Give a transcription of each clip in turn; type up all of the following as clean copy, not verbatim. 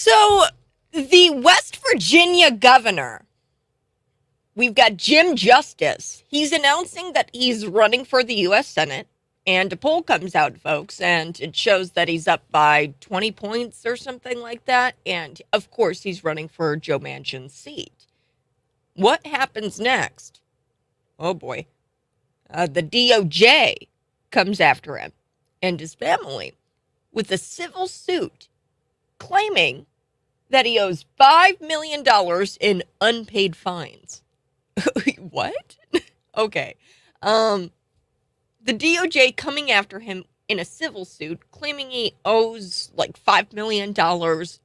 So, the West Virginia governor, we've got Jim Justice. He's announcing that he's running for the U.S. Senate, and a poll comes out, folks, and it shows that he's up by 20 points or something like that. And, of course, he's running for Joe Manchin's seat. What happens next? Oh, boy. The DOJ comes after him and his family with a civil suit claiming that he owes $5 million in unpaid fines. What? Okay. The DOJ coming after him in a civil suit claiming he owes like $5 million.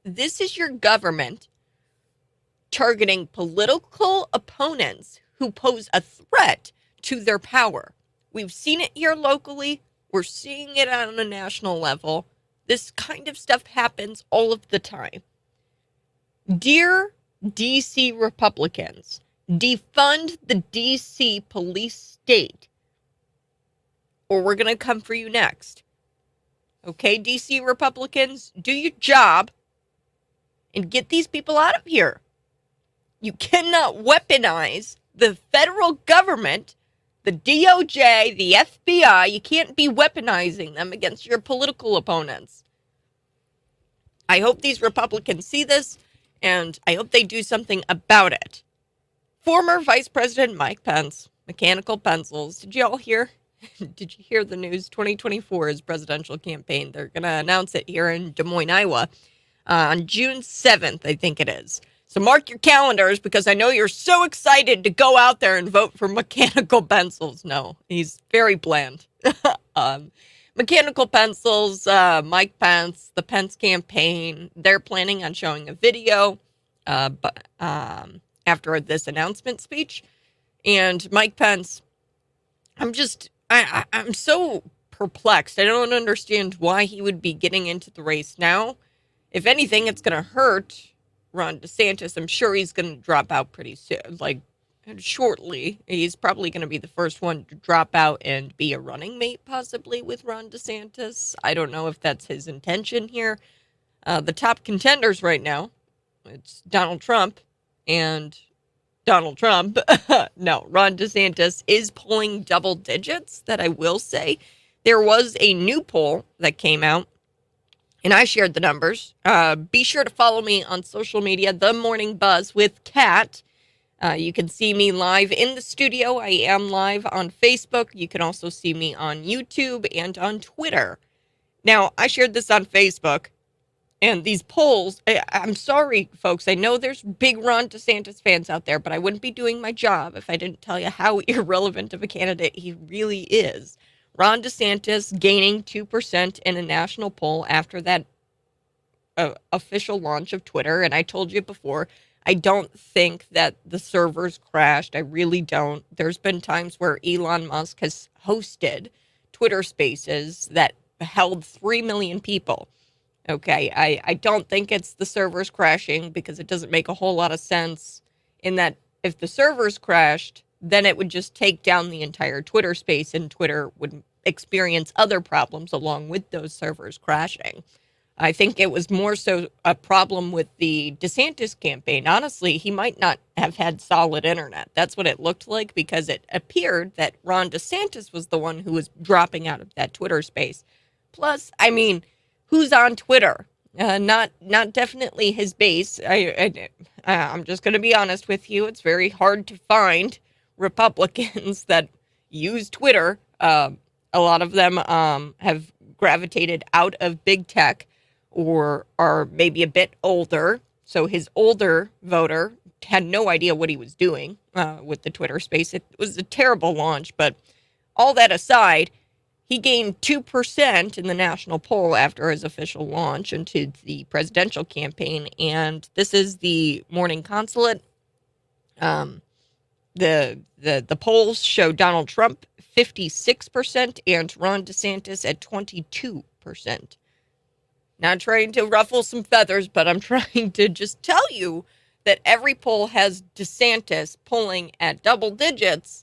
This is your government targeting political opponents who pose a threat to their power. We've seen it here locally. We're seeing it on a national level. This kind of stuff happens all of the time. Dear DC Republicans, defund the DC police state, or we're going to come for you next. Okay, DC Republicans, do your job and get these people out of here. You cannot weaponize the federal government, the DOJ, the FBI. You can't be weaponizing them against your political opponents. I hope these Republicans see this, and I hope they do something about it. Former Vice President Mike Pence, mechanical pencils. Did you all hear? Did you hear the news? 2024 is presidential campaign. They're going to announce it here in Des Moines, Iowa, on June 7th, I think it is. So mark your calendars, because I know you're so excited to go out there and vote for mechanical pencils. No, he's very bland. Mechanical pencils, Mike Pence, the Pence campaign, they're planning on showing a video after this announcement speech. And Mike Pence, I'm so perplexed. I don't understand why he would be getting into the race now. If anything, it's going to hurt Ron DeSantis. I'm sure he's going to drop out pretty soon, shortly. He's probably going to be the first one to drop out and be a running mate, possibly, with Ron DeSantis. I don't know if that's his intention here. The top contenders right now, it's Donald Trump and Donald Trump. No, Ron DeSantis is polling double digits, that I will say. There was a new poll that came out, and I shared the numbers. Be sure to follow me on social media, The Morning Buzz with Kat. You can see me live in the studio. I am live on Facebook. You can also see me on YouTube and on Twitter. Now, I shared this on Facebook, and these polls, I'm sorry, folks. I know there's big Ron DeSantis fans out there, but I wouldn't be doing my job if I didn't tell you how irrelevant of a candidate he really is. Ron DeSantis gaining 2% in a national poll after that official launch of Twitter. And I told you before, I don't think that the servers crashed. I really don't. There's been times where Elon Musk has hosted Twitter spaces that held 3 million people. Okay, I don't think it's the servers crashing, because it doesn't make a whole lot of sense in that if the servers crashed, then it would just take down the entire Twitter space, and Twitter would experience other problems along with those servers crashing. I think it was more so a problem with the DeSantis campaign. Honestly, he might not have had solid internet. That's what it looked like, because it appeared that Ron DeSantis was the one who was dropping out of that Twitter space. Plus, I mean, who's on Twitter? Not definitely his base. I'm just going to be honest with you. It's very hard to find Republicans that use Twitter. A lot of them have gravitated out of big tech, or are maybe a bit older. So his older voter had no idea what he was doing with the Twitter space. It was a terrible launch, but all that aside, he gained 2% in the national poll after his official launch into the presidential campaign. And this is the Morning Consulate. The polls show Donald Trump 56% and Ron DeSantis at 22%. Not trying to ruffle some feathers, but I'm trying to just tell you that every poll has DeSantis polling at double digits.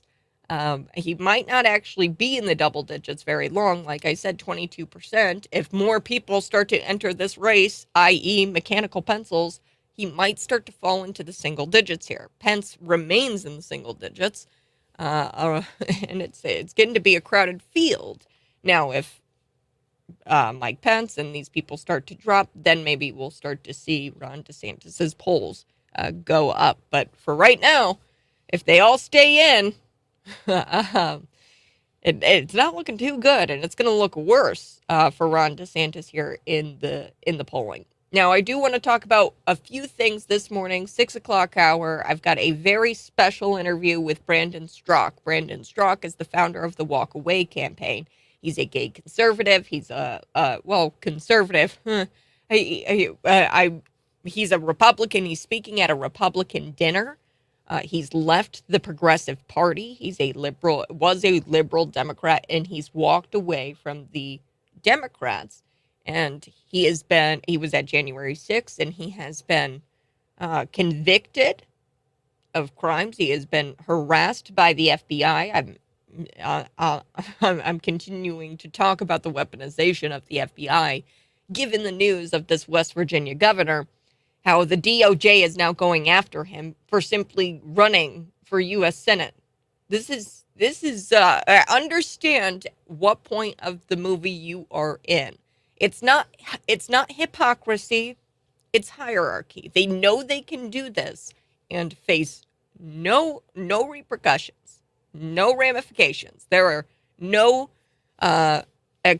He might not actually be in the double digits very long. Like I said, 22%. If more people start to enter this race, i.e. mechanical pencils, he might start to fall into the single digits here. Pence remains in the single digits, and it's getting to be a crowded field. Now, if Mike Pence and these people start to drop, then maybe we'll start to see Ron DeSantis's polls go up. But for right now, if they all stay in, it's not looking too good, and it's going to look worse for Ron DeSantis here in the polling. Now, I do want to talk about a few things this morning, 6 o'clock hour. I've got a very special interview with Brandon Straka. Brandon Straka is the founder of the Walk Away campaign. He's a gay conservative. He's conservative. He's a Republican. He's speaking at a Republican dinner. He's left the Progressive Party. He's was a liberal Democrat, and he's walked away from the Democrats. And he was at January 6th, and he has been convicted of crimes. He has been harassed by the FBI. I'm continuing to talk about the weaponization of the FBI, given the news of this West Virginia governor, how the DOJ is now going after him for simply running for U.S. Senate. This is understand what point of the movie you are in. It's not hypocrisy, it's hierarchy. They know they can do this and face no repercussions, no ramifications. There are no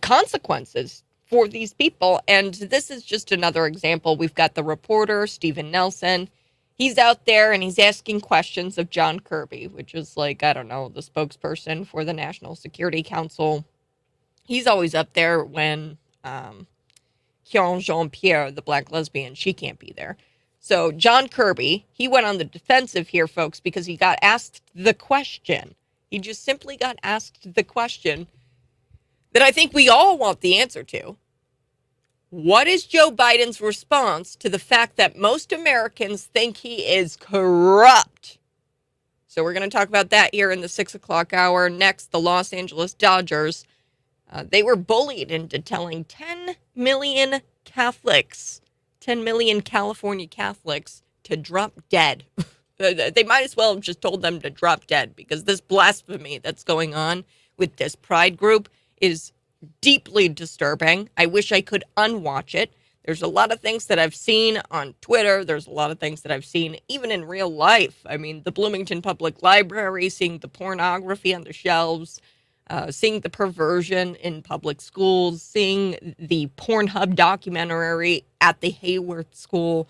consequences for these people, and this is just another example. We've got the reporter, Stephen Nelson. He's out there, and he's asking questions of John Kirby, which is like, I don't know, the spokesperson for the National Security Council. He's always up there when Jean-Pierre, the black lesbian, she can't be there. So John Kirby, he went on the defensive here, folks, because he got asked the question. He just simply got asked the question that I think we all want the answer to. What is Joe Biden's response to the fact that most Americans think he is corrupt? So we're going to talk about that here in the 6 o'clock hour. Next, the Los Angeles Dodgers. They were bullied into telling 10 million Catholics, 10 million California Catholics to drop dead. They might as well have just told them to drop dead, because this blasphemy that's going on with this pride group is deeply disturbing. I wish I could unwatch it. There's a lot of things that I've seen on Twitter. There's a lot of things that I've seen even in real life. I mean, the Bloomington Public Library, seeing the pornography on the shelves, seeing the perversion in public schools, seeing the Pornhub documentary at the Hayworth School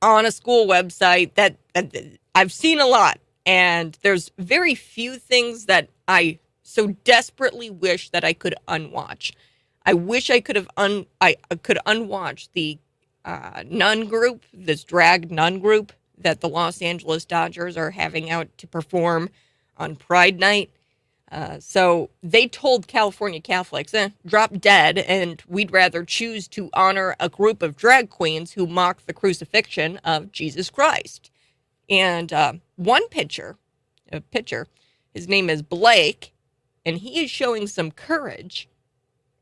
on a school website. That I've seen a lot. And there's very few things that I so desperately wish that I could unwatch. I wish I could have unwatch the nun group, this drag nun group that the Los Angeles Dodgers are having out to perform on Pride Night. So they told California Catholics, drop dead, and we'd rather choose to honor a group of drag queens who mock the crucifixion of Jesus Christ. And one pitcher, his name is Blake, and he is showing some courage,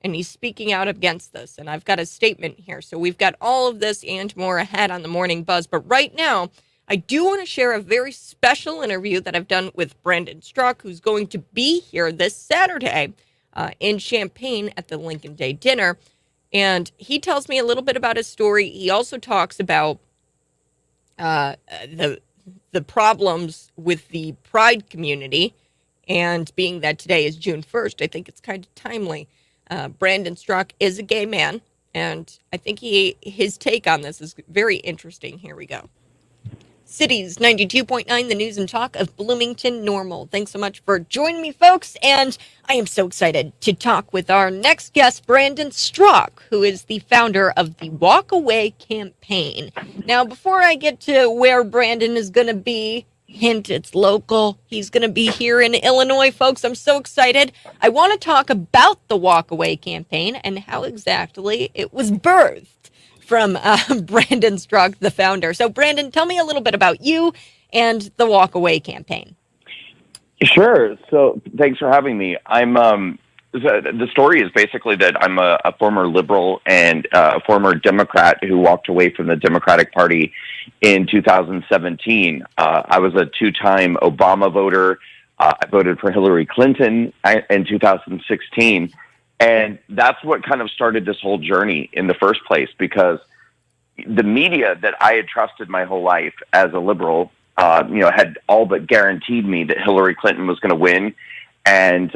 and he's speaking out against this. And I've got a statement here. So we've got all of this and more ahead on the Morning Buzz. But right now, I do want to share a very special interview that I've done with Brandon Straka, who's going to be here this Saturday in Champaign at the Lincoln Day dinner. And he tells me a little bit about his story. He also talks about the problems with the Pride community. And being that today is June 1st, I think it's kind of timely. Brandon Straka is a gay man, and I think his take on this is very interesting. Here we go. Cities 92.9, the news and talk of Bloomington Normal. Thanks so much for joining me, folks. And I am so excited to talk with our next guest, Brandon Straka, who is the founder of the Walk Away campaign. Now, before I get to where Brandon is going to be, hint, it's local. He's going to be here in Illinois, folks. I'm so excited. I want to talk about the Walk Away campaign and how exactly it was birthed from Brandon Straka, the founder. So, Brandon, tell me a little bit about you and the Walk Away campaign. Sure. So thanks for having me. The story is basically that I'm a former liberal and a former Democrat who walked away from the Democratic Party in 2017. I was a two-time Obama voter. I voted for Hillary Clinton in 2016. And that's what kind of started this whole journey in the first place, because the media that I had trusted my whole life as a liberal, had all but guaranteed me that Hillary Clinton was going to win, and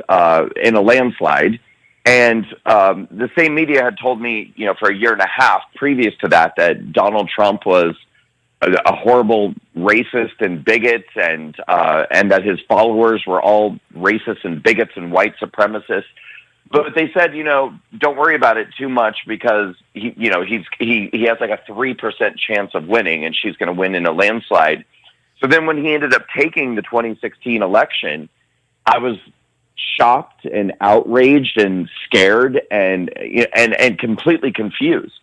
in a landslide. And the same media had told me, for a year and a half previous to that, that Donald Trump was a horrible racist and bigot, and that his followers were all racists and bigots and white supremacists. But they said, don't worry about it too much, because he has like a 3% chance of winning, and she's going to win in a landslide. So then when he ended up taking the 2016 election, I was shocked and outraged and scared and completely confused.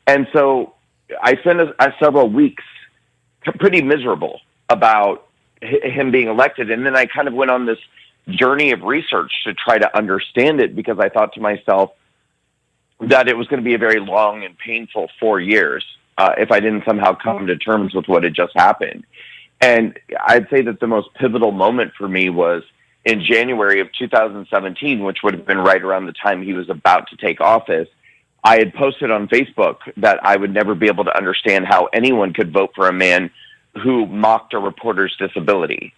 And so I spent several weeks pretty miserable about him being elected. And then I kind of went on this journey of research to try to understand it, because I thought to myself that it was going to be a very long and painful 4 years if I didn't somehow come to terms with what had just happened. And I'd say that the most pivotal moment for me was in January of 2017, which would have been right around the time he was about to take office. I had posted on Facebook that I would never be able to understand how anyone could vote for a man who mocked a reporter's disability.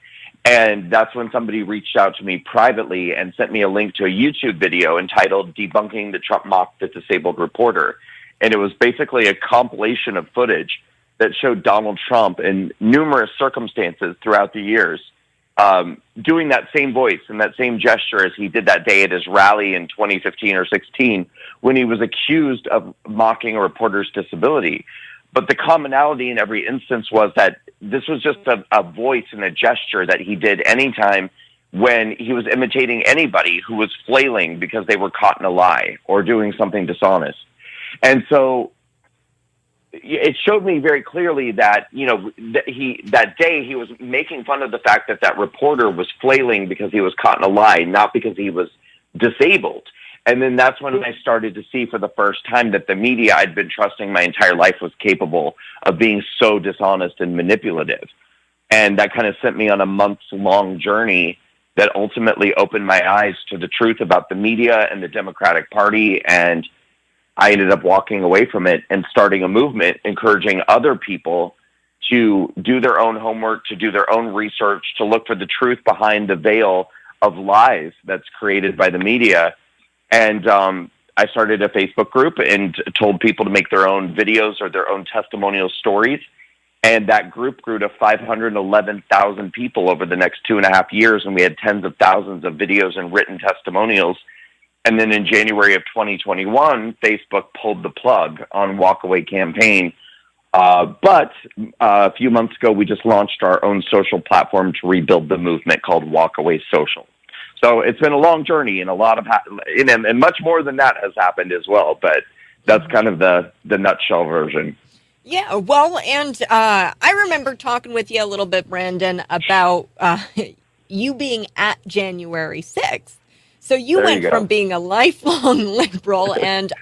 And that's when somebody reached out to me privately and sent me a link to a YouTube video entitled "Debunking the Trump Mocked the Disabled Reporter." And it was basically a compilation of footage that showed Donald Trump in numerous circumstances throughout the years doing that same voice and that same gesture as he did that day at his rally in 2015 or 16, when he was accused of mocking a reporter's disability. But the commonality in every instance was that this was just a voice and a gesture that he did anytime when he was imitating anybody who was flailing because they were caught in a lie or doing something dishonest. And so it showed me very clearly that, that day he was making fun of the fact that that reporter was flailing because he was caught in a lie, not because he was disabled. And then that's when I started to see for the first time that the media I'd been trusting my entire life was capable of being so dishonest and manipulative. And that kind of sent me on a months-long journey that ultimately opened my eyes to the truth about the media and the Democratic Party. And I ended up walking away from it and starting a movement encouraging other people to do their own homework, to do their own research, to look for the truth behind the veil of lies that's created by the media. And I started a Facebook group and told people to make their own videos or their own testimonial stories. And that group grew to 511,000 people over the next 2.5 years. And we had tens of thousands of videos and written testimonials. And then in January of 2021, Facebook pulled the plug on Walkaway campaign. But a few months ago, we just launched our own social platform to rebuild the movement called Walkaway Social. So it's been a long journey, and a lot of and much more than that has happened as well. But that's kind of the nutshell version. Yeah, well, and I remember talking with you a little bit, Brandon, about you being at January 6th. So you went from being a lifelong liberal, and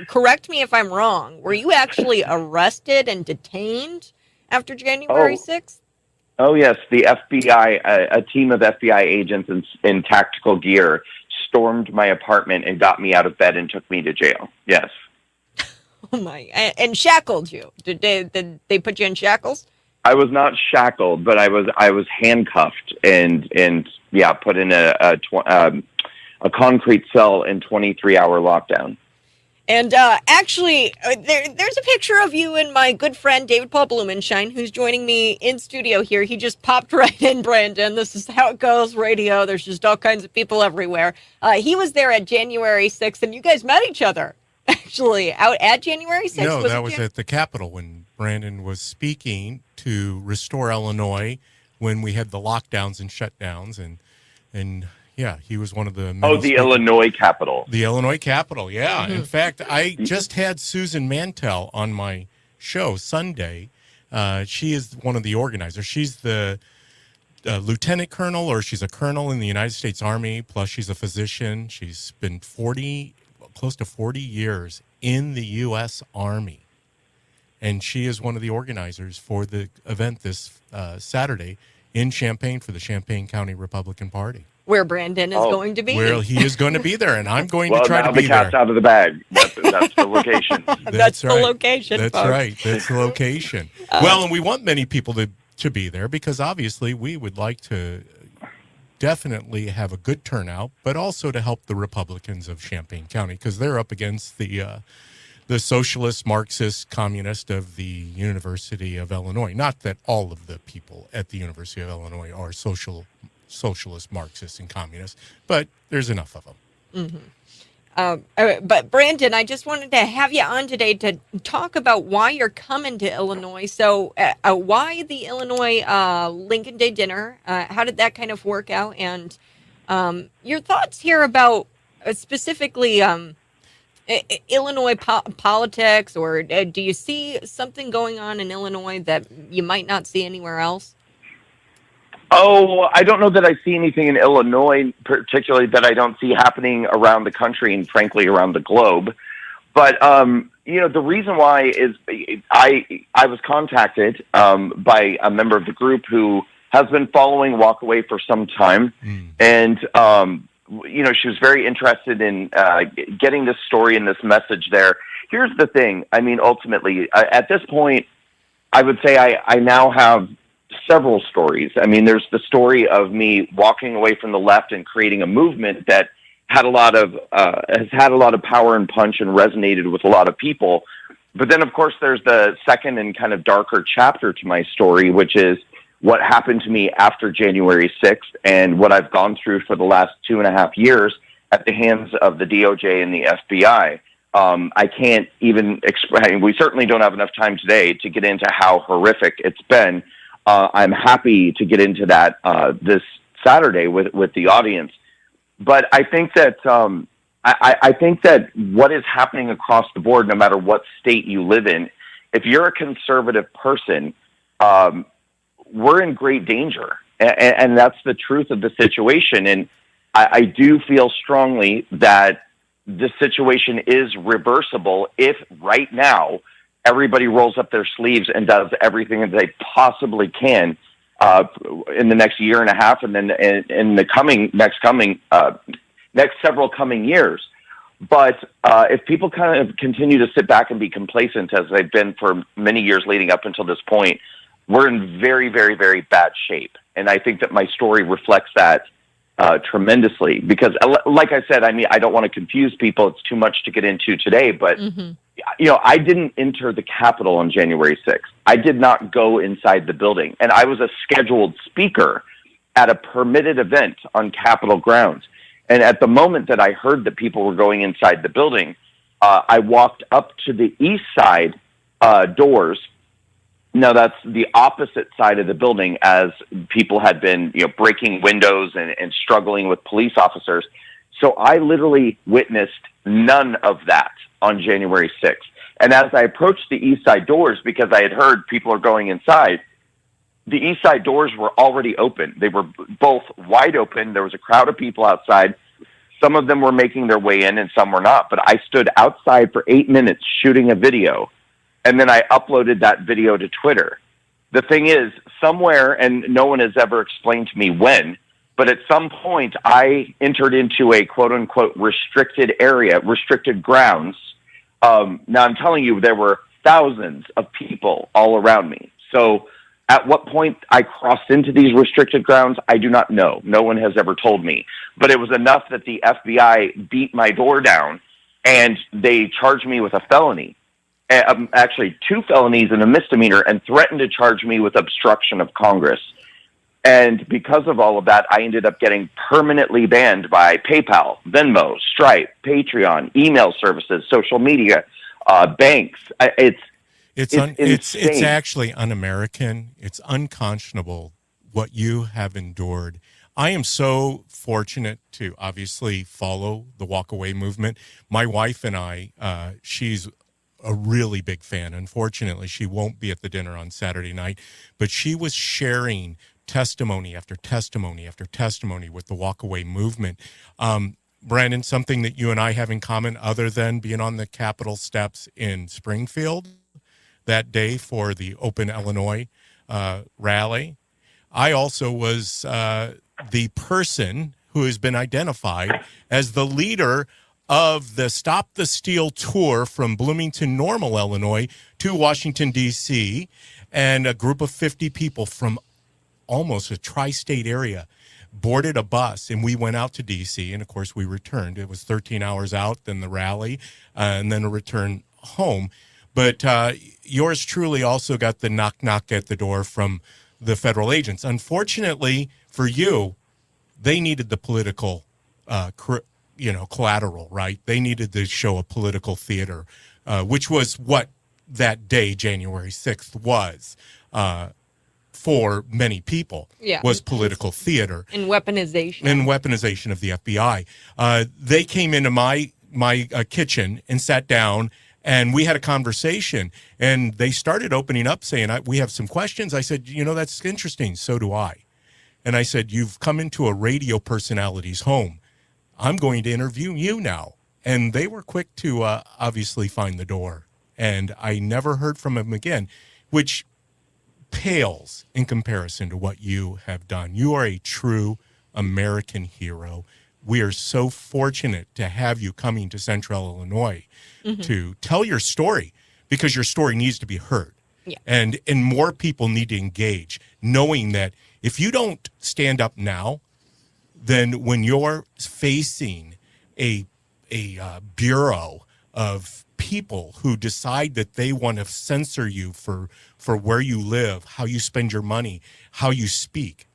correct me if I'm wrong, were you actually arrested and detained after January 6th? Oh, yes. The FBI, a team of FBI agents in tactical gear, stormed my apartment and got me out of bed and took me to jail. Yes. Oh, my. And shackled you. Did they put you in shackles? I was not shackled, but I was handcuffed and put in a concrete cell in 23-hour lockdown. And actually, there's a picture of you and my good friend David Paul Blumenshine, who's joining me in studio here. He just popped right in, Brandon. This is how it goes, radio. There's just all kinds of people everywhere. He was there at January 6th, and you guys met each other, actually, out at January 6th. No, that was at the Capitol when Brandon was speaking to restore Illinois when we had the lockdowns and shutdowns. And yeah, he was one of the... Illinois Capitol. The Illinois Capitol, yeah. Mm-hmm. In fact, I just had Susan Mantell on my show Sunday. She is one of the organizers. She's the lieutenant colonel, or she's a colonel in the United States Army, plus she's a physician. She's been close to 40 years in the U.S. Army. And she is one of the organizers for the event this Saturday in Champaign for the Champaign County Republican Party. Where Brandon is going to be. Well, he is going to be there, and I'm going to try to be there. Well, now the cat's out of the bag. That's the location. That's right. The location, That's folks. right. That's the location. Well, and we want many people to be there because obviously we would like to definitely have a good turnout, but also to help the Republicans of Champaign County because they're up against the socialist, Marxist, communist of the University of Illinois. Not that all of the people at the University of Illinois are socialist, Marxists, and communists, but there's enough of them. But Brandon, I just wanted to have you on today to talk about why you're coming to Illinois. So why the Illinois Lincoln Day dinner? How did that kind of work out? And your thoughts here about specifically Illinois politics, or do you see something going on in Illinois that you might not see anywhere else? Oh, I don't know that I see anything in Illinois, particularly that I don't see happening around the country and frankly around the globe. But, the reason why is I was contacted by a member of the group who has been following Walkaway for some time. And, she was very interested in getting this story and this message there. Here's the thing. I mean, ultimately, at this point, I would say I now have several stories. I mean, there's the story of me walking away from the left and creating a movement that had has had a lot of power and punch and resonated with a lot of people. But then, of course, there's the second and kind of darker chapter to my story, which is what happened to me after January 6th and what I've gone through for the last 2.5 years at the hands of the DOJ and the FBI. I can't even explain. We certainly don't have enough time today to get into how horrific it's been. I'm happy to get into that this Saturday with the audience. But I think that I think that what is happening across the board, no matter what state you live in, if you're a conservative person, we're in great danger. And that's the truth of the situation. And I do feel strongly that this situation is reversible if right now everybody rolls up their sleeves and does everything that they possibly can in the next year and a half, and then in the next several coming years. But if people kind of continue to sit back and be complacent, as they've been for many years leading up until this point, we're in very, very, very bad shape. And I think that my story reflects that tremendously. Because, like I said, I mean, I don't want to confuse people. It's too much to get into today, but I didn't enter the Capitol on January 6th. I did not go inside the building. And I was a scheduled speaker at a permitted event on Capitol grounds. And at the moment that I heard that people were going inside the building, I walked up to the east side doors. Now, that's the opposite side of the building, as people had been breaking windows and struggling with police officers. So I literally witnessed none of that on January 6th. And as I approached the east side doors, because I had heard people are going inside, the east side doors were already open. They were both wide open. There was a crowd of people outside. Some of them were making their way in and some were not. But I stood outside for 8 minutes shooting a video, and then I uploaded that video to Twitter. The thing is, somewhere, and no one has ever explained to me when, but at some point, I entered into a quote-unquote restricted area, restricted grounds. Now, I'm telling you, there were thousands of people all around me. So at what point I crossed into these restricted grounds, I do not know. No one has ever told me. But it was enough that the FBI beat my door down, and they charged me with a felony. Actually, 2 felonies and a misdemeanor, and threatened to charge me with obstruction of Congress. And because of all of that, I ended up getting permanently banned by PayPal, Venmo, Stripe, Patreon, email services, social media, banks. It's actually un-American. It's unconscionable what you have endured. I am so fortunate to obviously follow the Walkaway movement. My wife and I, she's a really big fan. Unfortunately, she won't be at the dinner on Saturday night, but she was sharing testimony after testimony after testimony with the walkaway movement. Brandon, something that you and I have in common other than being on the Capitol steps in Springfield that day for the Open Illinois rally, I also was the person who has been identified as the leader of the Stop the Steal tour from Bloomington, Normal, Illinois to Washington, D.C., and a group of 50 people from almost a tri-state area boarded a bus, and we went out to D.C., and of course we returned. It was 13 hours out, then the rally, and then a return home. But yours truly also got the knock-knock at the door from the federal agents. Unfortunately for you, they needed the political collateral, right? They needed to show a political theater, which was what that day, January 6th, was for many people, was political theater. And weaponization. And weaponization of the FBI. They came into my kitchen and sat down, and we had a conversation, and they started opening up saying, we have some questions. I said, that's interesting. So do I. And I said, you've come into a radio personality's home. I'm going to interview you now. And they were quick to obviously find the door. And I never heard from them again, which pales in comparison to what you have done. You are a true American hero. We are so fortunate to have you coming to Central Illinois to tell your story, because your story needs to be heard. Yeah. And more people need to engage, knowing that if you don't stand up now, then when you're facing a bureau of people who decide that they want to censor you for where you live, how you spend your money, how you speak,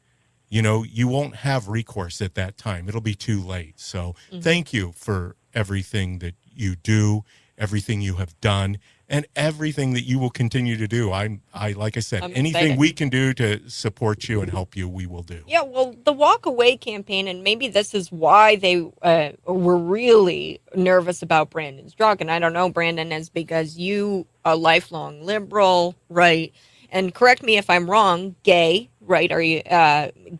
you won't have recourse at that time. It'll be too late. So thank you for everything that you do, everything you have done, and everything that you will continue to do. I like I said, anything we can do to support you and help you, we will do. Yeah, well, the Walk Away campaign, and maybe this is why they were really nervous about Brandon's drug. And I don't know, Brandon, is because you a lifelong liberal, right? And correct me if I'm wrong, gay, right? Are you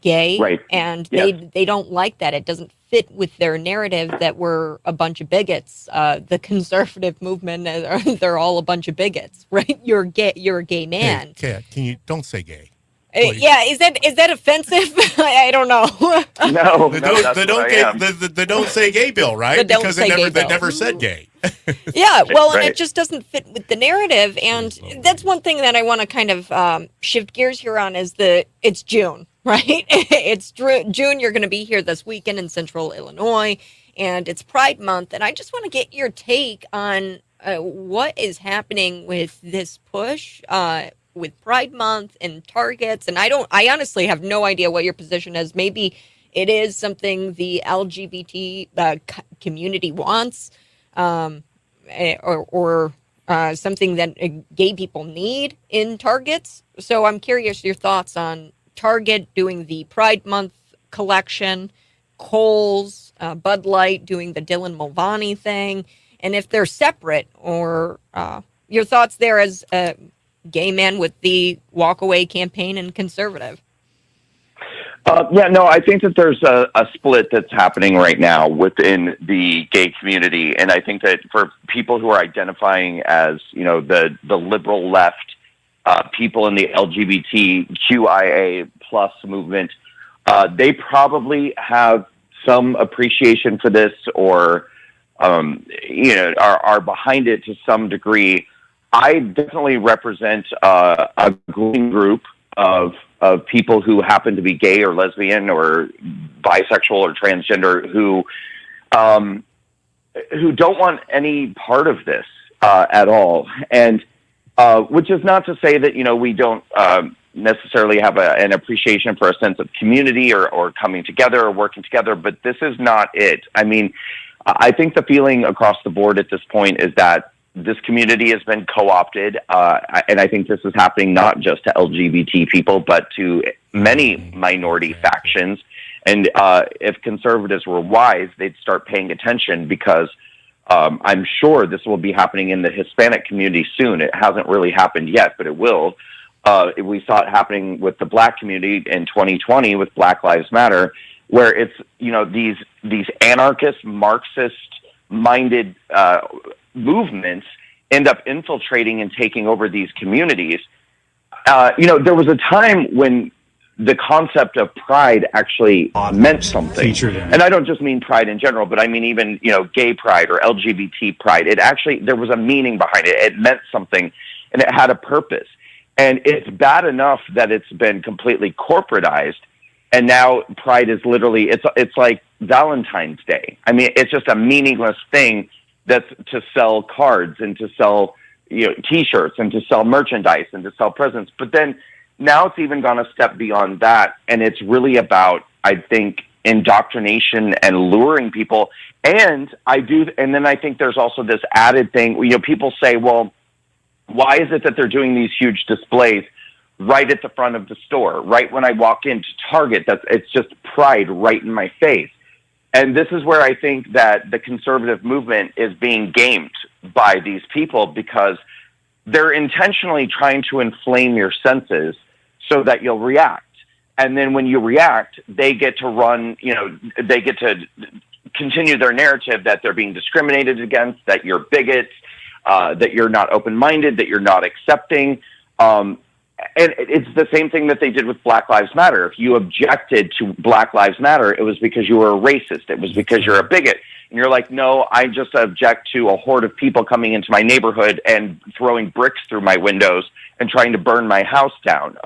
gay? Right. And Yes. they don't like that. It doesn't fit with their narrative that we're a bunch of bigots. The conservative movement, they're all a bunch of bigots, right? You're gay. You're a gay man. Hey, Kat, can you don't say gay? Yeah, is that offensive? I don't know. No, the don't say gay bill, right? The don't Because say gay they bill. never said gay. Yeah, well, and Right. it just doesn't fit with the narrative, and that's one thing that I want to kind of shift gears here on is it's June, right? It's June. You're going to be here this weekend in Central Illinois, and it's Pride Month, and I just want to get your take on what is happening with this push with Pride Month and targets, and I honestly have no idea what your position is. Maybe it is something the LGBT community wants. Or something that gay people need in Targets. So I'm curious your thoughts on Target doing the Pride Month collection, Kohl's, Bud Light doing the Dylan Mulvaney thing, and if they're separate, or your thoughts there as a gay man with the Walk Away campaign and conservative. I think that there's a split that's happening right now within the gay community, and I think that for people who are identifying as the liberal left, people in the LGBTQIA plus movement, they probably have some appreciation for this, or are behind it to some degree. I definitely represent a growing group of people who happen to be gay or lesbian or bisexual or transgender who don't want any part of this at all. And which is not to say that we don't necessarily have an appreciation for a sense of community or coming together or working together, but this is not it. I mean, I think the feeling across the board at this point is that this community has been co-opted, and I think this is happening not just to LGBT people, but to many minority factions. And if conservatives were wise, they'd start paying attention, because I'm sure this will be happening in the Hispanic community soon. It hasn't really happened yet, but it will. We saw it happening with the Black community in 2020 with Black Lives Matter, where it's, these anarchist, Marxist-minded movements end up infiltrating and taking over these communities. There was a time when the concept of pride actually meant something. And I don't just mean pride in general, but I mean even, gay pride or LGBT pride. There was a meaning behind it. It meant something, and it had a purpose. And it's bad enough that it's been completely corporatized, and now pride is literally, it's like Valentine's Day. I mean, it's just a meaningless thing that's to sell cards and to sell, T-shirts and to sell merchandise and to sell presents. But then now it's even gone a step beyond that, and it's really about, I think, indoctrination and luring people. And then I think there's also this added thing. People say, well, why is it that they're doing these huge displays right at the front of the store, right when I walk into Target? It's just pride right in my face. And this is where I think that the conservative movement is being gamed by these people, because they're intentionally trying to inflame your senses so that you'll react. And then when you react, they get to they get to continue their narrative that they're being discriminated against, that you're bigots, that you're not open-minded, that you're not accepting. And it's the same thing that they did with Black Lives Matter. If you objected to Black Lives Matter, it was because you were a racist. It was because you're a bigot. And you're like, no, I just object to a horde of people coming into my neighborhood and throwing bricks through my windows and trying to burn my house down.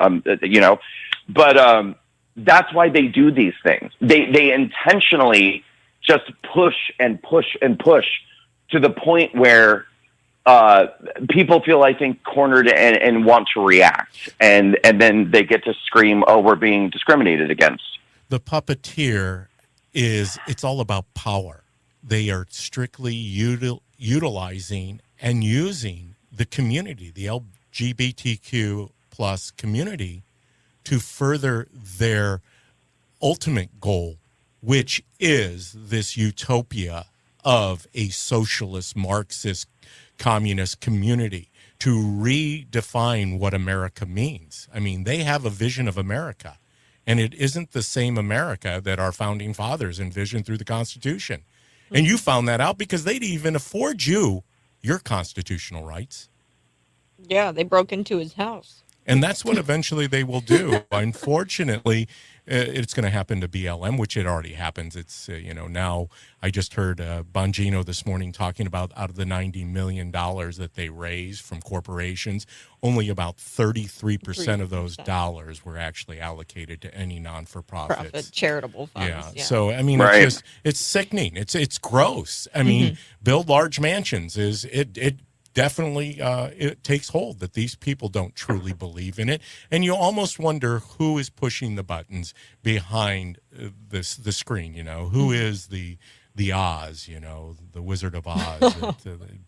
But that's why they do these things. They intentionally just push and push and push to the point where people feel, I think, cornered and want to react. And then they get to scream, oh, we're being discriminated against. The puppeteer it's all about power. They are strictly utilizing and using the community, the LGBTQ plus community, to further their ultimate goal, which is this utopia of a socialist, Marxist, communist community, to redefine what America means. I mean, they have a vision of America, and it isn't the same America that our founding fathers envisioned through the Constitution. And you found that out because they didn't even afford you your constitutional rights. Yeah, they broke into his house. And that's what eventually they will do. Unfortunately, it's going to happen to BLM, which it already happens. It's, now I just heard Bongino this morning talking about out of the $90 million that they raised from corporations, only about 33% of those dollars were actually allocated to any non-for-profits. Charitable funds. Yeah. So, I mean, it's sickening. It's gross. I mean, build large mansions it definitely it takes hold that these people don't truly believe in it, and you almost wonder who is pushing the buttons behind the screen. Who is the Oz, the Wizard of Oz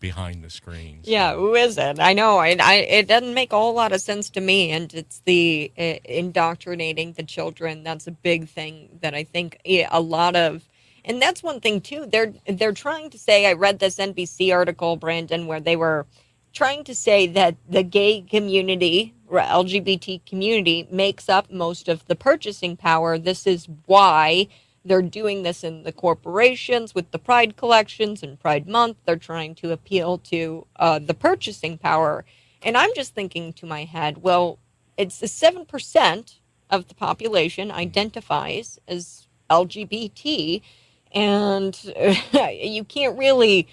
behind the screens. Yeah, who is it? I know. It doesn't make a whole lot of sense to me, and it's the indoctrinating the children. That's a big thing that I think a lot of. And that's one thing, too. They're trying to say, I read this NBC article, Brandon, where they were trying to say that the gay community, or LGBT community, makes up most of the purchasing power. This is why they're doing this in the corporations with the Pride collections and Pride Month. They're trying to appeal to the purchasing power. And I'm just thinking to my head, well, it's 7% of the population identifies as LGBT. And you can't really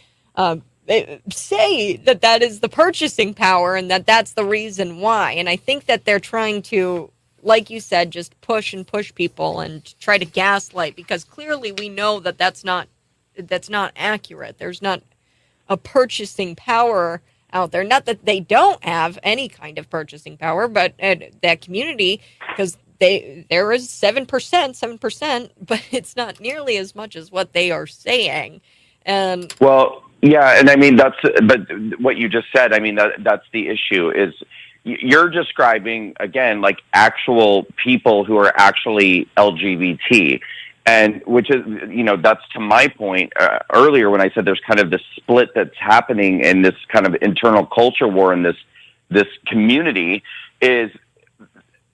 say that is the purchasing power and that's the reason why. And I think that they're trying to, like you said, just push and push people and try to gaslight, because clearly we know that that's not accurate. There's not a purchasing power out there. Not that they don't have any kind of purchasing power, but that community, because there is 7%, but it's not nearly as much as what they are saying. And well, yeah, and I mean but what you just said, I mean that's the issue. Is you're describing again like actual people who are actually LGBT, and which is that's to my point earlier when I said there's kind of this split that's happening in this kind of internal culture war in this community. Is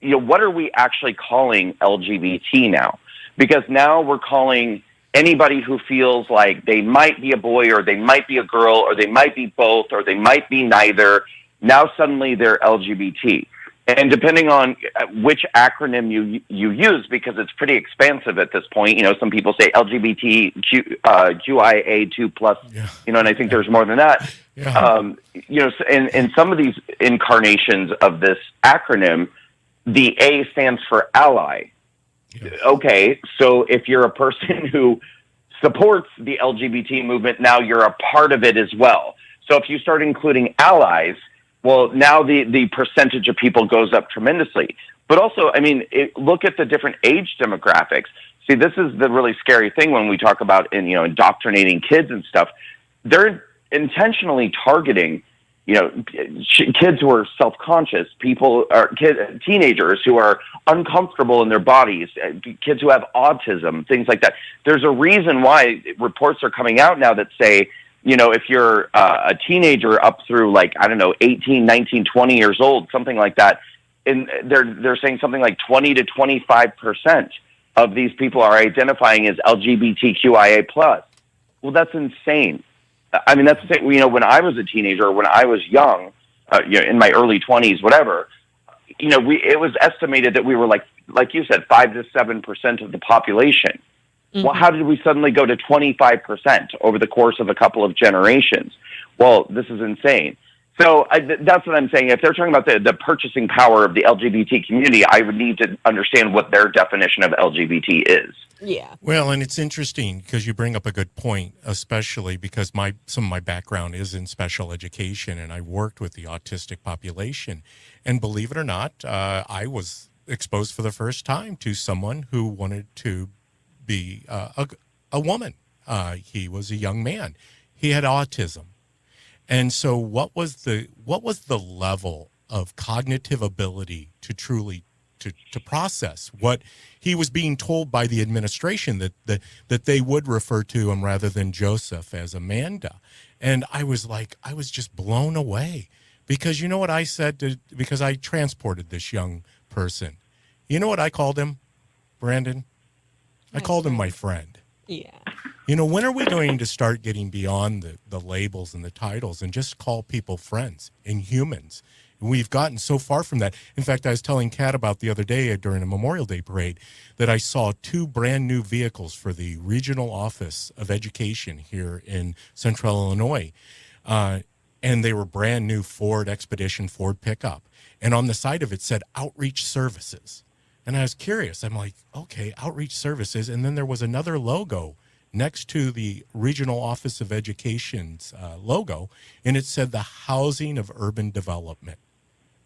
what are we actually calling LGBT now? Because now we're calling anybody who feels like they might be a boy or they might be a girl or they might be both or they might be neither. Now suddenly they're LGBT. And depending on which acronym you use, because it's pretty expansive at this point, some people say LGBTQIA2 plus, and I think there's more than that. Yeah. In some of these incarnations of this acronym, the A stands for ally. Yeah. Okay, so if you're a person who supports the LGBT movement, now you're a part of it as well. So if you start including allies, well, now the percentage of people goes up tremendously. But also, look at the different age demographics. See, this is the really scary thing when we talk about indoctrinating kids and stuff. They're intentionally targeting, kids who are self-conscious, teenagers who are uncomfortable in their bodies, kids who have autism, things like that. There's a reason why reports are coming out now that say, if you're a teenager up through 18, 19, 20 years old, something like that, and they're saying something like 20 to 25% of these people are identifying as LGBTQIA+. Well, that's insane. That's the thing. When I was a teenager, when I was young, in my early 20s, whatever, it was estimated that we were like you said, 5 to 7% of the population. Mm-hmm. Well, how did we suddenly go to 25% over the course of a couple of generations? Well, this is insane. So that's what I'm saying. If they're talking about the purchasing power of the LGBT community, I would need to understand what their definition of LGBT is. Yeah. Well, and it's interesting because you bring up a good point, especially because some of my background is in special education, and I worked with the autistic population. And believe it or not, I was exposed for the first time to someone who wanted to be a woman. He was a young man. He had autism. And so what was the level of cognitive ability to truly to process what he was being told by the administration that they would refer to him rather than Joseph as Amanda? And I was just blown away, because you know what I said because I transported this young person. You know what I called him, Brandon? I called him my friend. Yeah. When are we going to start getting beyond the labels and the titles and just call people friends and humans? We've gotten so far from that. In fact, I was telling Kat about the other day during a Memorial Day parade that I saw 2 brand new vehicles for the Regional Office of Education here in Central Illinois. And they were brand new Ford Expedition, Ford pickup. And on the side of it said Outreach Services. And I was curious. I'm like, okay, Outreach Services. And then there was another logo next to the Regional Office of Education's logo, and it said the Housing of Urban Development.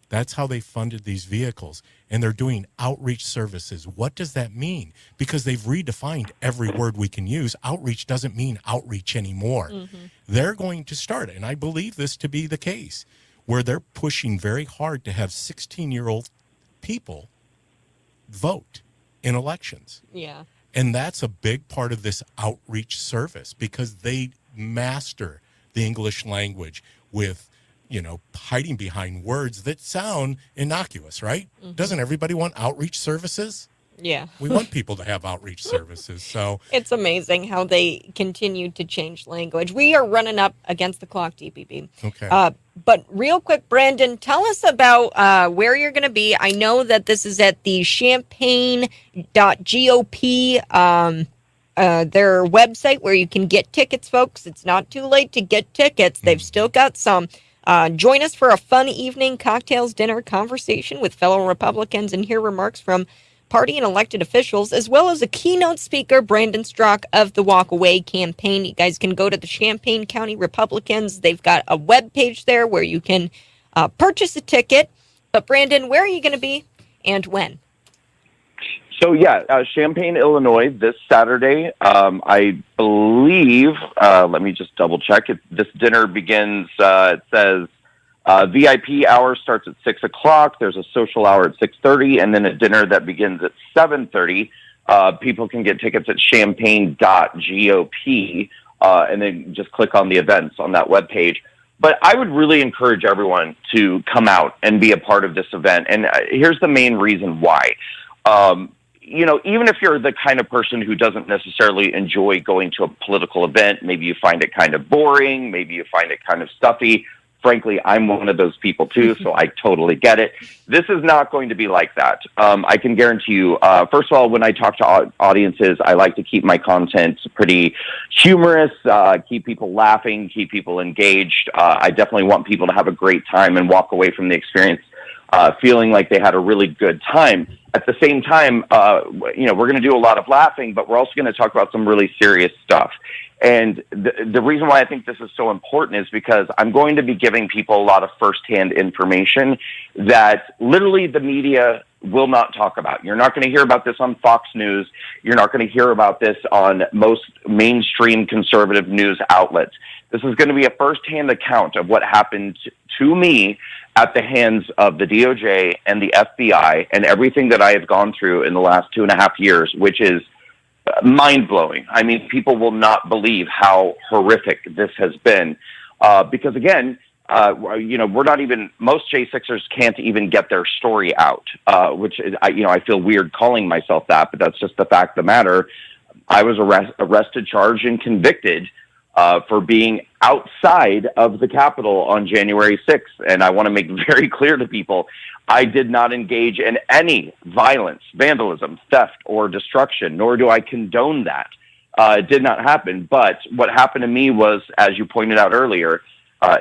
That's how they funded these vehicles, and they're doing outreach services. What does that mean? Because they've redefined every word we can use. Outreach doesn't mean outreach anymore. Mm-hmm. They're going to start, and I believe this to be the case, where they're pushing very hard to have 16-year-old people vote in elections. Yeah. And that's a big part of this outreach service, because they master the English language with, hiding behind words that sound innocuous, right? Mm-hmm. Doesn't everybody want outreach services? Yeah. We want people to have outreach services. So it's amazing how they continue to change language. We are running up against the clock, DPP. Okay. But real quick, Brandon, tell us about where you're going to be. I know that this is at the champagne.gop, their website, where you can get tickets, folks. It's not too late to get tickets. They've still got some. Join us for a fun evening, cocktails, dinner, conversation with fellow Republicans, and hear remarks from party and elected officials, as well as a keynote speaker, Brandon Strzok of the Walk Away campaign. You guys can go to the Champaign County Republicans. They've got a web page there where you can purchase a ticket. But Brandon, where are you going to be and when? So Champaign, Illinois, this Saturday. I believe. Let me just double check. This dinner begins. It says VIP hour starts at 6:00. There's a social hour at 6:30, and then a dinner that begins at 7:30. People can get tickets at champagne.gop, and then just click on the events on that webpage. But I would really encourage everyone to come out and be a part of this event. And here's the main reason why. Even if you're the kind of person who doesn't necessarily enjoy going to a political event, maybe you find it kind of boring, maybe you find it kind of stuffy. Frankly, I'm one of those people too, so I totally get it. This is not going to be like that. I can guarantee you, first of all, when I talk to audiences, I like to keep my content pretty humorous, keep people laughing, keep people engaged. I definitely want people to have a great time and walk away from the experience feeling like they had a really good time. At the same time, we're going to do a lot of laughing, but we're also going to talk about some really serious stuff. And the reason why I think this is so important is because I'm going to be giving people a lot of firsthand information that literally the media will not talk about. You're not going to hear about this on Fox News. You're not going to hear about this on most mainstream conservative news outlets. This is going to be a firsthand account of what happened to me at the hands of the DOJ and the FBI and everything that I have gone through in the last 2.5 years, which is mind-blowing. I mean, people will not believe how horrific this has been. Because again, we're not even, most J6ers can't even get their story out, which is, I feel weird calling myself that, but that's just the fact of the matter. I was arrested, charged, and convicted for being outside of the Capitol on January 6th. And I want to make very clear to people, I did not engage in any violence, vandalism, theft, or destruction, nor do I condone that. It did not happen. But what happened to me was, as you pointed out earlier,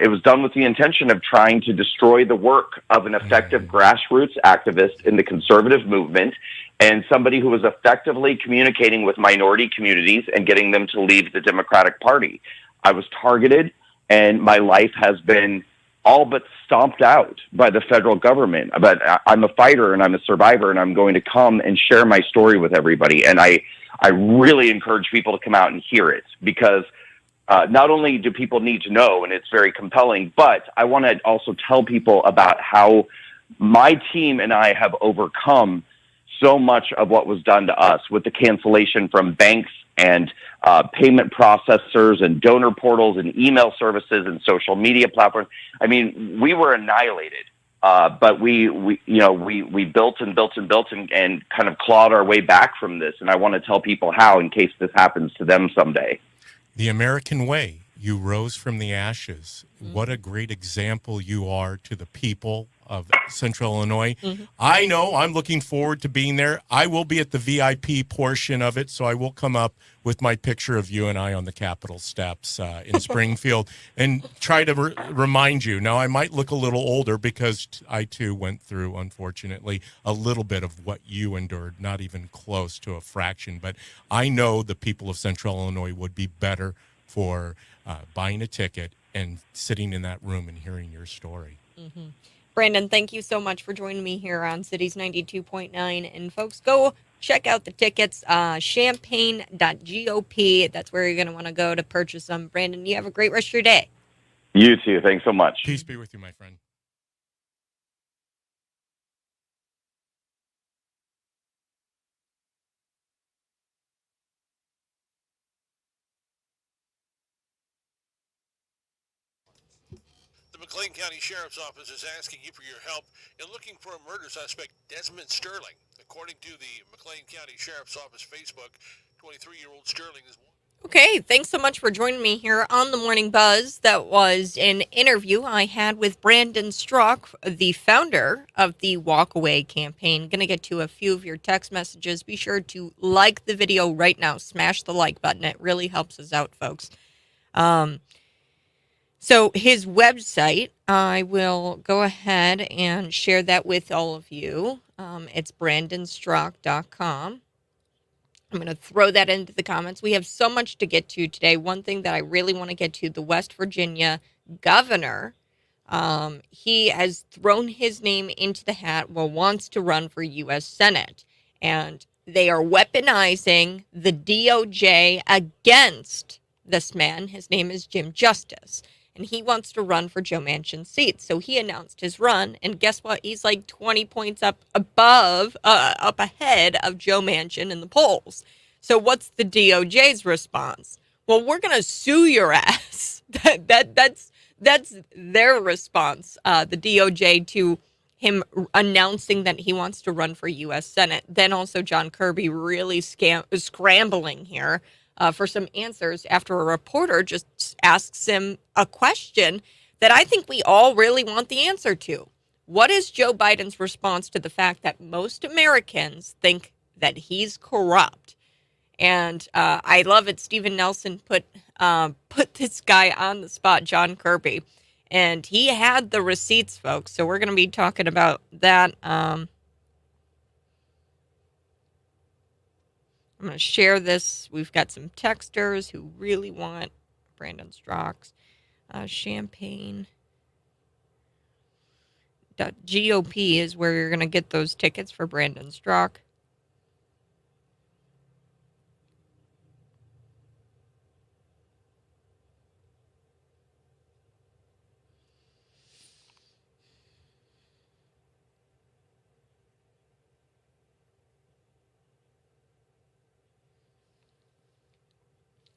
it was done with the intention of trying to destroy the work of an effective grassroots activist in the conservative movement and somebody who was effectively communicating with minority communities and getting them to leave the Democratic Party. I was targeted, and my life has been all but stomped out by the federal government. But I'm a fighter and I'm a survivor, and I'm going to come and share my story with everybody. And I really encourage people to come out and hear it, because not only do people need to know, and it's very compelling, but I want to also tell people about how my team and I have overcome so much of what was done to us with the cancellation from banks and payment processors and donor portals and email services and social media platforms. I mean, we were annihilated, but we built and built and built and kind of clawed our way back from this. And I want to tell people how, in case this happens to them someday. The American way. You rose from the ashes. What a great example you are to the people of Central Illinois. Mm-hmm. I know I'm looking forward to being there. I will be at the VIP portion of it, so I will come up with my picture of you and I on the Capitol steps in Springfield and try to remind you. Now, I might look a little older because I, too, went through, unfortunately, a little bit of what you endured, not even close to a fraction. But I know the people of Central Illinois would be better for buying a ticket and sitting in that room and hearing your story. Mm-hmm. Brandon, thank you so much for joining me here on Cities 92.9. And folks, go check out the tickets, champaign.gop. That's where you're going to want to go to purchase them. Brandon, you have a great rest of your day. You too. Thanks so much. Peace be with you, my friend. The McLean County Sheriff's Office is asking you for your help in looking for a murder suspect, Desmond Sterling. According to the McLean County Sheriff's Office Facebook, 23-year-old Sterling is... Okay, thanks so much for joining me here on the Morning Buzz. That was an interview I had with Brandon Strzok, the founder of the Walk Away campaign. Going to get to a few of your text messages. Be sure to like the video right now. Smash the like button. It really helps us out, folks. So his website, I will go ahead and share that with all of you. It's brandonstrock.com. I'm going to throw that into the comments. We have so much to get to today. One thing that I really want to get to, the West Virginia governor, he has thrown his name into the hat, wants to run for U.S. Senate. And they are weaponizing the DOJ against this man. His name is Jim Justice. And he wants to run for Joe Manchin's seat. So he announced his run, and guess what? He's like 20 points up ahead of Joe Manchin in the polls. So what's the DOJ's response? Well, we're going to sue your ass. That's their response, the DOJ, to him announcing that he wants to run for U.S. Senate. Then also John Kirby really scrambling here for some answers after a reporter just asks him a question that I think we all really want the answer to. What is Joe Biden's response to the fact that most Americans think that he's corrupt? And I love it. Stephen Nelson put this guy on the spot, John Kirby, and he had the receipts, folks. So we're going to be talking about that. I'm going to share this. We've got some texters who really want Brandon Strock's Champagne. GOP is where you're going to get those tickets for Brandon Strock.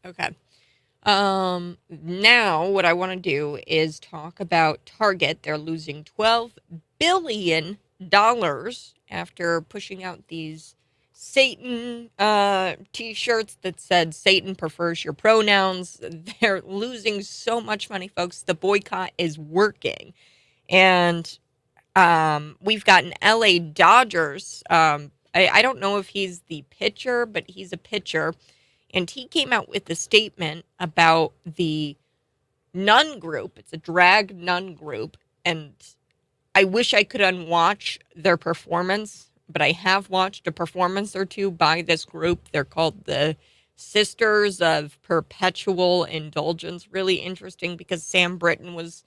Okay. Now what I want to do is talk about Target. They're losing $12 billion after pushing out these Satan t-shirts that said Satan prefers your pronouns. They're losing so much money, folks. The boycott is working. And we've got an LA Dodgers. I don't know if he's the pitcher, but he's a pitcher. And he came out with a statement about the nun group. It's a drag nun group. And I wish I could unwatch their performance, but I have watched a performance or two by this group. They're called the Sisters of Perpetual Indulgence. Really interesting because Sam Britton was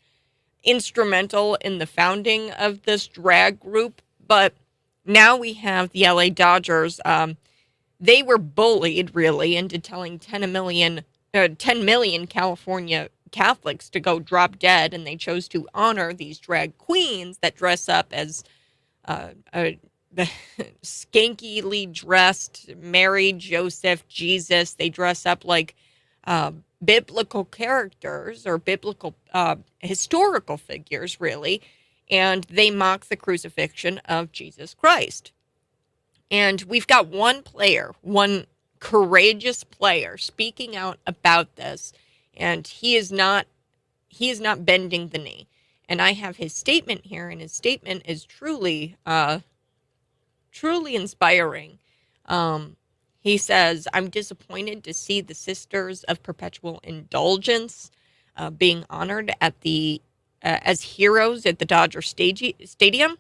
instrumental in the founding of this drag group. But now we have the LA Dodgers. They were bullied, really, into telling 10 million California Catholics to go drop dead, and they chose to honor these drag queens that dress up as skankily dressed Mary, Joseph, Jesus. They dress up like biblical characters or biblical historical figures, really, and they mock the crucifixion of Jesus Christ. And we've got one courageous player speaking out about this, and he is not bending the knee. And I have his statement here, and his statement is truly inspiring. He says, "I'm disappointed to see the Sisters of Perpetual Indulgence being honored at the as heroes at the Dodger Stadium."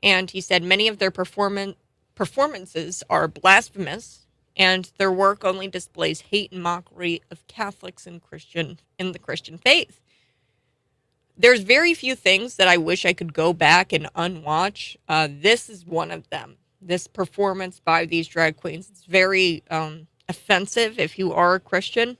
And he said many of their performances are blasphemous, and their work only displays hate and mockery of Catholics and in the Christian faith. There's very few things that I wish I could go back and unwatch. This is one of them. This performance by these drag queens. It's very offensive if you are a Christian.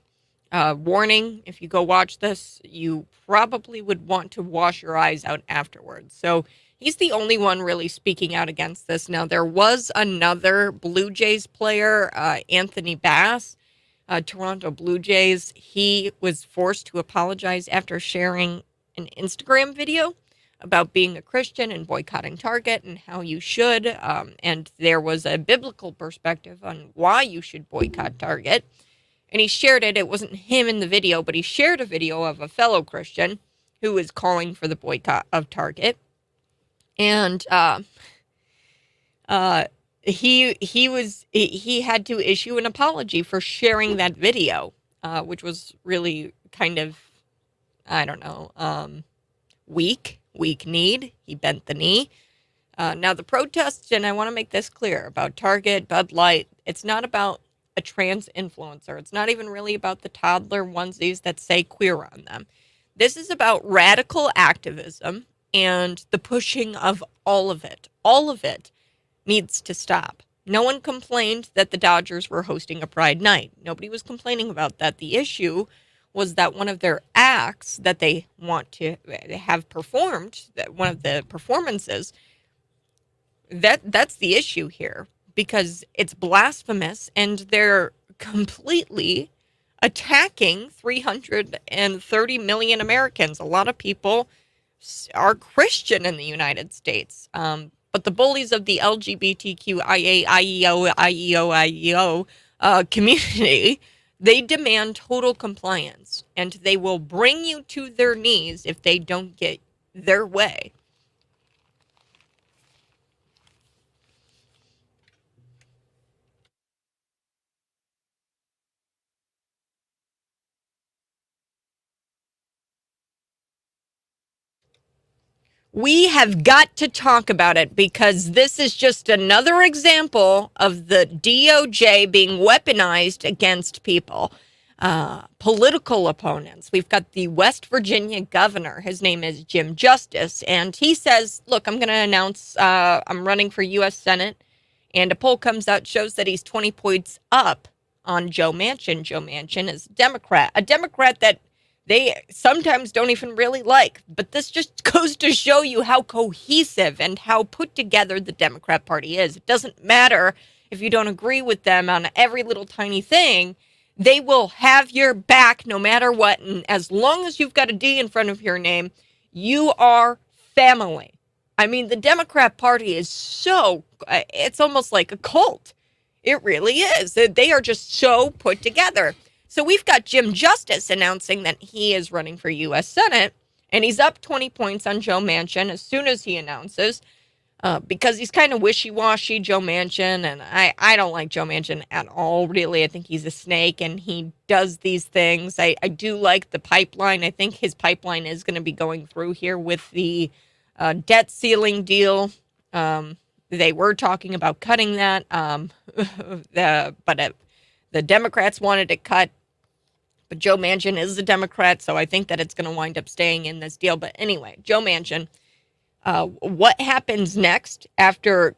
Warning, if you go watch this, you probably would want to wash your eyes out afterwards. So he's the only one really speaking out against this. Now, there was another Blue Jays player, Anthony Bass, Toronto Blue Jays. He was forced to apologize after sharing an Instagram video about being a Christian and boycotting Target and how you should. And there was a biblical perspective on why you should boycott Target. And he shared it. It wasn't him in the video, but he shared a video of a fellow Christian who was calling for the boycott of Target. And he had to issue an apology for sharing that video, which was really kind of, I don't know, weak-kneed. He bent the knee. Now the protests, and I want to make this clear about Target, Bud Light, it's not about a trans influencer. It's not even really about the toddler onesies that say queer on them. This is about radical activism and the pushing of all of it. All of it needs to stop. No one complained that the Dodgers were hosting a Pride Night. Nobody was complaining about that. The issue was that one of their acts that they want to have performed, that one of the performances, that's the issue here, because it's blasphemous and they're completely attacking 330 million Americans. A lot of people are Christian in the United States. But the bullies of the LGBTQIA, community, they demand total compliance, and they will bring you to their knees if they don't get their way. We have got to talk about it because this is just another example of the DOJ being weaponized against people, political opponents. We've got the West Virginia governor. His name is Jim Justice, and he says, look, I'm going to announce I'm running for U.S. Senate, and a poll comes out, shows that he's 20 points up on Joe Manchin. Joe Manchin is a Democrat that they sometimes don't even really like. But this just goes to show you how cohesive and how put together the Democrat Party is. It doesn't matter if you don't agree with them on every little tiny thing. They will have your back no matter what. And as long as you've got a D in front of your name, you are family. I mean, the Democrat Party is it's almost like a cult. It really is. They are just so put together. So we've got Jim Justice announcing that he is running for U.S. Senate, and he's up 20 points on Joe Manchin as soon as he announces, because he's kind of wishy-washy, Joe Manchin, and I don't like Joe Manchin at all, really. I think he's a snake, and he does these things. I do like the pipeline. I think his pipeline is going to be going through here with the debt ceiling deal. They were talking about cutting that, but the Democrats wanted it cut. But Joe Manchin is a Democrat, so I think that it's going to wind up staying in this deal. But anyway, Joe Manchin, what happens next after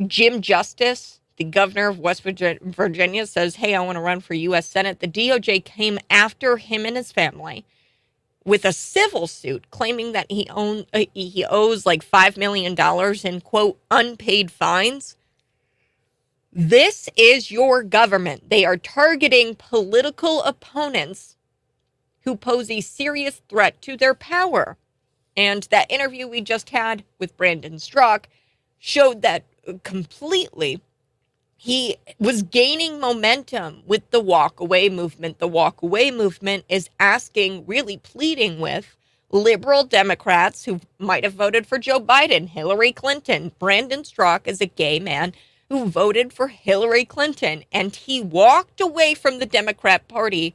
Jim Justice, the governor of West Virginia, says, hey, I want to run for U.S. Senate? The DOJ came after him and his family with a civil suit claiming that he owes like $5 million in, quote, unpaid fines. This is your government. They are targeting political opponents who pose a serious threat to their power. And that interview we just had with Brandon Straka showed that completely. He was gaining momentum with the walk-away movement. The walk-away movement is asking, really pleading with liberal Democrats who might have voted for Joe Biden, Hillary Clinton. Brandon Straka is a gay man who voted for Hillary Clinton, and he walked away from the Democrat Party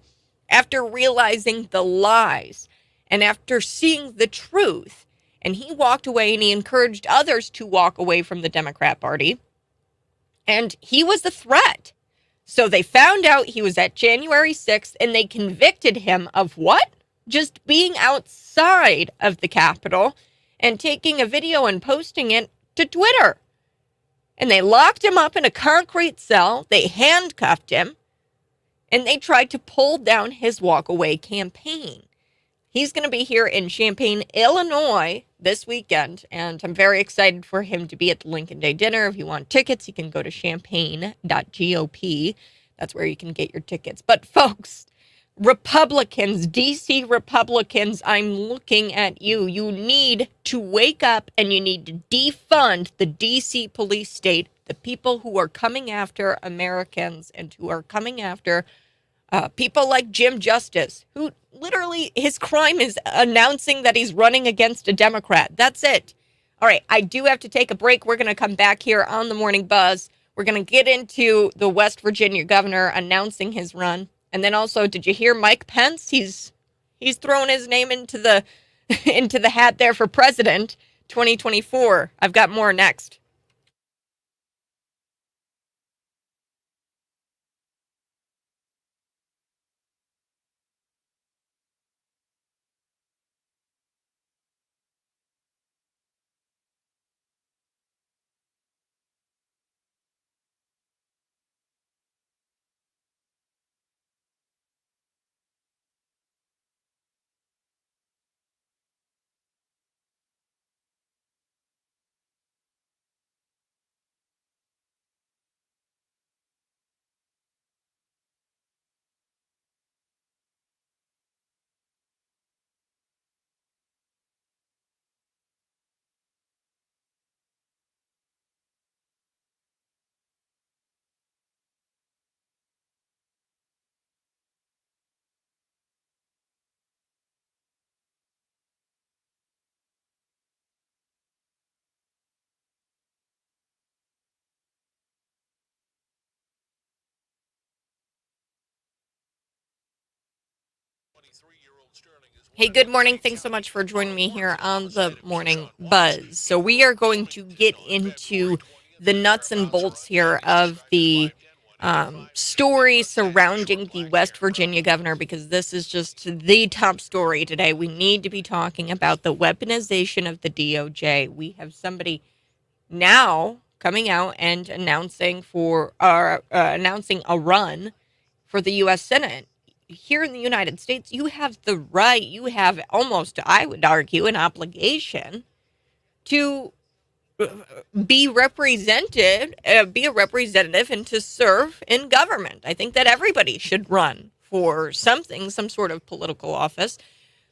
after realizing the lies and after seeing the truth. And he walked away, and he encouraged others to walk away from the Democrat Party. And he was a threat. So they found out he was at January 6th, and they convicted him of what? Just being outside of the Capitol and taking a video and posting it to Twitter. And they locked him up in a concrete cell. They handcuffed him. And they tried to pull down his walkaway campaign. He's going to be here in Champaign, Illinois this weekend, and I'm very excited for him to be at the Lincoln Day dinner. If you want tickets, you can go to champaign.gop. That's where you can get your tickets. But folks, Republicans, DC Republicans, I'm looking at you. You need to wake up, and you need to defund the DC police state, the people who are coming after Americans and who are coming after people like Jim Justice, who literally his crime is announcing that he's running against a Democrat. That's it. All right, I do have to take a break. We're going to come back here on the Morning Buzz. We're going to get into the West Virginia governor announcing his run. And then also, did you hear Mike Pence? He's thrown his name into the into the hat there for president 2024. I've got more next. Hey, good morning. Thanks so much for joining me here on the Morning Buzz. So we are going to get into the nuts and bolts here of the story surrounding the West Virginia governor, because this is just the top story today. We need to be talking about the weaponization of the DOJ. We have somebody now coming out and announcing a run for the U.S. Senate. Here in the United States, you have the right, you have almost, I would argue, an obligation to be a representative and to serve in government. I think that everybody should run for something, some sort of political office,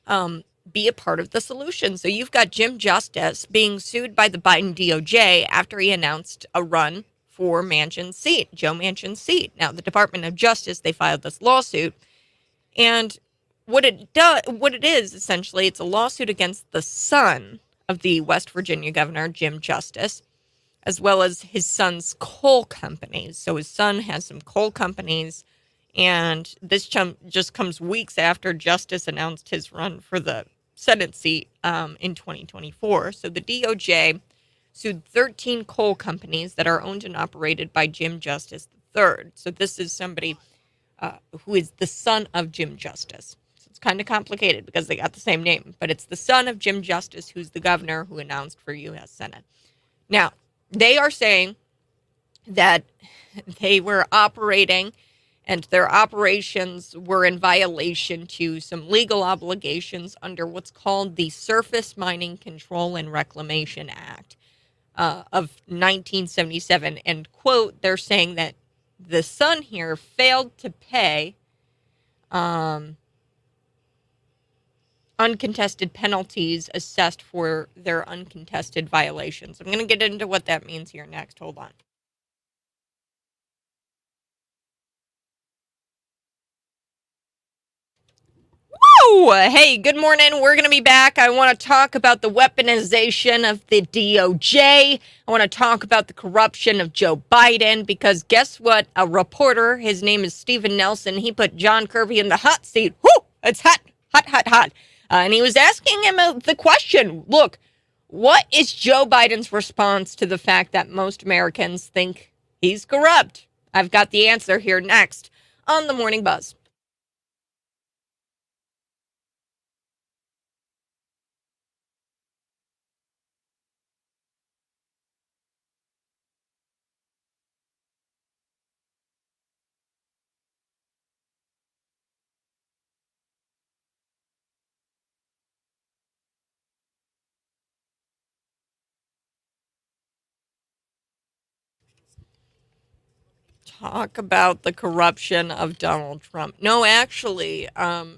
be a part of the solution. So you've got Jim Justice being sued by the Biden DOJ after he announced a run for Manchin's seat, Joe Manchin's seat. Now, the Department of Justice, they filed this lawsuit, and what it is essentially, it's a lawsuit against the son of the West Virginia governor, Jim Justice, as well as his son's coal companies. So his son has some coal companies, and this just comes weeks after Justice announced his run for the Senate seat in 2024. So the DOJ sued 13 coal companies that are owned and operated by Jim Justice III. So this is somebody who is the son of Jim Justice. So it's kind of complicated because they got the same name, but it's the son of Jim Justice, who's the governor who announced for U.S. Senate. Now, they are saying that they were operating and their operations were in violation to some legal obligations under what's called the Surface Mining Control and Reclamation Act of 1977. And, quote, they're saying that the son here failed to pay uncontested penalties assessed for their uncontested violations. I'm going to get into what that means here next. Hold on. Woo! Hey, good morning. We're going to be back. I want to talk about the weaponization of the DOJ. I want to talk about the corruption of Joe Biden, because guess what? A reporter, his name is Stephen Nelson, he put John Kirby in the hot seat. Whoo! It's hot, hot, hot, hot. And he was asking him the question, look, what is Joe Biden's response to the fact that most Americans think he's corrupt? I've got the answer here next on the Morning Buzz. Talk about the corruption of Donald Trump. No, actually,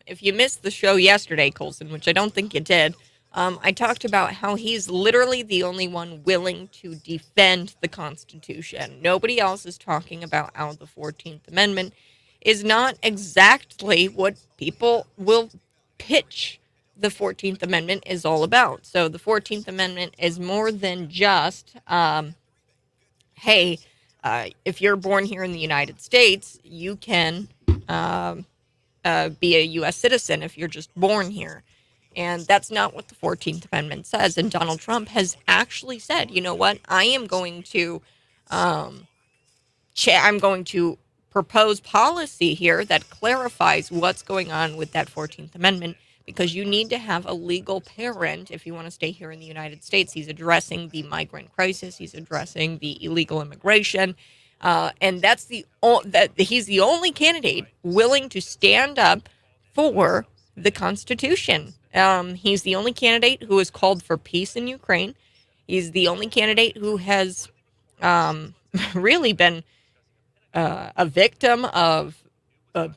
if you missed the show yesterday, Colson, which I don't think you did, I talked about how he's literally the only one willing to defend the Constitution. Nobody else is talking about how the 14th Amendment is not exactly what people will pitch the 14th Amendment is all about. So the 14th Amendment is more than just, hey, if you're born here in the United States, you can be a U.S. citizen if you're just born here. And that's not what the 14th Amendment says. And Donald Trump has actually said, you know what, I am going to I'm going to propose policy here that clarifies what's going on with that 14th Amendment, because you need to have a legal parent if you want to stay here in the United States. He's addressing the migrant crisis. He's addressing the illegal immigration. And that's that he's the only candidate willing to stand up for the Constitution. He's the only candidate who has called for peace in Ukraine. He's the only candidate who has really been a victim of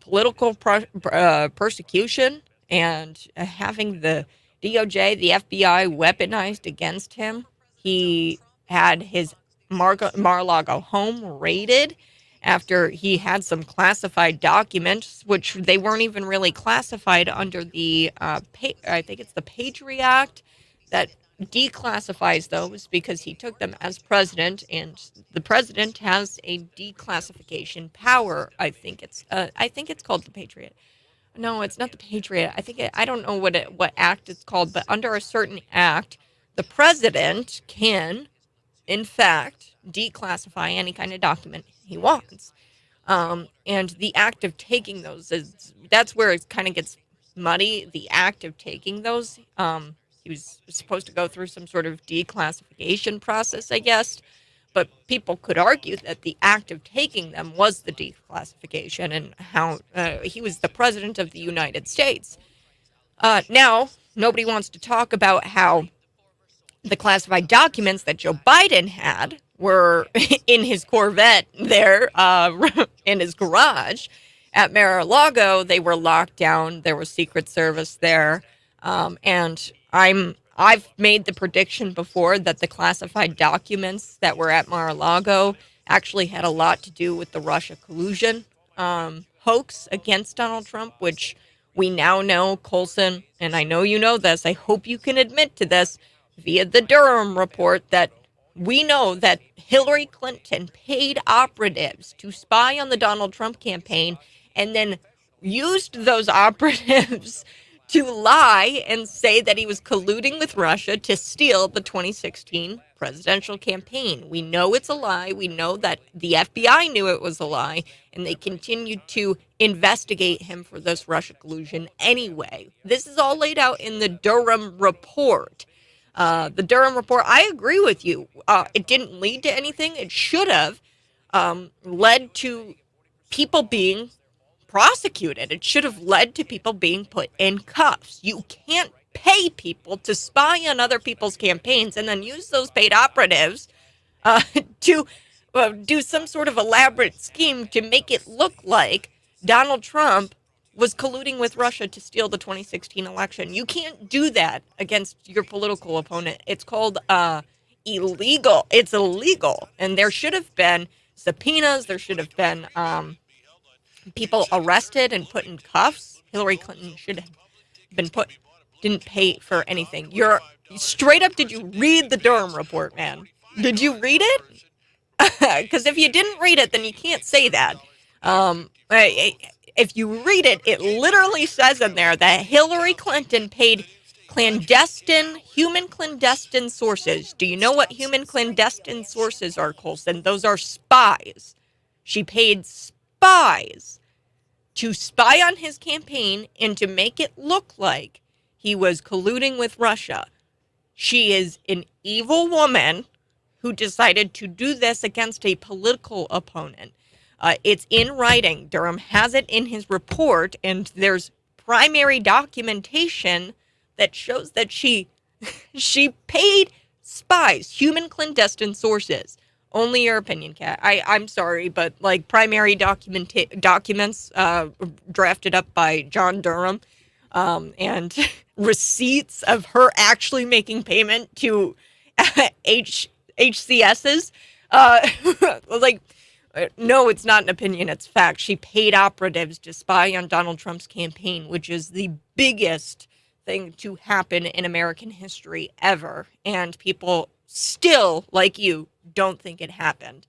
political persecution and having the DOJ, the FBI weaponized against him. He had his Mar-a-Lago home raided after he had some classified documents, which they weren't even really classified under the, I think it's the Patriot Act, that declassifies those because he took them as president, and the president has a declassification power. I think it's called the Patriot. No, it's not the Patriot. I don't know what act it's called, but under a certain act, the president can, in fact, declassify any kind of document he wants. And the act of taking those that's where it kind of gets muddy. The act of taking those, he was supposed to go through some sort of declassification process, I guess. But people could argue that the act of taking them was the declassification, and how he was the president of the United States. Now, nobody wants to talk about how the classified documents that Joe Biden had were in his Corvette there in his garage at Mar-a-Lago. They were locked down. There was Secret Service there, and I've made the prediction before that the classified documents that were at Mar-a-Lago actually had a lot to do with the Russia collusion hoax against Donald Trump, which we now know, Colson, and I know you know this. I hope you can admit to this via the Durham report, that we know that Hillary Clinton paid operatives to spy on the Donald Trump campaign and then used those operatives to lie and say that he was colluding with Russia to steal the 2016 presidential campaign. We know it's a lie. We know that the FBI knew it was a lie, and they continued to investigate him for this Russia collusion anyway. This is all laid out in the Durham report. The Durham report, I agree with you. It didn't lead to anything. It should have led to people being prosecuted. It should have led to people being put in cuffs. You can't pay people to spy on other people's campaigns and then use those paid operatives to do some sort of elaborate scheme to make it look like Donald Trump was colluding with Russia to steal the 2016 election. You can't do that against your political opponent. It's called illegal. It's illegal. And there should have been subpoenas. There should have been people arrested and put in cuffs. Hillary Clinton should have been didn't pay for anything. You're straight up, did you read the Durham report, man? Did you read it? Because if you didn't read it, then you can't say that. If you read it, it literally says in there that Hillary Clinton paid human clandestine sources. Do you know what human clandestine sources are, Colson? Those are spies. She paid spies to spy on his campaign and to make it look like he was colluding with Russia. She is an evil woman who decided to do this against a political opponent. It's in writing. Durham has it in his report, and there's primary documentation that shows that she paid spies, human clandestine sources. Only your opinion, Kat. I'm sorry, but like primary documents drafted up by John Durham, and receipts of her actually making payment to HCSs. No, it's not an opinion, it's fact. She paid operatives to spy on Donald Trump's campaign, which is the biggest thing to happen in American history ever. And people still, like you, don't think it happened.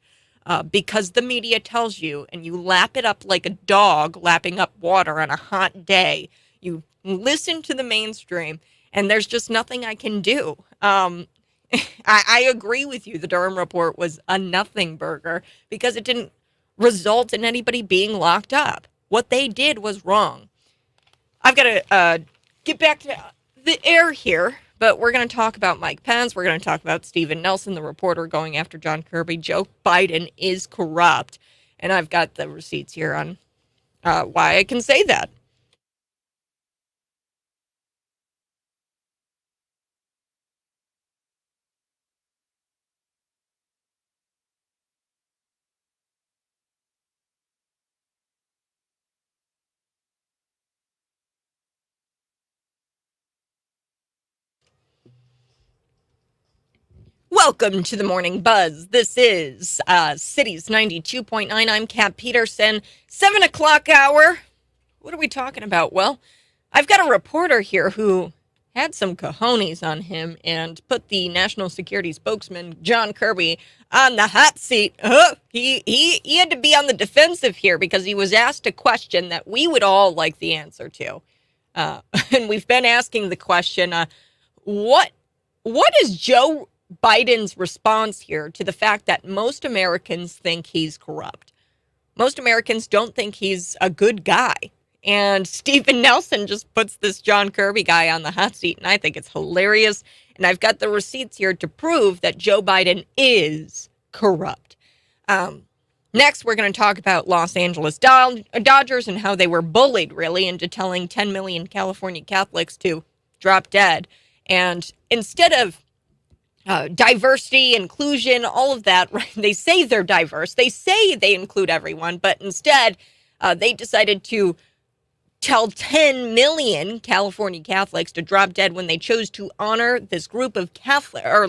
Because the media tells you, and you lap it up like a dog lapping up water on a hot day. You listen to the mainstream, and there's just nothing I can do. I agree with you. The Durham report was a nothing burger because it didn't result in anybody being locked up. What they did was wrong. I've got to get back to the air here, but we're going to talk about Mike Pence. We're going to talk about Stephen Nelson, the reporter going after John Kirby. Joe Biden is corrupt. And I've got the receipts here on why I can say that. Welcome to the Morning Buzz. This is Cities 92.9. I'm Kat Peterson. 7 o'clock hour. What are we talking about? Well, I've got a reporter here who had some cojones on him and put the national security spokesman, John Kirby, on the hot seat. He had to be on the defensive here because he was asked a question that we would all like the answer to. And we've been asking the question, what is Joe Biden's response here to the fact that most Americans think he's corrupt? Most Americans don't think he's a good guy. And Stephen Nelson just puts this John Kirby guy on the hot seat, and I think it's hilarious. And I've got the receipts here to prove that Joe Biden is corrupt. Next, we're going to talk about Los Angeles Dodgers and how they were bullied, really, into telling 10 million California Catholics to drop dead. And instead of diversity, inclusion, all of that, right, they say they're diverse. They say they include everyone, but instead, they decided to tell 10 million California Catholics to drop dead when they chose to honor this group of Catholic or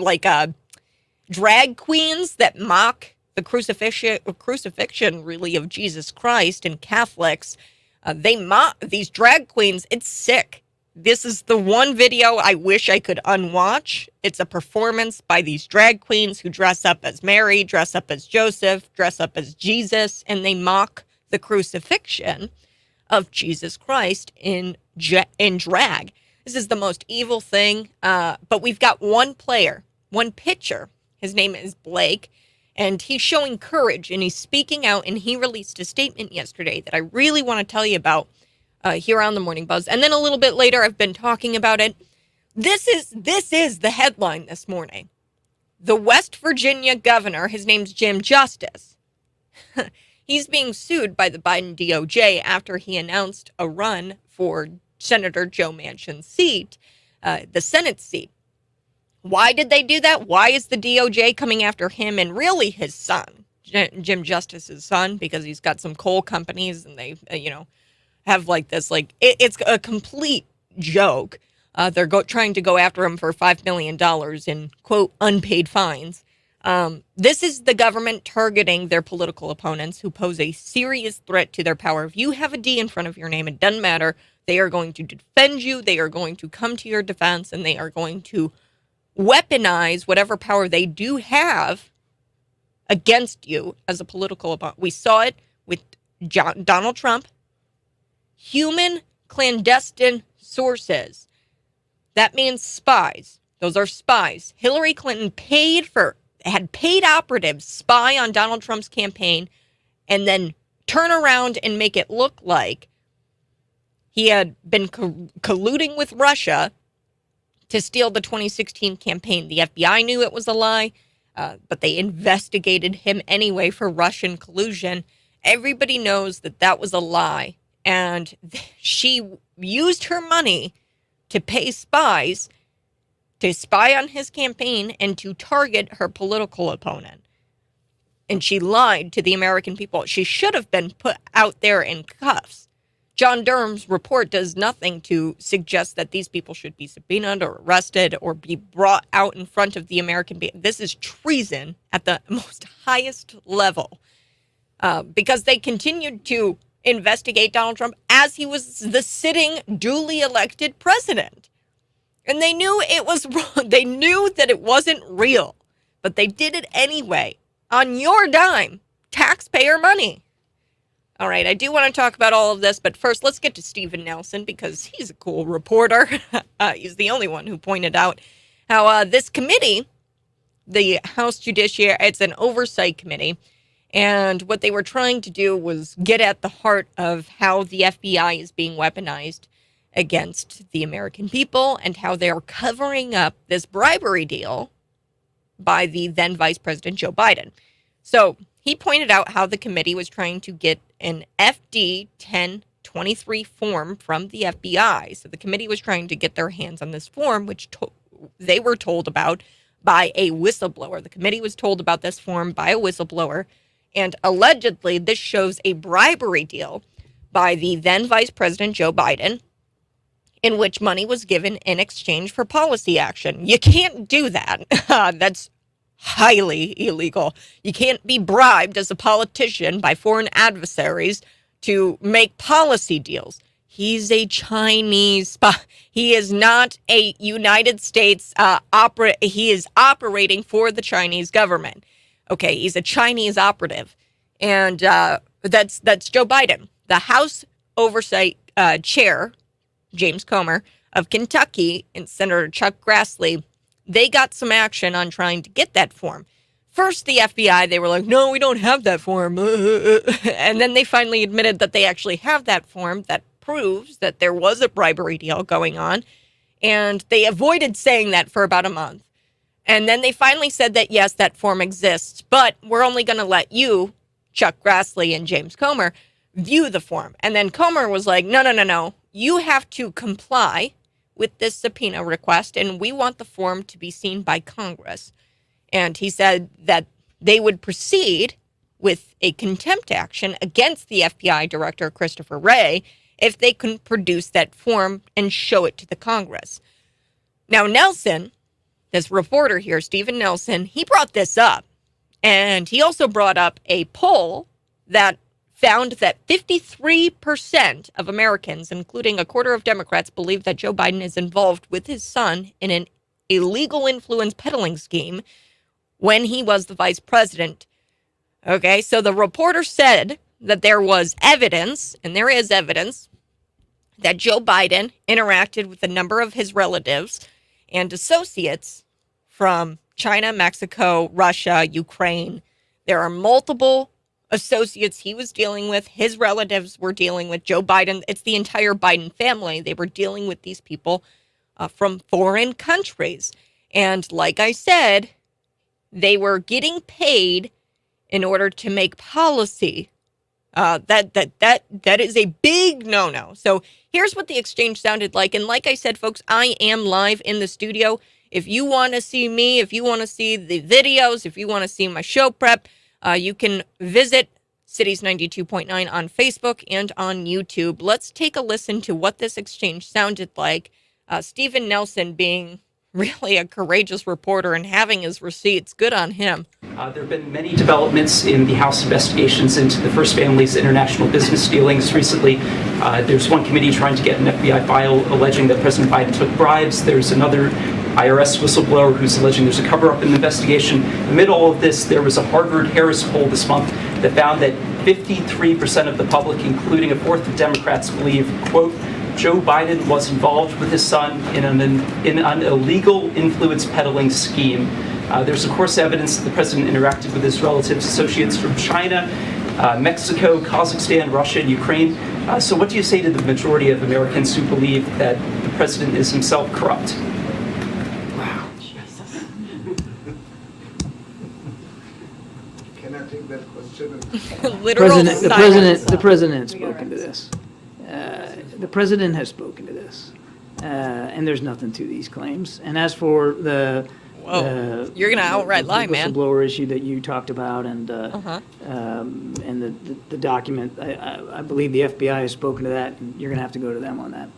drag queens that mock the crucifixion really of Jesus Christ. And Catholics, they mock these drag queens. It's sick. This is the one video I wish I could unwatch. It's a performance by these drag queens who dress up as Mary, dress up as Joseph, dress up as Jesus, and they mock the crucifixion of Jesus Christ in drag. This is the most evil thing. But we've got one player, one pitcher. His name is Blake, and he's showing courage, and he's speaking out, and he released a statement yesterday that I really want to tell you about here on the Morning Buzz. And then a little bit later, I've been talking about it. This is the headline this morning. The West Virginia governor, his name's Jim Justice. He's being sued by the Biden DOJ after he announced a run for Senator Joe Manchin's seat, the Senate seat. Why did they do that? Why is the DOJ coming after him and really his son, Jim Justice's son, because he's got some coal companies and they, have it's a complete joke. They're trying to go after him for $5 million in, quote, unpaid fines. This is the government targeting their political opponents who pose a serious threat to their power. If you have a D in front of your name, it doesn't matter. They are going to defend you. They are going to come to your defense, and they are going to weaponize whatever power they do have against you as a political opponent. We saw it with Donald Trump. Human clandestine sources. That means spies. Those are spies. Hillary Clinton had paid operatives spy on Donald Trump's campaign and then turn around and make it look like he had been colluding with Russia to steal the 2016 campaign. The FBI knew it was a lie, but they investigated him anyway for Russian collusion. Everybody knows that that was a lie. And she used her money to pay spies to spy on his campaign and to target her political opponent. And she lied to the American people. She should have been put out there in cuffs. John Durham's report does nothing to suggest that these people should be subpoenaed or arrested or be brought out in front of the American people. This is treason at the most highest level because they continued to investigate Donald Trump as he was the sitting duly elected president. And they knew it was wrong. They knew that it wasn't real, but they did it anyway on your dime, taxpayer money. All right, I do want to talk about all of this, but first let's get to Stephen Nelson because he's a cool reporter. He's the only one who pointed out how this committee, the House Judiciary, it's an oversight committee, and what they were trying to do was get at the heart of how the FBI is being weaponized against the American people and how they're covering up this bribery deal by the then Vice President Joe Biden. So he pointed out how the committee was trying to get an FD 1023 form from the FBI. So the committee was trying to get their hands on this form, which they were told about by a whistleblower. The committee was told about this form by a whistleblower. And allegedly, this shows a bribery deal by the then Vice President Joe Biden, in which money was given in exchange for policy action. You can't do that. That's highly illegal. You can't be bribed as a politician by foreign adversaries to make policy deals. He's a Chinese spy. He is not a United States he is operating for the Chinese government. Okay, he's a Chinese operative. And that's Joe Biden. The House Oversight Chair, James Comer, of Kentucky, and Senator Chuck Grassley, they got some action on trying to get that form. First, the FBI, they were like, no, we don't have that form. And then they finally admitted that they actually have that form that proves that there was a bribery deal going on. And they avoided saying that for about a month. And then they finally said that, yes, that form exists, but we're only going to let you, Chuck Grassley and James Comer, view the form. And then Comer was like, no. You have to comply with this subpoena request, and we want the form to be seen by Congress. And he said that they would proceed with a contempt action against the FBI Director, Christopher Wray, if they couldn't produce that form and show it to the Congress. Now, Nelson, this reporter here, Stephen Nelson, he brought this up. And he also brought up a poll that found that 53% of Americans, including a quarter of Democrats, believe that Joe Biden is involved with his son in an illegal influence peddling scheme when he was the vice president. Okay, so the reporter said that there was evidence, and there is evidence, that Joe Biden interacted with a number of his relatives and associates from China, Mexico, Russia, Ukraine. There are multiple associates he was dealing with. His relatives were dealing with Joe Biden. It's the entire Biden family. They were dealing with these people from foreign countries. And like I said, they were getting paid in order to make policy. That is a big no-no. So here's what the exchange sounded like. And like I said, folks, I am live in the studio. If you want to see me, if you want to see the videos, if you want to see my show prep, you can visit Cities 92.9 on Facebook and on YouTube. Let's take a listen to what this exchange sounded like. Stephen Nelson being really a courageous reporter and having his receipts. Good on him. There have been many developments in the House investigations into the First Family's international business dealings. Recently, there's one committee trying to get an FBI file alleging that President Biden took bribes. There's another IRS whistleblower who's alleging there's a cover-up in the investigation. Amid all of this, there was a Harvard-Harris poll this month that found that 53% of the public, including a fourth of Democrats, believe, quote, Joe Biden was involved with his son in an illegal influence peddling scheme. There's, of course, evidence that the president interacted with his relatives, associates from China, Mexico, Kazakhstan, Russia, and Ukraine. So what do you say to the majority of Americans who believe that the president is himself corrupt? Wow. Jesus. Can I take that question? Literal silence. The president has spoken to this. The president has spoken to this, and there's nothing to these claims. And as for the you're gonna outright lie, man. Whistleblower issue that you talked about, and the document, I believe the FBI has spoken to that, and you're gonna have to go to them on that.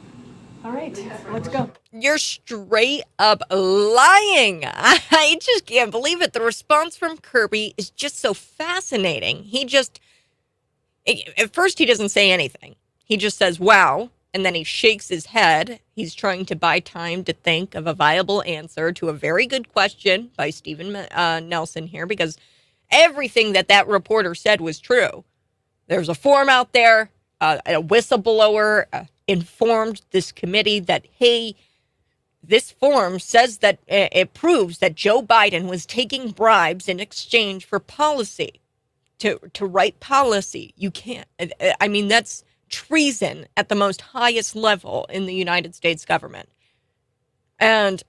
All right, let's go. You're straight up lying. I just can't believe it. The response from Kirby is just so fascinating. At first, he doesn't say anything. He just says, wow, and then he shakes his head. He's trying to buy time to think of a viable answer to a very good question by Stephen Nelson here, because everything that reporter said was true. There's a form out there, a whistleblower informed this committee that, hey, this form says that it proves that Joe Biden was taking bribes in exchange for policy, to write policy. You can't, I mean, that's treason at the most highest level in the United States government. And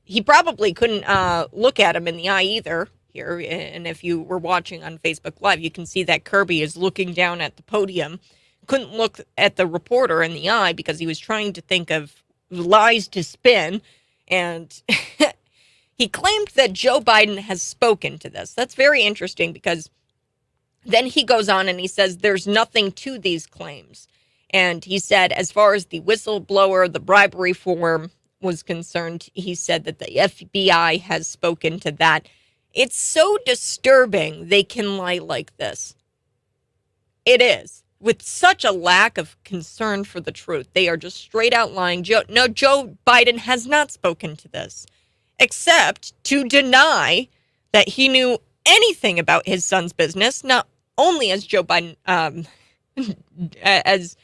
he probably couldn't look at him in the eye either here. And if you were watching on Facebook Live, you can see that Kirby is looking down at the podium. Couldn't look at the reporter in the eye because he was trying to think of lies to spin. And he claimed that Joe Biden has spoken to this. That's very interesting, because then he goes on and he says there's nothing to these claims. And he said, as far as the whistleblower, the bribery form was concerned, he said that the FBI has spoken to that. It's so disturbing they can lie like this. It is. with such a lack of concern for the truth. They are just straight out lying. Joe Biden has not spoken to this, except to deny that he knew anything about his son's business, not only as Joe Biden, as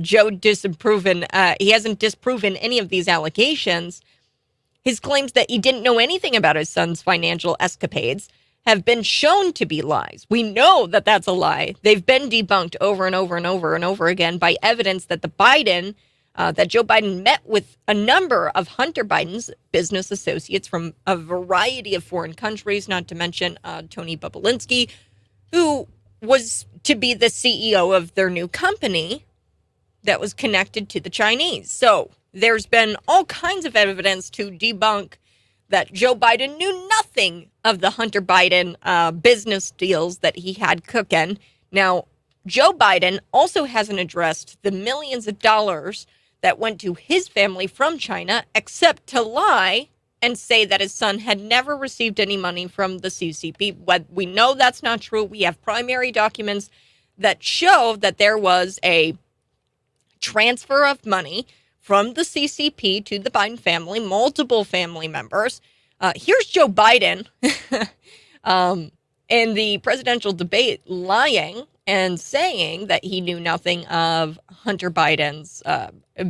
Joe disproven, he hasn't disproven any of these allegations. His claims that he didn't know anything about his son's financial escapades have been shown to be lies. We know that that's a lie. They've been debunked over and over and over and over again by evidence that that Joe Biden met with a number of Hunter Biden's business associates from a variety of foreign countries, not to mention Tony Bobulinski, who was to be the CEO of their new company that was connected to the Chinese. So there's been all kinds of evidence to debunk that Joe Biden knew nothing of the Hunter Biden business deals that he had cooking. Now, Joe Biden also hasn't addressed the millions of dollars that went to his family from China, except to lie and say that his son had never received any money from the CCP. But we know that's not true. We have primary documents that show that there was a transfer of money from the CCP to the Biden family, multiple family members. Here's Joe Biden in the presidential debate lying and saying that he knew nothing of Hunter Biden's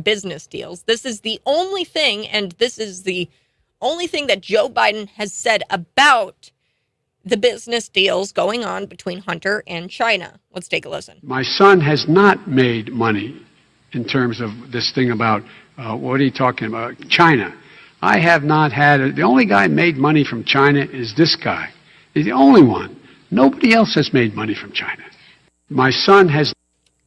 business deals. This is the only thing, and this is the only thing that Joe Biden has said about the business deals going on between Hunter and China. Let's take a listen. My son has not made money in terms of this thing about, what are you talking about, China. I have not had, the only guy made money from China is this guy. He's the only one. Nobody else has made money from China. My son has.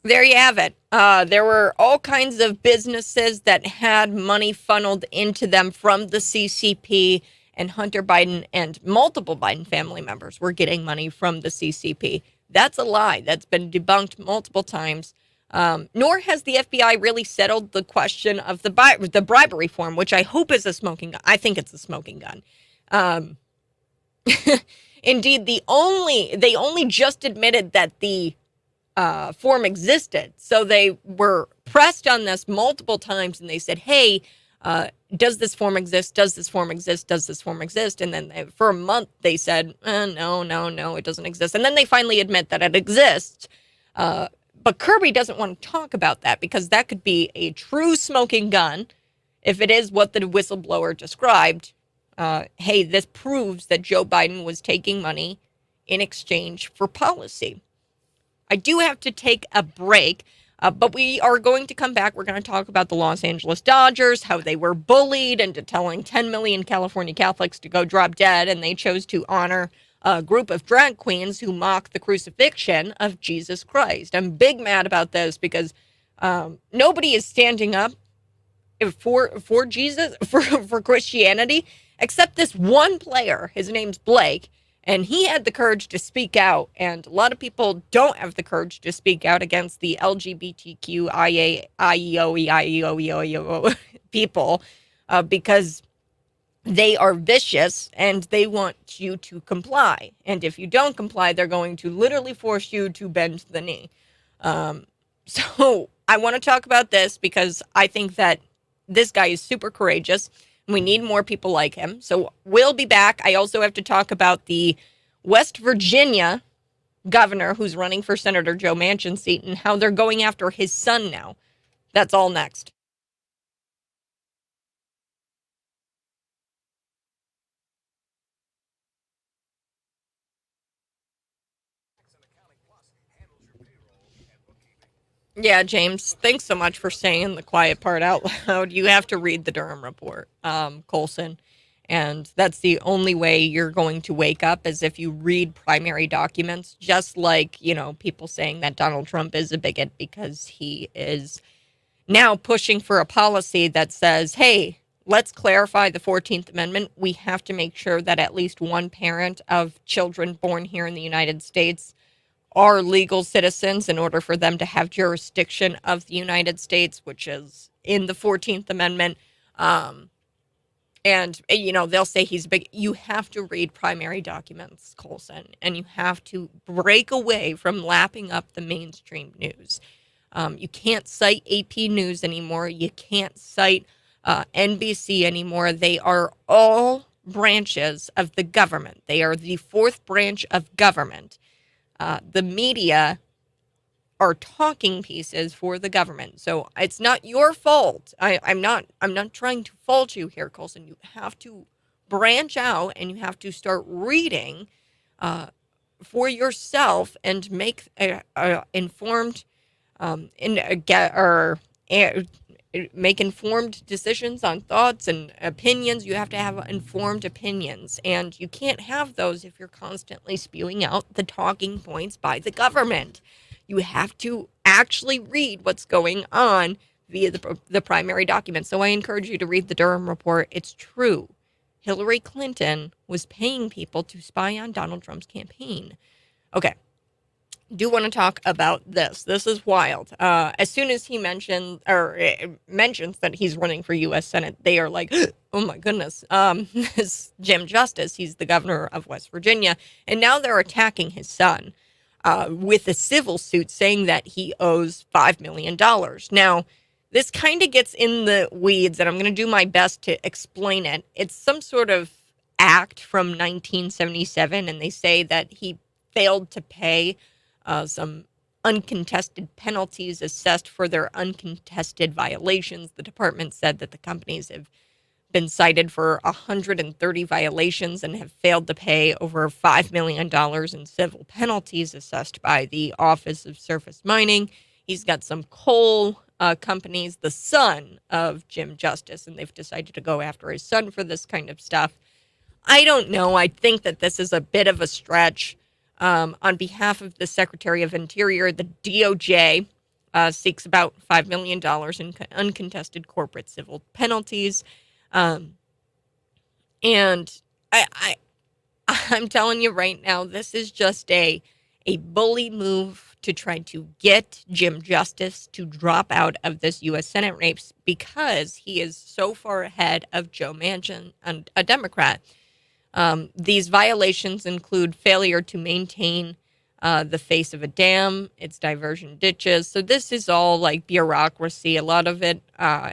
There you have it. There were all kinds of businesses that had money funneled into them from the CCP, and Hunter Biden and multiple Biden family members were getting money from the CCP. That's a lie. That's been debunked multiple times. Nor has the FBI really settled the question of the bribery form, which I hope is a smoking gun. I think it's a smoking gun. Indeed, they only just admitted that the form existed. So they were pressed on this multiple times, and they said, hey, does this form exist? Does this form exist? Does this form exist? And then for a month, they said, no, it doesn't exist. And then they finally admit that it exists. But Kirby doesn't want to talk about that because that could be a true smoking gun if it is what the whistleblower described. Hey, this proves that Joe Biden was taking money in exchange for policy. I do have to take a break, but we are going to come back. We're going to talk about the Los Angeles Dodgers, how they were bullied into telling 10 million California Catholics to go drop dead, and they chose to honor a group of drag queens who mock the crucifixion of Jesus Christ. I'm big mad about this because nobody is standing up for Jesus, for Christianity, except this one player. His name's Blake, and he had the courage to speak out, and a lot of people don't have the courage to speak out against the LGBTQIA people because they are vicious and they want you to comply. And if you don't comply, they're going to literally force you to bend the knee. So I want to talk about this because I think that this guy is super courageous. We need more people like him. So we'll be back. I also have to talk about the West Virginia governor who's running for Senator Joe Manchin's seat and how they're going after his son now. That's all next. Yeah, James, thanks so much for saying the quiet part out loud. You have to read the Durham report, Colson. And that's the only way you're going to wake up is if you read primary documents, just like, people saying that Donald Trump is a bigot because he is now pushing for a policy that says, hey, let's clarify the 14th Amendment. We have to make sure that at least one parent of children born here in the United States are legal citizens in order for them to have jurisdiction of the United States, which is in the 14th Amendment. And And, they'll say he's big. You have to read primary documents, Colson, and you have to break away from lapping up the mainstream news. You can't cite AP News anymore. You can't cite NBC anymore. They are all branches of the government. They are the fourth branch of government. The media are talking pieces for the government. So it's not your fault. I'm not trying to fault you here, Colson. You have to branch out and you have to start reading for yourself and make informed make informed decisions on thoughts and opinions. You have to have informed opinions, and you can't have those if you're constantly spewing out the talking points by the government. You have to actually read what's going on via the primary document. So I encourage you to read the Durham report. It's true. Hillary Clinton was paying people to spy on Donald Trump's campaign. Okay. Do want to talk about this. This is wild. As soon as he mentions that he's running for U.S. Senate, they are like, oh my goodness, this Jim Justice, he's the governor of West Virginia, and now they're attacking his son with a civil suit saying that he owes $5 million. Now, this kind of gets in the weeds, and I'm going to do my best to explain it. It's some sort of act from 1977, and they say that he failed to pay some uncontested penalties assessed for their uncontested violations. The department said that the companies have been cited for 130 violations and have failed to pay over $5 million in civil penalties assessed by the Office of Surface Mining. He's got some coal companies, the son of Jim Justice, and they've decided to go after his son for this kind of stuff. I don't know. I think that this is a bit of a stretch. On behalf of the Secretary of Interior, the DOJ seeks about $5 million in uncontested corporate civil penalties. And I'm telling you right now, this is just a bully move to try to get Jim Justice to drop out of this U.S. Senate race because he is so far ahead of Joe Manchin, a Democrat. These violations include failure to maintain the face of a dam, its diversion ditches. So this is all like bureaucracy. A lot of it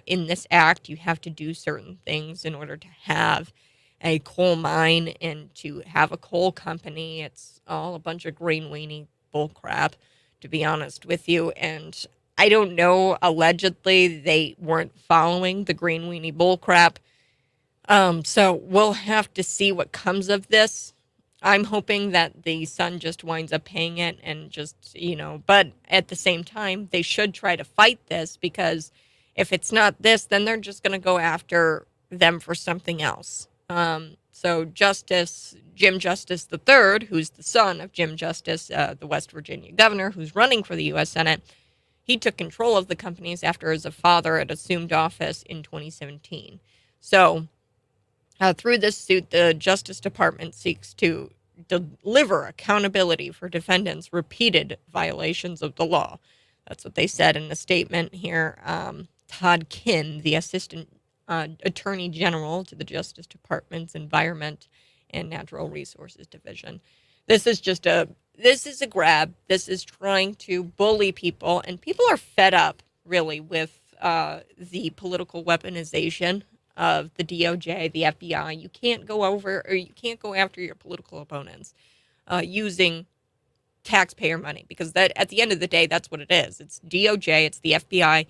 in this act, you have to do certain things in order to have a coal mine and to have a coal company. It's all a bunch of green weenie bull crap, to be honest with you. And I don't know, allegedly they weren't following the green weenie bull crap. So we'll have to see what comes of this. I'm hoping that the son just winds up paying it and just, but at the same time, they should try to fight this because if it's not this, then they're just going to go after them for something else. So Jim Justice III, who's the son of Jim Justice, the West Virginia governor who's running for the U.S. Senate, he took control of the companies after his father had assumed office in 2017. So through this suit, the Justice Department seeks to deliver accountability for defendants' repeated violations of the law. That's what they said in a statement here. Todd Kinn, the Assistant Attorney General to the Justice Department's Environment and Natural Resources Division. This is a grab. This is trying to bully people, and people are fed up, really, with the political weaponization of the DOJ, the FBI. You can't go after your political opponents using taxpayer money, because that, at the end of the day, that's what it is. It's DOJ, it's the FBI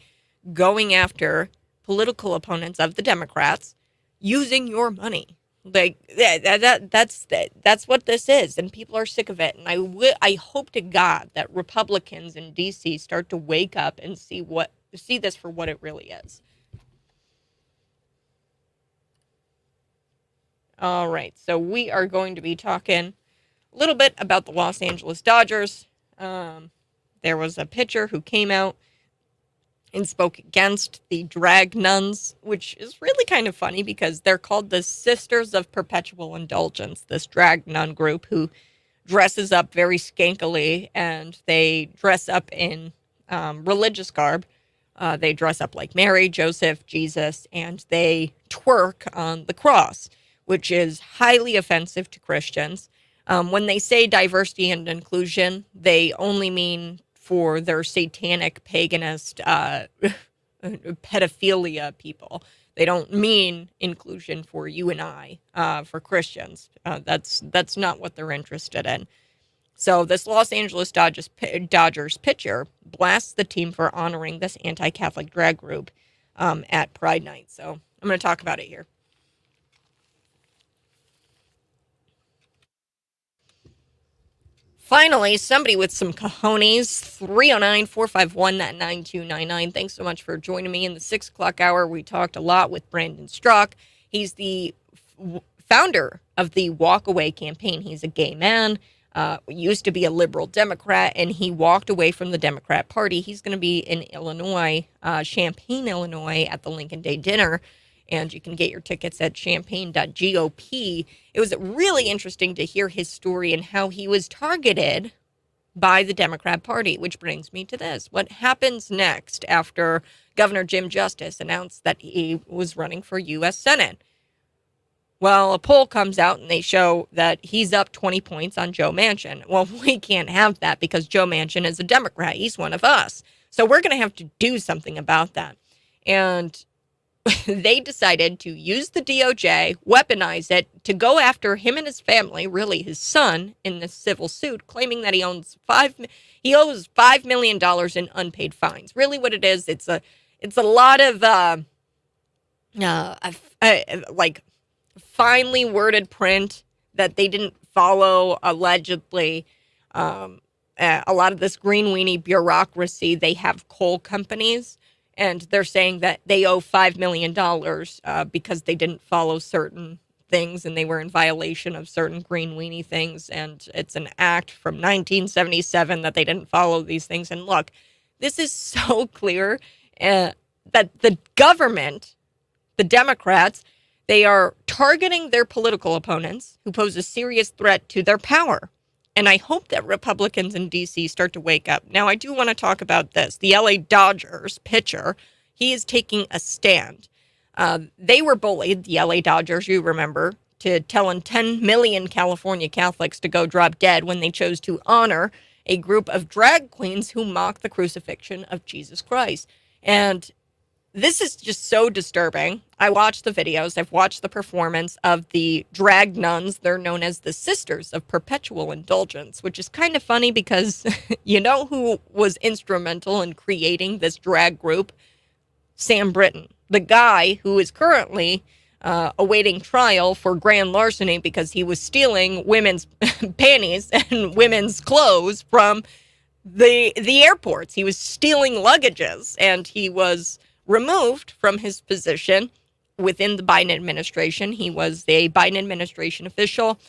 going after political opponents of the Democrats using your money. Like that's what this is, and people are sick of it. And I hope to God that Republicans in DC start to wake up and see this for what it really is. All right, so we are going to be talking a little bit about the Los Angeles Dodgers. There was a pitcher who came out and spoke against the drag nuns, which is really kind of funny because they're called the Sisters of Perpetual Indulgence, this drag nun group who dresses up very skankily, and they dress up in religious garb They dress up like Mary, Joseph, Jesus, and they twerk on the cross, which is highly offensive to Christians. When they say diversity and inclusion, they only mean for their satanic paganist pedophilia people. They don't mean inclusion for you and I, for Christians. That's not what they're interested in. So this Los Angeles Dodgers pitcher blasts the team for honoring this anti-Catholic drag group at Pride Night. So I'm going to talk about it here. Finally, somebody with some cojones, 309-451-9299. Thanks so much for joining me in the 6 o'clock hour. We talked a lot with Brandon Strzok. He's the founder of the Walk Away campaign. He's a gay man, used to be a liberal Democrat, and he walked away from the Democrat Party. He's going to be in Illinois, Champaign, Illinois, at the Lincoln Day dinner. And you can get your tickets at champagne.gop. It was really interesting to hear his story and how he was targeted by the Democrat Party, which brings me to this. What happens next after Governor Jim Justice announced that he was running for U.S. Senate? Well, a poll comes out and they show that he's up 20 points on Joe Manchin. Well, we can't have that because Joe Manchin is a Democrat. He's one of us. So we're going to have to do something about that. And they decided to use the DOJ, weaponize it, to go after him and his family, really his son, in this civil suit, claiming that he owes $5 million in unpaid fines. Really, what it is, it's a lot of like finely worded print that they didn't follow. Allegedly, a lot of this green weenie bureaucracy. They have coal companies. And they're saying that they owe $5 million because they didn't follow certain things and they were in violation of certain green weenie things. And it's an act from 1977 that they didn't follow these things. And look, this is so clear that the government, the Democrats, they are targeting their political opponents who pose a serious threat to their power. And I hope that Republicans in D.C. start to wake up. Now, I do want to talk about this. The L.A. Dodgers pitcher, he is taking a stand. They were bullied, the L.A. Dodgers, you remember, to telling 10 million California Catholics to go drop dead when they chose to honor a group of drag queens who mock the crucifixion of Jesus Christ. And this is just so disturbing. I watched the videos. I've watched the performance of the drag nuns. They're known as the Sisters of Perpetual Indulgence, which is kind of funny because you know who was instrumental in creating this drag group? Sam Britton, the guy who is currently awaiting trial for grand larceny because he was stealing women's panties and women's clothes from the airports. He was stealing luggages, and he was removed from his position within the Biden administration. He was a Biden administration official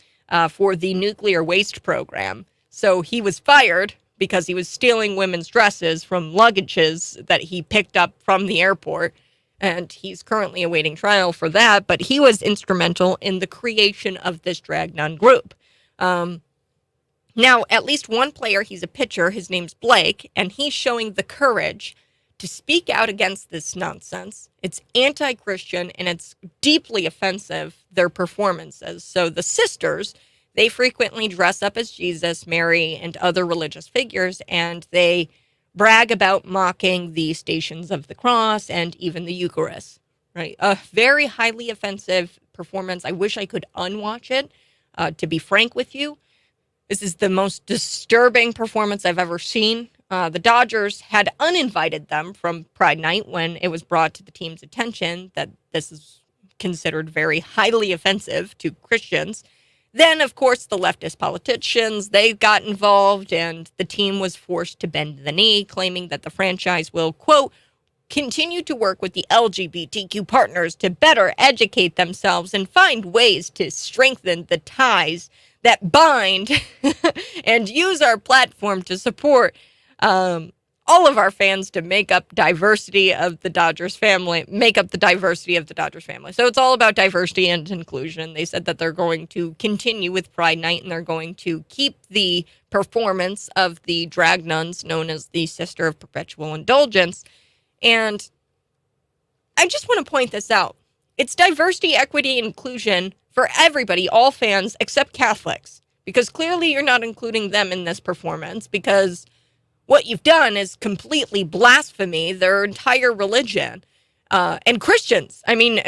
for the nuclear waste program. So he was fired because he was stealing women's dresses from luggages that he picked up from the airport. And he's currently awaiting trial for that. But he was instrumental in the creation of this drag nun group. Now, at least one player, he's a pitcher, his name's Blake, and he's showing the courage to speak out against this nonsense. It's anti-Christian and it's deeply offensive, their performances. So the sisters, they frequently dress up as Jesus, Mary, and other religious figures, and they brag about mocking the Stations of the Cross and even the Eucharist, right? A very highly offensive performance. I wish I could unwatch it, to be frank with you. This is the most disturbing performance I've ever seen. The Dodgers had uninvited them from Pride Night when it was brought to the team's attention that this is considered very highly offensive to Christians. Then, of course, the leftist politicians, they got involved and the team was forced to bend the knee, claiming that the franchise will, quote, continue to work with the LGBTQ partners to better educate themselves and find ways to strengthen the ties that bind and use our platform to support all of our fans to make up diversity of the Dodgers family, make up the diversity of the Dodgers family. So it's all about diversity and inclusion. They said that they're going to continue with Pride Night and they're going to keep the performance of the drag nuns known as the Sister of Perpetual Indulgence. And I just want to point this out. It's diversity, equity, inclusion for everybody, all fans, except Catholics. Because clearly you're not including them in this performance, because what you've done is completely blasphemy their entire religion. And Christians. I mean,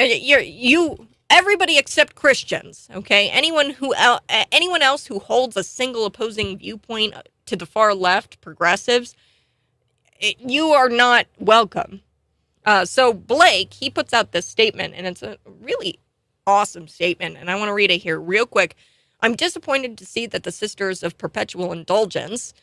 everybody except Christians, okay? Anyone else who holds a single opposing viewpoint to the far left, progressives, you are not welcome. So Blake, he puts out this statement, and it's a really awesome statement, and I want to read it here real quick. I'm disappointed to see that the Sisters of Perpetual Indulgence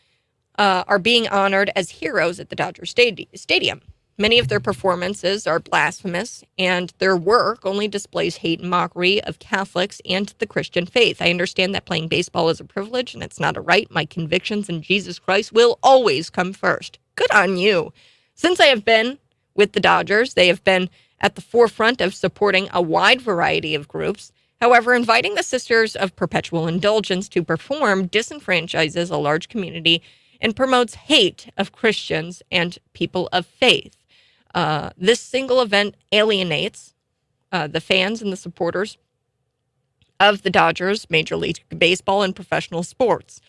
are being honored as heroes at the Dodger Stadium. Many of their performances are blasphemous, and their work only displays hate and mockery of Catholics and the Christian faith. I understand that playing baseball is a privilege, and it's not a right. My convictions in Jesus Christ will always come first. Good on you. Since I have been with the Dodgers, they have been at the forefront of supporting a wide variety of groups. However, inviting the Sisters of Perpetual Indulgence to perform disenfranchises a large community and promotes hate of Christians and people of faith. This single event alienates the fans and the supporters of the Dodgers, Major League Baseball, and professional sports.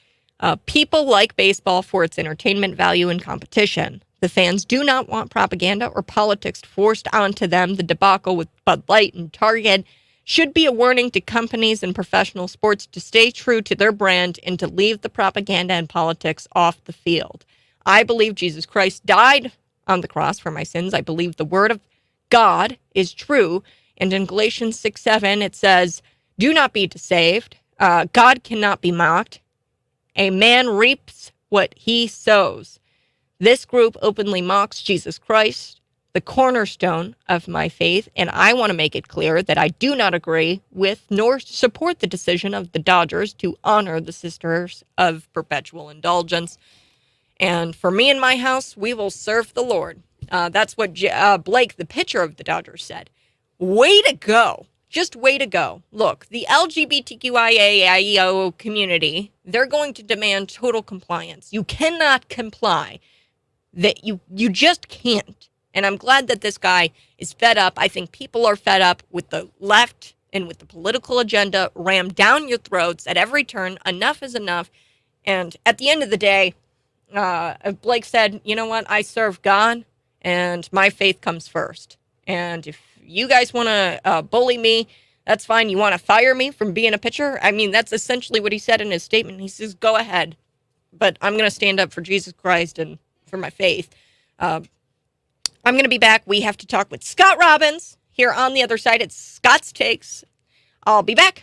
People like baseball for its entertainment value and competition. The fans do not want propaganda or politics forced onto them. The debacle with Bud Light and Target should be a warning to companies and professional sports to stay true to their brand and to leave the propaganda and politics off the field. I believe Jesus Christ died on the cross for my sins. I believe the word of God is true. And in Galatians 6:7, it says, do not be deceived. God cannot be mocked. A man reaps what he sows. This group openly mocks Jesus Christ, the cornerstone of my faith, and I want to make it clear that I do not agree with nor support the decision of the Dodgers to honor the Sisters of Perpetual Indulgence. And for me and my house, we will serve the Lord. That's what Blake, the pitcher of the Dodgers, said. Way to go. Just way to go. Look, the LGBTQIA community, they're going to demand total compliance. You cannot comply. That you just can't. And I'm glad that this guy is fed up. I think people are fed up with the left and with the political agenda rammed down your throats at every turn. Enough is enough. And at the end of the day, Blake said, you know what? I serve God and my faith comes first. And if you guys want to bully me, that's fine. You want to fire me from being a pitcher? I mean, that's essentially what he said in his statement. He says, go ahead. But I'm going to stand up for Jesus Christ and for my faith. I'm going to be back. We have to talk with Scott Robbins here on the other side. It's Scott's Takes. I'll be back.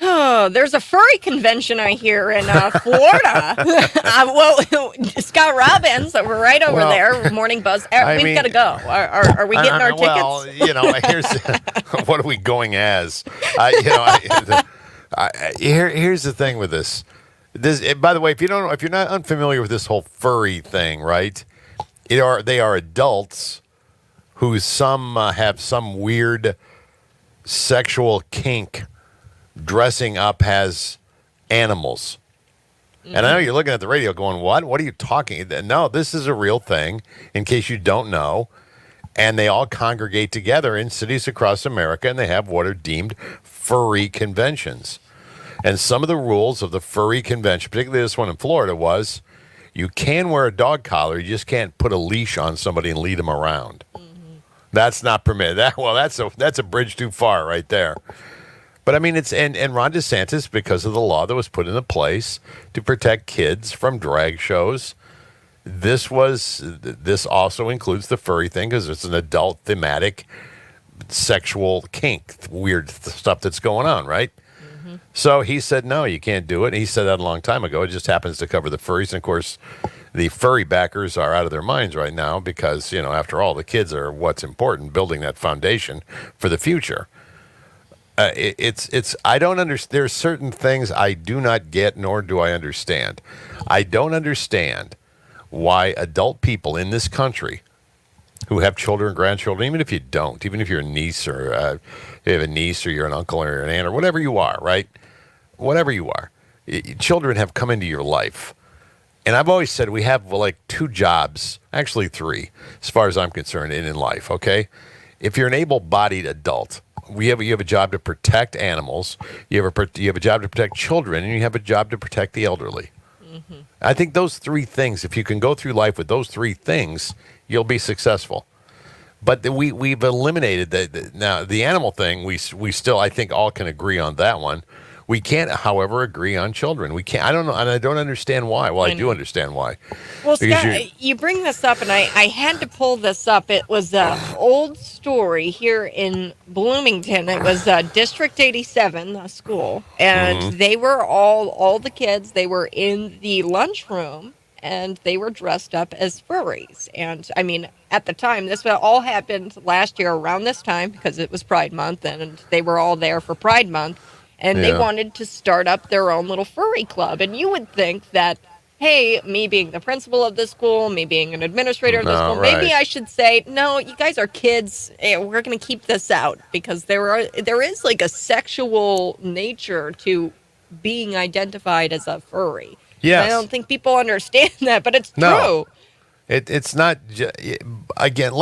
Oh, there's a furry convention I hear in Florida. Well, Scott Robbins, we're right over there. Morning Buzz. We've got to go. Are we getting our tickets? Well, here's what are we going as? Here's the thing with this. By the way, if you're not unfamiliar with this whole furry thing, right? They are adults who some have some weird sexual kink dressing up as animals. Mm-hmm. And I know you're looking at the radio going, what? What are you talking? No, this is a real thing, in case you don't know. And they all congregate together in cities across America, and they have what are deemed furry conventions. And some of the rules of the furry convention, particularly this one in Florida, was you can wear a dog collar, you just can't put a leash on somebody and lead them around. Mm-hmm. That's not permitted. That's a bridge too far right there. But I mean, and Ron DeSantis, because of the law that was put into place to protect kids from drag shows, this also includes the furry thing because it's an adult thematic sexual kink, weird stuff that's going on, right? Mm-hmm. So he said, no, you can't do it. And he said that a long time ago. It just happens to cover the furries. And of course, the furry backers are out of their minds right now because, after all, the kids are what's important, building that foundation for the future. I don't understand. There's certain things I do not get, nor do I understand. I don't understand why adult people in this country who have children and grandchildren, even if you don't, even if you're a niece or you have a niece or you're an uncle or an aunt or whatever you are, right? Whatever you are, children have come into your life. And I've always said we have like 2 jobs, actually 3, as far as I'm concerned, in life, okay? If you're an able-bodied adult, you have a job to protect animals, you have a job to protect children, and you have a job to protect the elderly. Mm-hmm. I think those 3 things, if you can go through life with those 3 things, you'll be successful. But we've eliminated now the animal thing. We still, I think, all can agree on that one. We can't, however, agree on children. We can't. I don't know, and I don't understand why. Well, I do understand why. Well, Scott, you bring this up, and I had to pull this up. It was an old story here in Bloomington. It was District 87, the school, and they were all the kids. They were in the lunchroom, and they were dressed up as furries. And I mean, at the time, this all happened last year around this time because it was Pride Month, and they were all there for Pride Month. And they wanted to start up their own little furry club. And you would think that, hey, me being the principal of the school, me being an administrator of the school, maybe I should say, no, you guys are kids. We're going to keep this out because there is like a sexual nature to being identified as a furry. Yes. I don't think people understand that, but it's true. It's not. Again,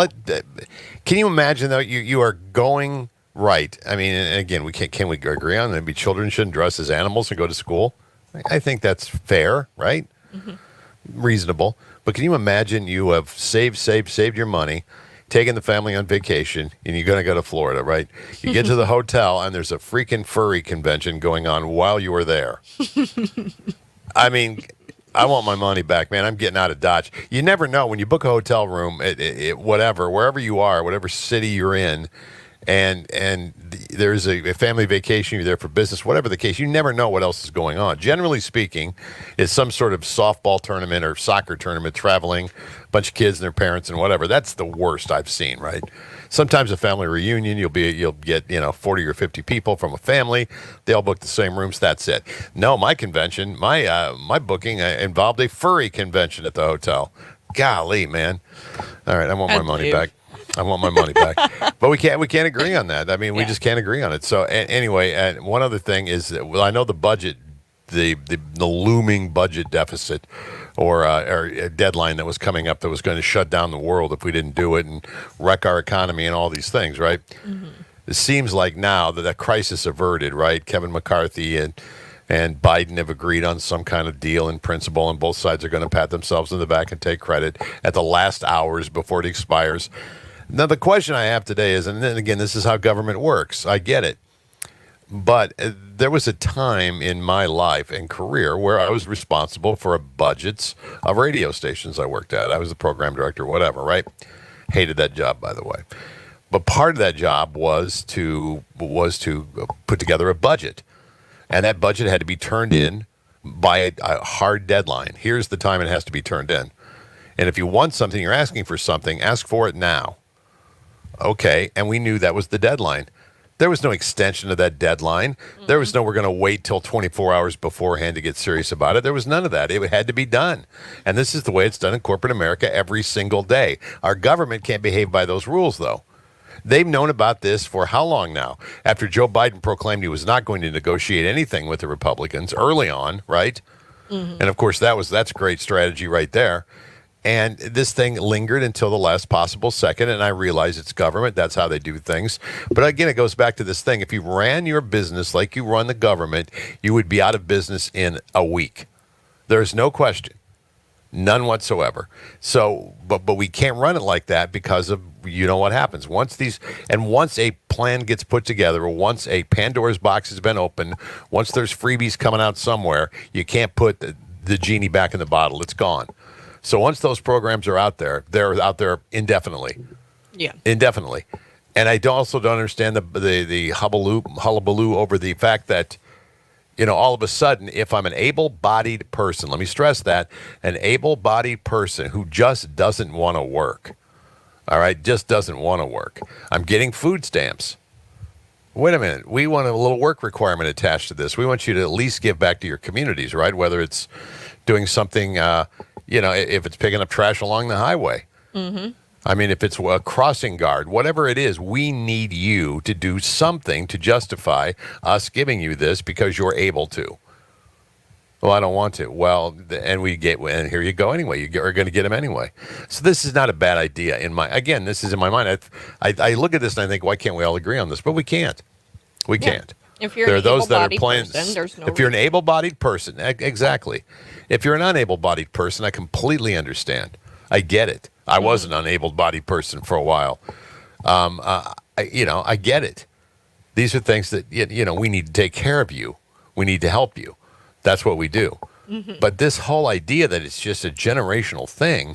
can you imagine though? You are going. Right. I mean, again, can we agree on that? Maybe children shouldn't dress as animals and go to school? I think that's fair, right? Mm-hmm. Reasonable. But can you imagine you have saved your money, taken the family on vacation, and you're going to go to Florida, right? You get to the hotel, and there's a freaking furry convention going on while you were there. I mean, I want my money back, man. I'm getting out of Dodge. You never know. When you book a hotel room, wherever you are, whatever city you're in, and there's a family vacation, you're there for business, whatever the case, you never know what else is going on. Generally speaking, it's some sort of softball tournament or soccer tournament, traveling, a bunch of kids and their parents and whatever. That's the worst I've seen, right? Sometimes a family reunion, you'll get 40 or 50 people from a family. They all book the same rooms. That's it. No, my convention, my booking involved a furry convention at the hotel. Golly, man. All right, I want my money back. I want my money back. But we can't agree on that. I mean, we just can't agree on it. So anyway, one other thing is that, I know the budget, the looming budget deficit or a deadline that was coming up that was going to shut down the world if we didn't do it and wreck our economy and all these things, right? Mm-hmm. It seems like now that crisis averted, right? Kevin McCarthy and Biden have agreed on some kind of deal in principle, and both sides are going to pat themselves in the back and take credit at the last hours before it expires. Now, the question I have today is, and then again, this is how government works. I get it. But there was a time in my life and career where I was responsible for budgets of radio stations I worked at. I was the program director, whatever, right? Hated that job, by the way. But part of that job was to put together a budget. And that budget had to be turned in by a hard deadline. Here's the time it has to be turned in. And if you want something, you're asking for something, ask for it now. Okay, and we knew that was the deadline. There was no extension of that deadline. There was no, we're going to wait till 24 hours beforehand to get serious about it. There was none of that. It had to be done. And this is the way it's done in corporate America every single day. Our government can't behave by those rules, though. They've known about this for how long now? After Joe Biden proclaimed he was not going to negotiate anything with the Republicans early on, right? And of course, that's great strategy right there. And this thing lingered until the last possible second, and I realize it's government. That's how they do things. But again, it goes back to this thing. If you ran your business like you run the government, you would be out of business in a week. There's no question. None whatsoever. So, but we can't run it like that because of, you know what happens. Once a plan gets put together, or once a Pandora's box has been opened, once there's freebies coming out somewhere, you can't put the genie back in the bottle. It's gone. So once those programs are out there, they're out there indefinitely. Yeah. Indefinitely. And I also don't understand the hullabaloo over the fact that, all of a sudden, if I'm an able-bodied person, let me stress that, an able-bodied person who just doesn't want to work, all right, just doesn't want to work, I'm getting food stamps. Wait a minute. We want a little work requirement attached to this. We want you to at least give back to your communities, right? Whether it's doing something, if it's picking up trash along the highway. Mm-hmm. I mean, if it's a crossing guard, whatever it is, we need you to do something to justify us giving you this because you're able to. Well, I don't want to. Well, and here you go anyway. You are going to get them anyway. So this is not a bad idea this is in my mind. I look at this and I think, why can't we all agree on this? But we can't. We can't. If you're an able-bodied person, there's no if you're an able-bodied person, exactly. If you're an unable-bodied person, I completely understand. I get it. I was an unable-bodied person for a while. I get it. These are things that, we need to take care of you. We need to help you. That's what we do. Mm-hmm. But this whole idea that it's just a generational thing,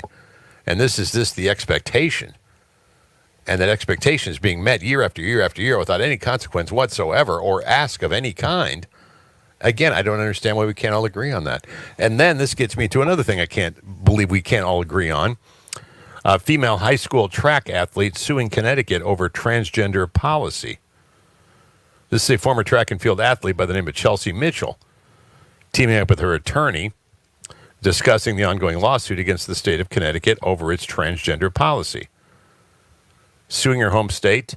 and this is the expectation, and that expectation is being met year after year after year without any consequence whatsoever or ask of any kind, again, I don't understand why we can't all agree on that. And then this gets me to another thing I can't believe we can't all agree on. Female high school track athlete suing Connecticut over transgender policy. This is a former track and field athlete by the name of Chelsea Mitchell, teaming up with her attorney, discussing the ongoing lawsuit against the state of Connecticut over its transgender policy. Suing her home state,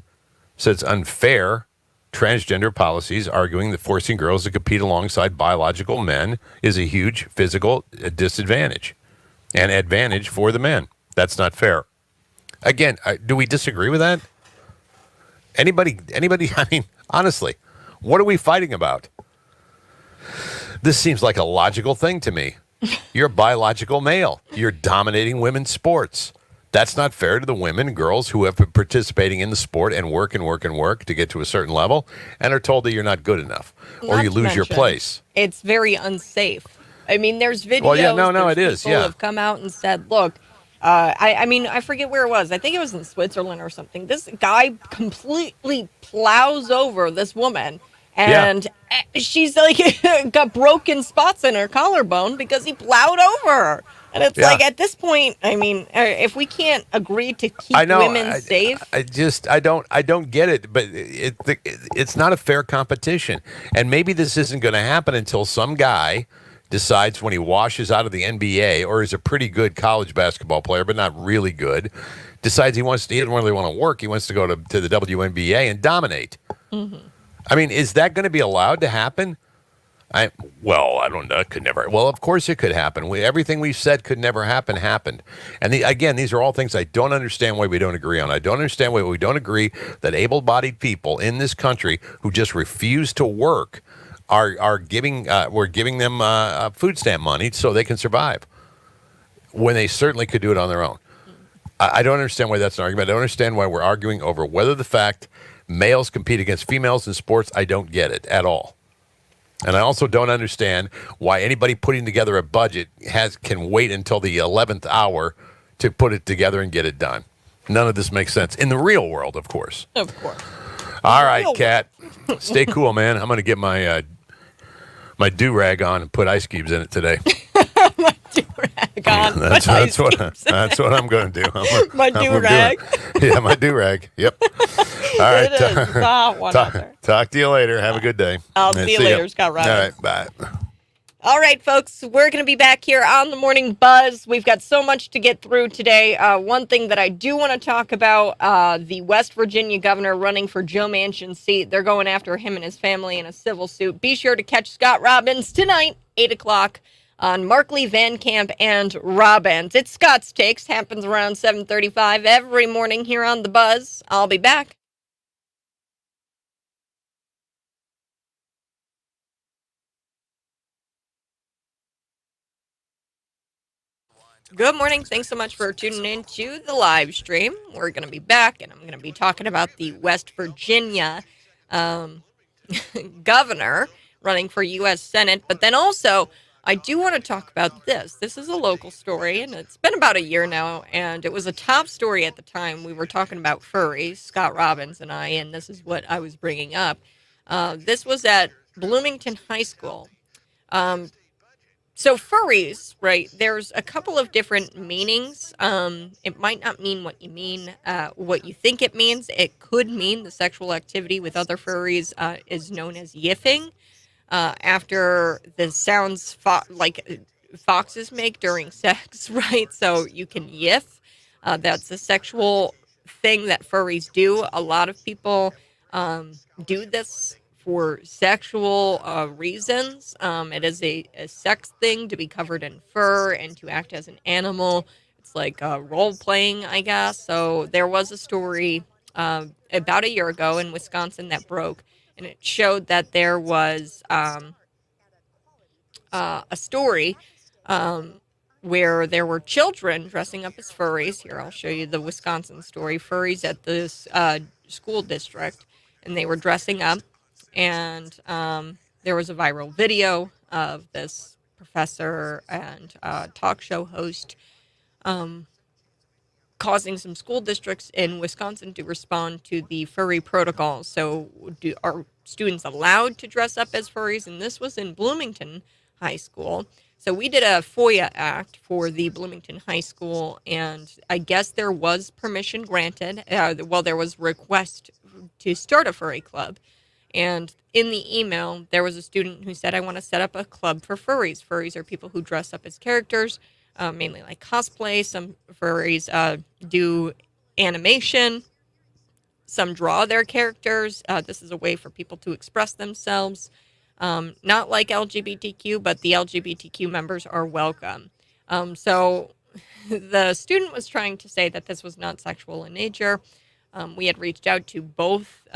says unfair transgender policies, arguing that forcing girls to compete alongside biological men is a huge physical disadvantage and advantage for the men. That's not fair. Again, do we disagree with that? Anybody, I mean, honestly, what are we fighting about? This seems like a logical thing to me. You're a biological male. You're dominating women's sports. That's not fair to the women and girls who have been participating in the sport and work to get to a certain level and are told that you're not good enough or you lose your place. It's very unsafe. I mean, there's videos. Well, yeah, it is. People have come out and said, look, I forget where it was. I think it was in Switzerland or something. This guy completely plows over this woman. And she's like got broken spots in her collarbone because he plowed over her. And it's like, at this point, I mean, if we can't agree to keep women safe, I don't get it. But it's not a fair competition, and maybe this isn't going to happen until some guy decides when he washes out of the NBA or is a pretty good college basketball player, but not really good, decides he doesn't really want to work. He wants to go to the WNBA and dominate. Mm-hmm. I mean, is that going to be allowed to happen? I don't know. It could never. Well, of course it could happen. Everything we've said could never happen happened. And again, these are all things I don't understand why we don't agree on. I don't understand why we don't agree that able-bodied people in this country who just refuse to work are giving we're giving them food stamp money so they can survive when they certainly could do it on their own. I don't understand why that's an argument. I don't understand why we're arguing over whether the fact males compete against females in sports. I don't get it at all. And I also don't understand why anybody putting together a budget can wait until the 11th hour to put it together and get it done. None of this makes sense. In the real world, of course. Of course. All right, Kat. Stay cool, man. I'm going to get my my do rag on and put ice cubes in it today. My do-rag on. That's what I'm going to do. My do-rag. Yeah, my do rag. Yep. All right. It is. It's a hot one out there. Talk to you later. Have a good day. I'll see you later, Scott Robbins. All right. Bye. All right, folks, we're going to be back here on the Morning Buzz. We've got so much to get through today. One thing that I do want to talk about, the West Virginia governor running for Joe Manchin's seat. They're going after him and his family in a civil suit. Be sure to catch Scott Robbins tonight, 8 o'clock, on Markley, Van Camp, and Robbins. It's Scott's Takes. Happens around 7:35 every morning here on The Buzz. I'll be back. Good morning. Thanks so much for tuning in to the live stream. We're going to be back, and I'm going to be talking about the West Virginia governor running for U.S. Senate. But then also, I do want to talk about this. This is a local story, and it's been about a year now, and it was a top story at the time. We were talking about furries, Scott Robbins and I, and this is what I was bringing up. This was at Bloomington High School. So furries, right, there's a couple of different meanings. It might not mean what you mean, what you think it means. It could mean the sexual activity with other furries is known as yiffing, after the sounds like foxes make during sex, right? So you can yiff. That's a sexual thing that furries do. A lot of people do this for sexual reasons. It is a sex thing to be covered in fur and to act as an animal. It's like role playing, I guess. So there was a story about a year ago in Wisconsin that broke, and it showed that there was a story where there were children dressing up as furries. Here, I'll show you the Wisconsin story. Furries at this school district, and they were dressing up. And there was a viral video of this professor and talk show host causing some school districts in Wisconsin to respond to the furry protocol. So are students allowed to dress up as furries? And this was in Bloomington High School. So we did a FOIA act for the Bloomington High School, and I guess there was permission granted. There was request to start a furry club. And in the email, there was a student who said, I want to set up a club for furries. Furries are people who dress up as characters, mainly like cosplay. Some furries do animation. Some draw their characters. This is a way for people to express themselves. Not like LGBTQ, but the LGBTQ members are welcome. So the student was trying to say that this was not sexual in nature. We had reached out to both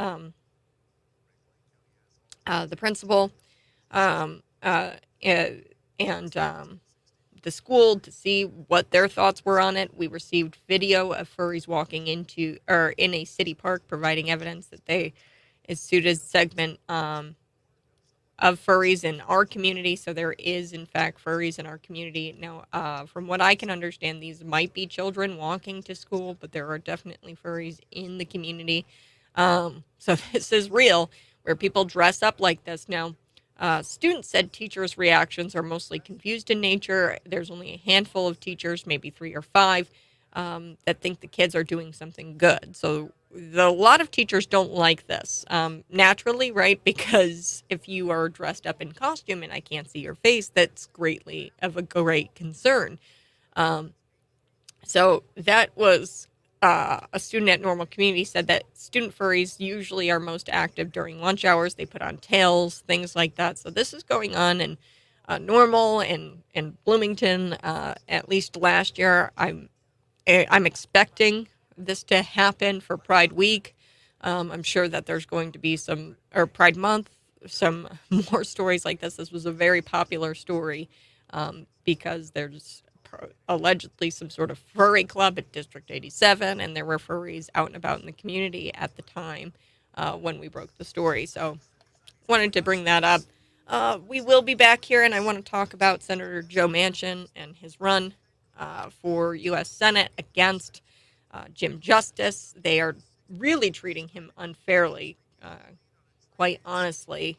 the principal and the school to see what their thoughts were on it. We received video of furries walking into or in a city park, providing evidence that they suited segment of furries in our community. So there is, in fact, furries in our community. Now, from what I can understand, these might be children walking to school, but there are definitely furries in the community. So this is real, where people dress up like this. Now, students said teachers' reactions are mostly confused in nature. There's only a handful of teachers, maybe 3 or 5, that think the kids are doing something good. So a lot of teachers don't like this, naturally, right? Because if you are dressed up in costume and I can't see your face, that's greatly of a great concern. So that was a student at Normal Community said that student furries usually are most active during lunch hours. They put on tails, things like that. So this is going on in Normal and Bloomington. At least last year, I'm expecting this to happen for Pride Week. I'm sure that there's going to be or Pride Month, some more stories like this. This was a very popular story because there's allegedly some sort of furry club at District 87, and there were furries out and about in the community at the time when we broke the story. So wanted to bring that up. We will be back here, and I want to talk about Senator Joe Manchin and his run for U.S. Senate against Jim Justice. They are really treating him unfairly, quite honestly.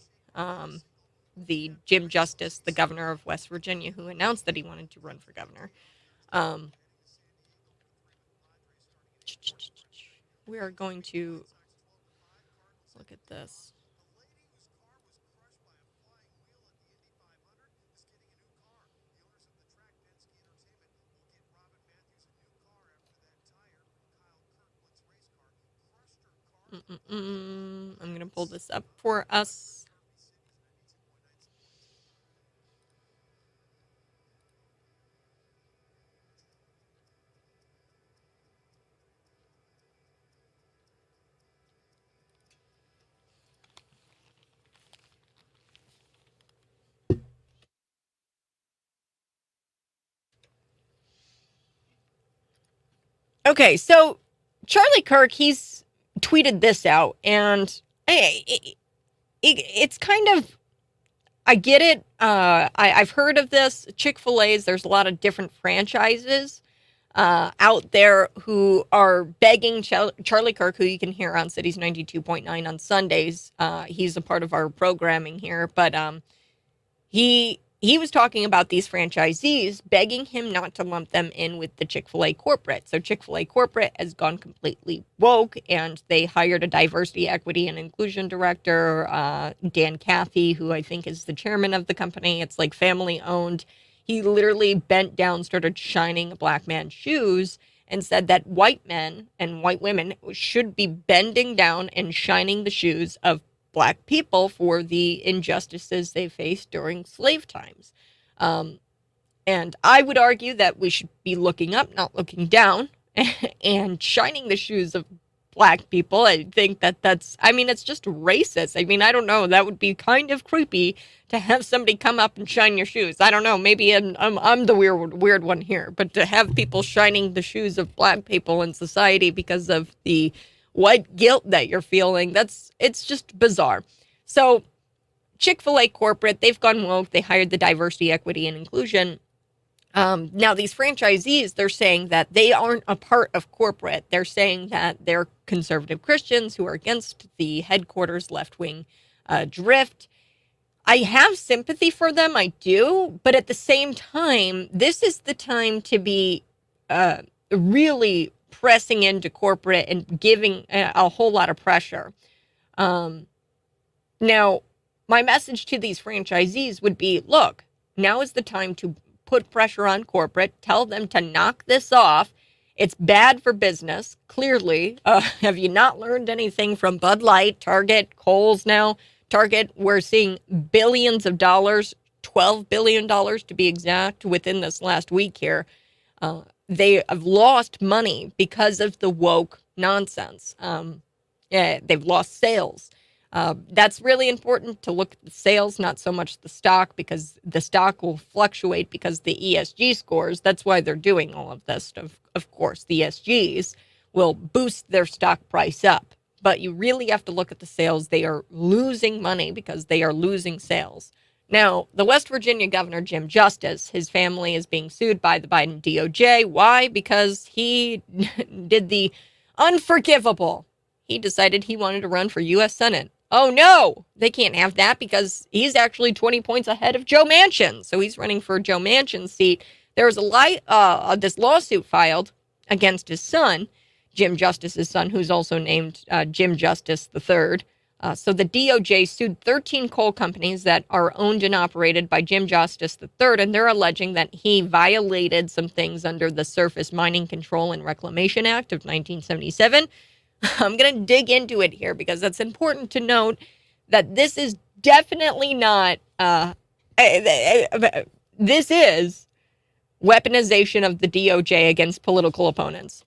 the Jim Justice, the governor of West Virginia, who announced that he wanted to run for governor. We are going to look at this. I'm going to pull this up for us. Okay, so Charlie Kirk, he's tweeted this out, and it's kind of, I get it. I've heard of this. Chick-fil-A's, there's a lot of different franchises out there who are begging Charlie Kirk, who you can hear on Cities 92.9 on Sundays. He's a part of our programming here, but he was talking about these franchisees begging him not to lump them in with the Chick-fil-A corporate. So Chick-fil-A corporate has gone completely woke, and they hired a diversity, equity, and inclusion director, Dan Cathy, who I think is the chairman of the company. It's like family owned. He literally bent down, started shining a black man's shoes, and said that white men and white women should be bending down and shining the shoes of Black people for the injustices they faced during slave times. And I would argue that we should be looking up, not looking down, and shining the shoes of Black people. I think it's just racist. I mean, I don't know. That would be kind of creepy to have somebody come up and shine your shoes. I don't know. Maybe I'm the weird one here, but to have people shining the shoes of Black people in society because of the what guilt that you're feeling, it's just bizarre. So Chick-fil-A corporate, they've gone woke. They hired the diversity, equity, and inclusion. Now these franchisees, they're saying that they aren't a part of corporate. They're saying that they're conservative Christians who are against the headquarters left-wing drift. I have sympathy for them, I do, but at the same time, this is the time to be really pressing into corporate and giving a whole lot of pressure. Now, my message to these franchisees would be, look, now is the time to put pressure on corporate, tell them to knock this off. It's bad for business, clearly. Have you not learned anything from Bud Light, Target, Kohl's now? Target, we're seeing billions of dollars, $12 billion to be exact, within this last week here. They have lost money because of the woke nonsense. They've lost sales. That's really important to look at the sales, not so much the stock, because the stock will fluctuate because the ESG scores. That's why they're doing all of this. Of course, the ESGs will boost their stock price up. But you really have to look at the sales. They are losing money because they are losing sales. Now, the West Virginia governor, Jim Justice, his family is being sued by the Biden DOJ. Why? Because he did the unforgivable. He decided he wanted to run for U.S. Senate. Oh, no, they can't have that because he's actually 20 points ahead of Joe Manchin. So he's running for Joe Manchin's seat. There was this lawsuit filed against his son, Jim Justice's son, who's also named Jim Justice III. So the DOJ sued 13 coal companies that are owned and operated by Jim Justice III, and they're alleging that he violated some things under the Surface Mining Control and Reclamation Act of 1977. I'm going to dig into it here because it's important to note that this is definitely not, this is weaponization of the DOJ against political opponents.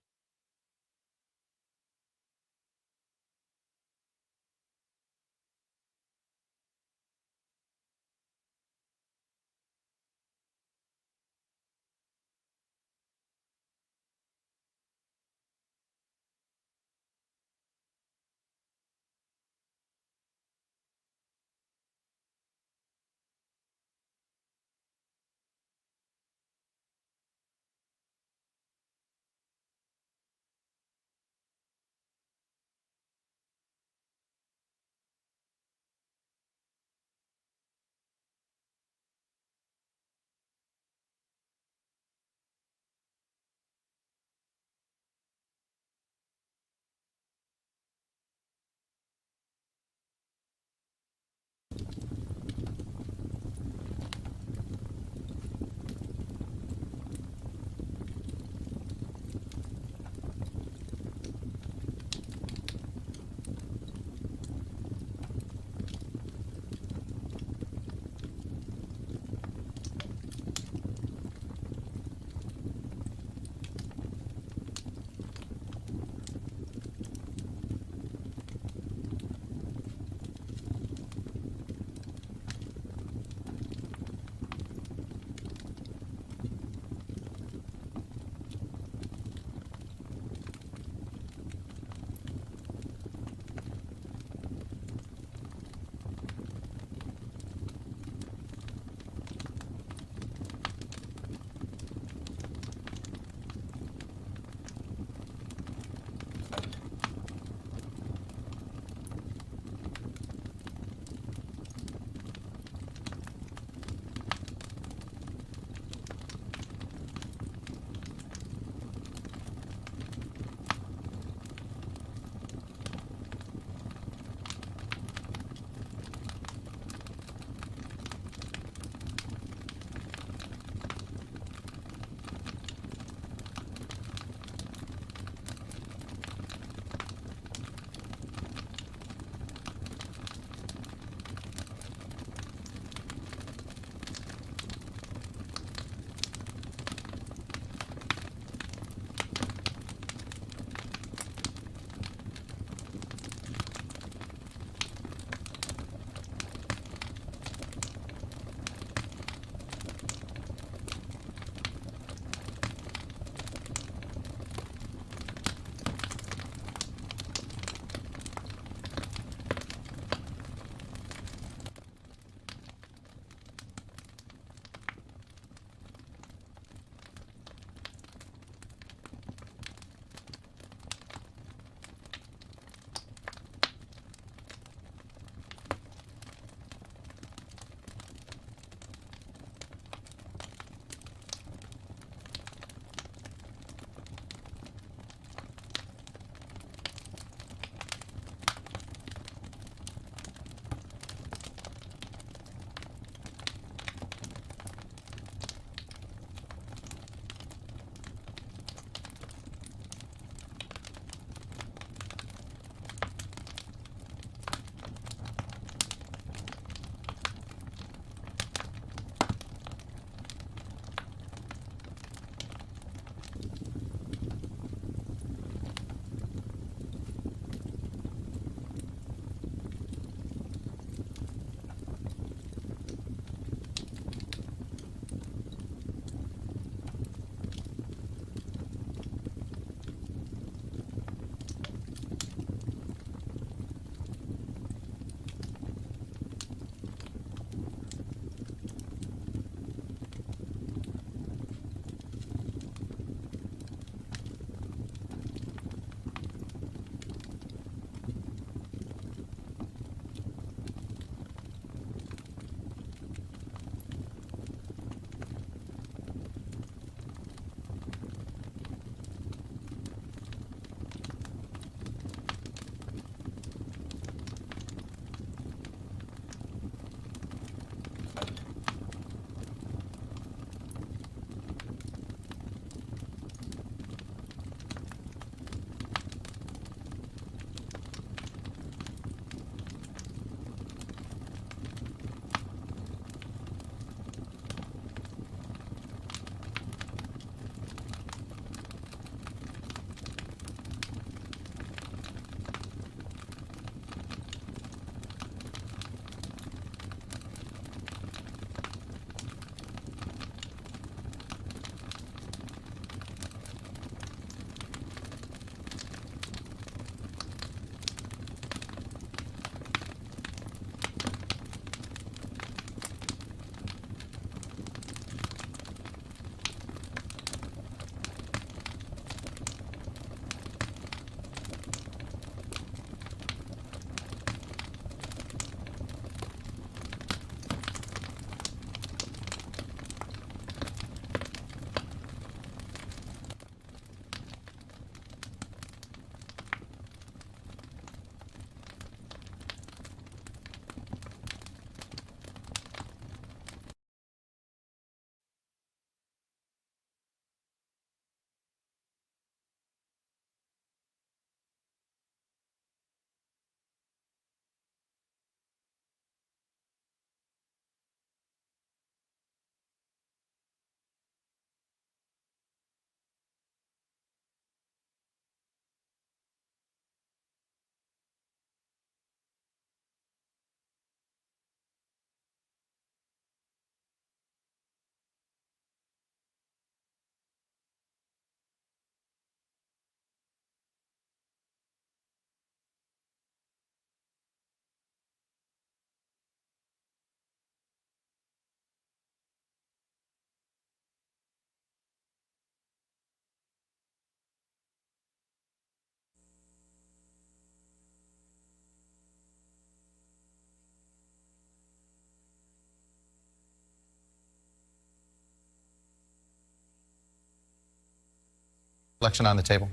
election on the table?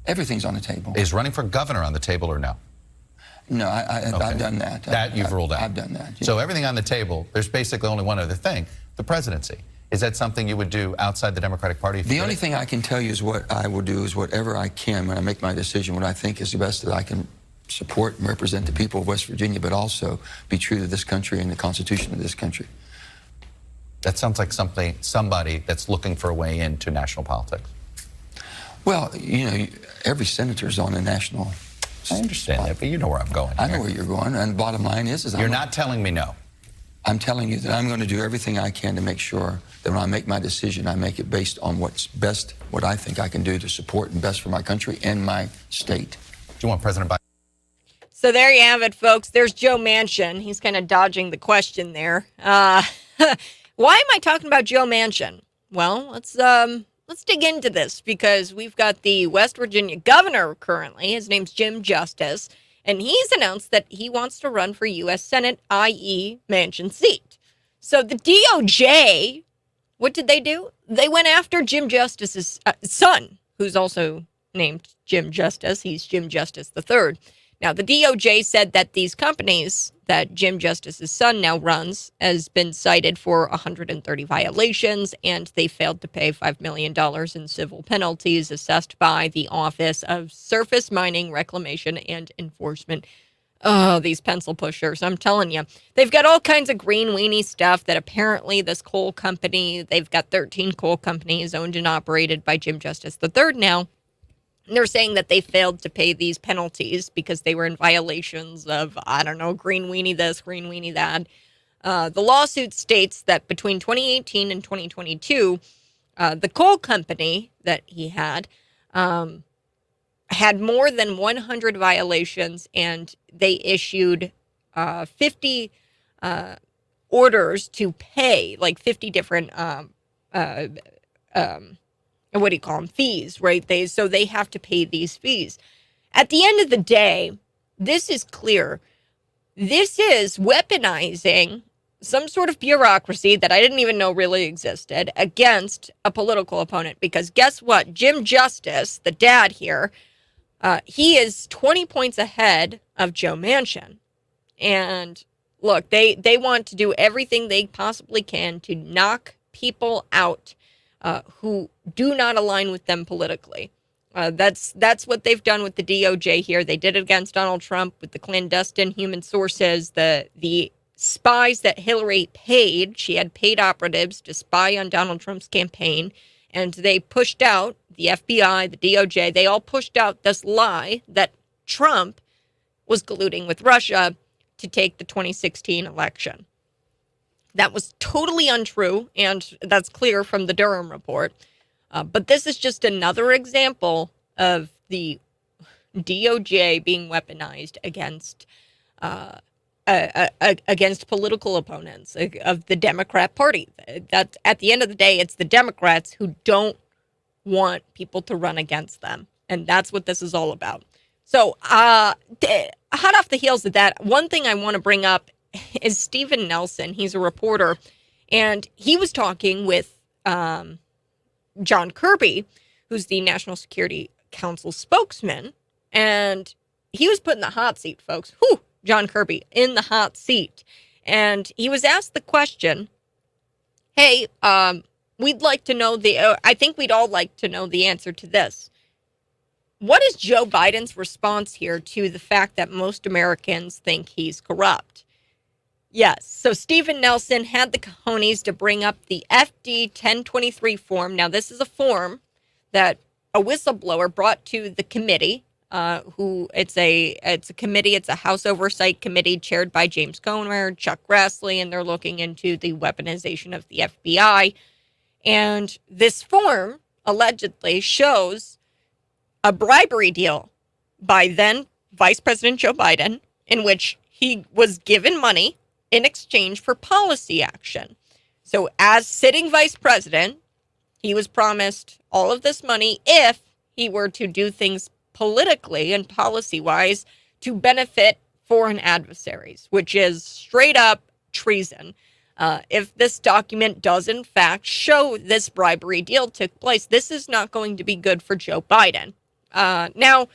Everything's on the table. Is running for governor on the table or no? No, I've done that. That you've ruled out? I've done that. Yeah. So everything on the table, there's basically only one other thing, the presidency. Is that something you would do outside the Democratic Party? The only thing I can tell you is what I will do is whatever I can when I make my decision, what I think is the best that I can support and represent the people of West Virginia, but also be true to this country and the Constitution of this country. That sounds like somebody that's looking for a way into national politics. Well, you know, every senator's on a national. I understand that, but you know where I'm going. I know where you're going, and the bottom line is you're not telling me no. I'm telling you that I'm going to do everything I can to make sure that when I make my decision, I make it based on what's best, what I think I can do to support and best for my country and my state. Do you want President Biden? So there you have it, folks. There's Joe Manchin. He's kind of dodging the question there. Why am I talking about Joe Manchin? Well, let's dig into this because we've got the West Virginia governor currently. His name's Jim Justice, and he's announced that he wants to run for U.S. Senate, i.e. Manchin seat. So the DOJ, what did they do? They went after Jim Justice's son, who's also named Jim Justice. He's Jim Justice III. Now, the DOJ said that these companies that Jim Justice's son now runs has been cited for 130 violations, and they failed to pay $5 million in civil penalties assessed by the Office of Surface Mining, Reclamation, and Enforcement. Oh, these pencil pushers, I'm telling you. They've got all kinds of green weenie stuff that apparently this coal company, they've got 13 coal companies owned and operated by Jim Justice III now. They're saying that they failed to pay these penalties because they were in violations of, I don't know, green weenie this, green weenie that. The lawsuit states that between 2018 and 2022, the coal company that he had more than 100 violations, and they issued 50 orders to pay, like 50 different what do you call them? Fees, right? So they have to pay these fees. At the end of the day, this is clear. This is weaponizing some sort of bureaucracy that I didn't even know really existed against a political opponent. Because guess what? Jim Justice, the dad here, he is 20 points ahead of Joe Manchin. And look, they want to do everything they possibly can to knock people out who do not align with them politically. That's what they've done with the DOJ here. They did it against Donald Trump with the clandestine human sources, the spies that Hillary paid. She had paid operatives to spy on Donald Trump's campaign, and they pushed out the FBI, the DOJ. They all pushed out this lie that Trump was colluding with Russia to take the 2016 election. That was totally untrue, and that's clear from the Durham report. But this is just another example of the DOJ being weaponized against political opponents of the Democrat Party. That at the end of the day, it's the Democrats who don't want people to run against them, and that's what this is all about. So, hot off the heels of that, one thing I want to bring up is Stephen Nelson. He's a reporter, and he was talking with John Kirby, who's the National Security Council spokesman, and he was put in the hot seat, folks. Whew, John Kirby in the hot seat. And he was asked the question, hey, we'd like to know I think we'd all like to know the answer to this. What is Joe Biden's response here to the fact that most Americans think he's corrupt? Yes. So Stephen Nelson had the cojones to bring up the FD 1023 form. Now, this is a form that a whistleblower brought to the committee. It's a committee. It's a House Oversight Committee chaired by James Comer, Chuck Grassley, and they're looking into the weaponization of the FBI. And this form allegedly shows a bribery deal by then Vice President Joe Biden, in which he was given money in exchange for policy action. So as sitting vice president, he was promised all of this money if he were to do things politically and policy-wise to benefit foreign adversaries, which is straight up treason. If this document does in fact show this bribery deal took place, this is not going to be good for Joe Biden. Now,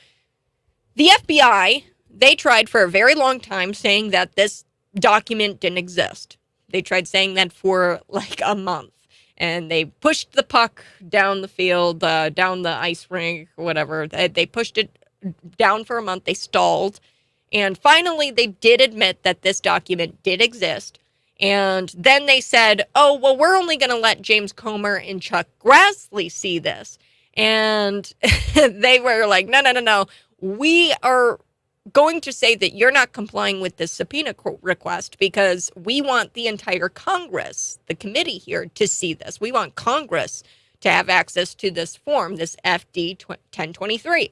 the FBI, they tried for a very long time saying that this document didn't exist. They tried saying that for like a month. And they pushed the puck down the field, down the ice rink, whatever. They pushed it down for a month. They stalled. And finally, they did admit that this document did exist. And then they said, oh, well, we're only going to let James Comer and Chuck Grassley see this. And they were like, no. We are going to say that you're not complying with this subpoena request because we want the entire Congress, the committee here, to see this. We want Congress to have access to this form, this FD 1023.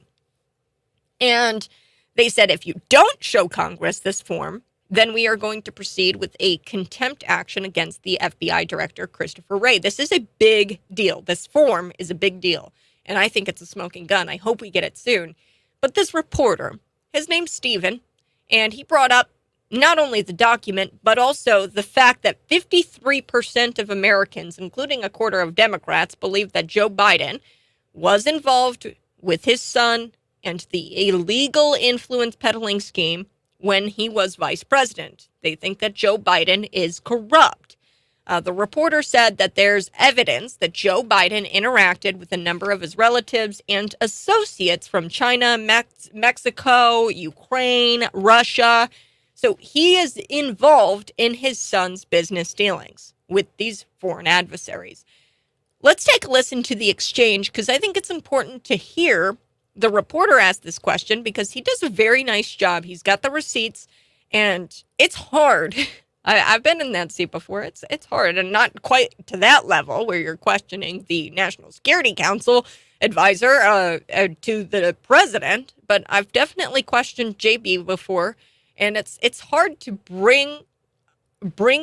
And they said, if you don't show Congress this form, then we are going to proceed with a contempt action against the FBI director, Christopher Wray. This is a big deal. This form is a big deal. And I think it's a smoking gun. I hope we get it soon. But this reporter, his name's Steven, and he brought up not only the document, but also the fact that 53% of Americans, including a quarter of Democrats, believe that Joe Biden was involved with his son and the illegal influence peddling scheme when he was vice president. They think that Joe Biden is corrupt. The reporter said that there's evidence that Joe Biden interacted with a number of his relatives and associates from China, Mexico, Ukraine, Russia. So he is involved in his son's business dealings with these foreign adversaries. Let's take a listen to the exchange because I think it's important to hear the reporter ask this question because he does a very nice job. He's got the receipts and it's hard. I've been in that seat before. It's hard and not quite to that level where you're questioning the National Security Council advisor to the president. But I've definitely questioned JB before, and it's hard to bring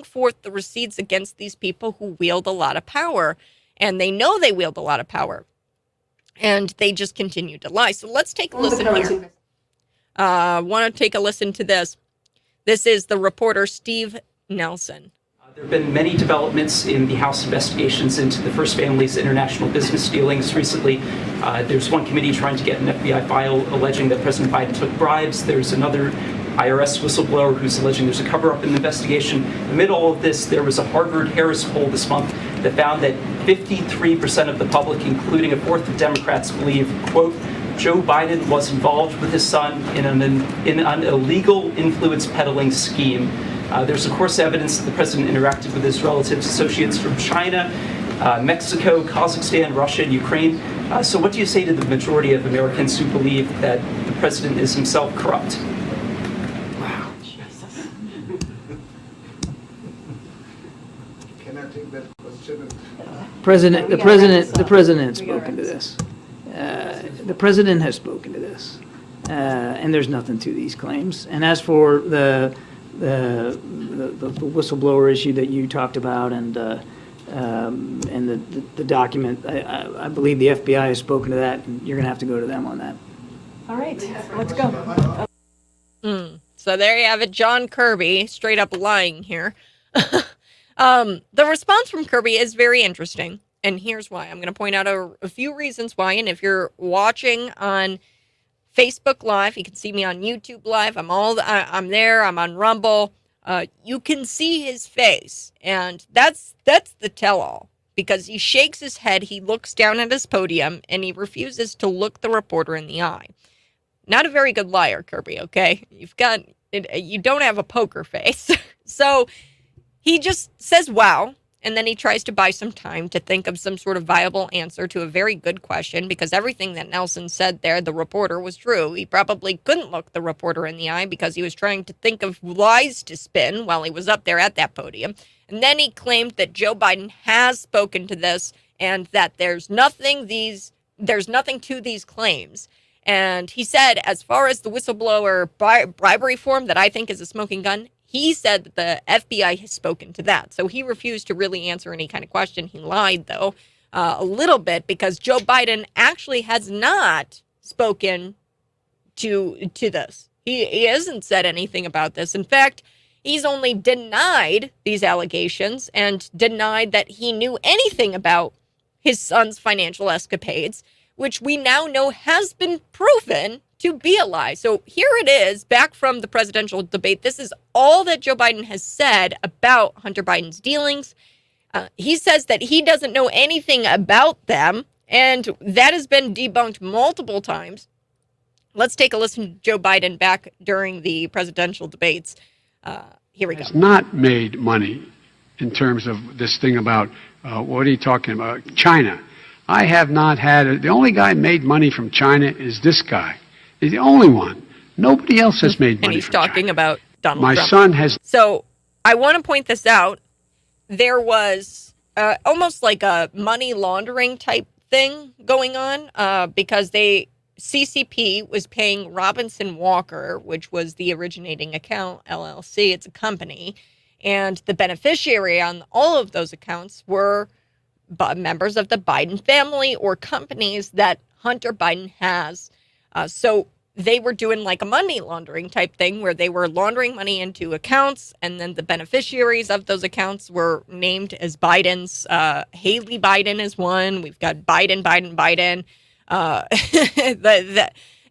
forth the receipts against these people who wield a lot of power, and they know they wield a lot of power, and they just continue to lie. So let's take a listen here. Want to take a listen to this. This is the reporter Steve Nelson. There have been many developments in the House investigations into the First Family's international business dealings recently. There's one committee trying to get an FBI file alleging that President Biden took bribes. There's another IRS whistleblower who's alleging there's a cover-up in the investigation. Amid all of this, there was a Harvard-Harris poll this month that found that 53% of the public, including a fourth of Democrats, believe, quote, Joe Biden was involved with his son in an illegal influence peddling scheme. There's, of course, evidence that the president interacted with his relatives, associates from China, Mexico, Kazakhstan, Russia, and Ukraine. So what do you say to the majority of Americans who believe that the president is himself corrupt? Wow. Can I take that question? The president has spoken to this. The president has spoken to this, and there's nothing to these claims. And as for the whistleblower issue that you talked about, and the document, I believe the FBI has spoken to that, and you're going to have to go to them on that. All right, let's go. So there you have it, John Kirby, straight up lying here. The response from Kirby is very interesting. And here's why. I'm going to point out a few reasons why. And if you're watching on Facebook Live, you can see me on YouTube Live. I'm there. I'm on Rumble. You can see his face, and that's the tell-all. Because he shakes his head, he looks down at his podium, and he refuses to look the reporter in the eye. Not a very good liar, Kirby. Okay, you don't have a poker face. So he just says, "Wow." And then he tries to buy some time to think of some sort of viable answer to a very good question, because everything that Nelson said there, the reporter, was true. He probably couldn't look the reporter in the eye because he was trying to think of lies to spin while he was up there at that podium. And then he claimed that Joe Biden has spoken to this and that there's nothing to these claims. And he said, as far as the whistleblower bribery form that I think is a smoking gun, he said that the FBI has spoken to that. So he refused to really answer any kind of question. He lied, though, a little bit, because Joe Biden actually has not spoken to this. He hasn't said anything about this. In fact, He's only denied these allegations and denied that he knew anything about his son's financial escapades, which we now know has been proven to be a lie. So here it is, back from the presidential debate. This is all that Joe Biden has said about Hunter Biden's dealings. He says that he doesn't know anything about them, and that has been debunked multiple times. Let's take a listen to Joe Biden back during the presidential debates. Here we go. Has not made money in terms of this thing about, what are you talking about? China. I have not had, the only guy made money from China is this guy. He's the only one. Nobody else has made money and he's from talking China. About Donald My Trump. son has. So I want to point this out. There was almost like a money laundering type thing going on because CCP was paying Robinson Walker, which was the originating account, LLC. It's a company. And the beneficiary on all of those accounts were members of the Biden family or companies that Hunter Biden has. So they were doing like a money laundering type thing where they were laundering money into accounts, and then the beneficiaries of those accounts were named as Biden's. Haley Biden is one. We've got Biden.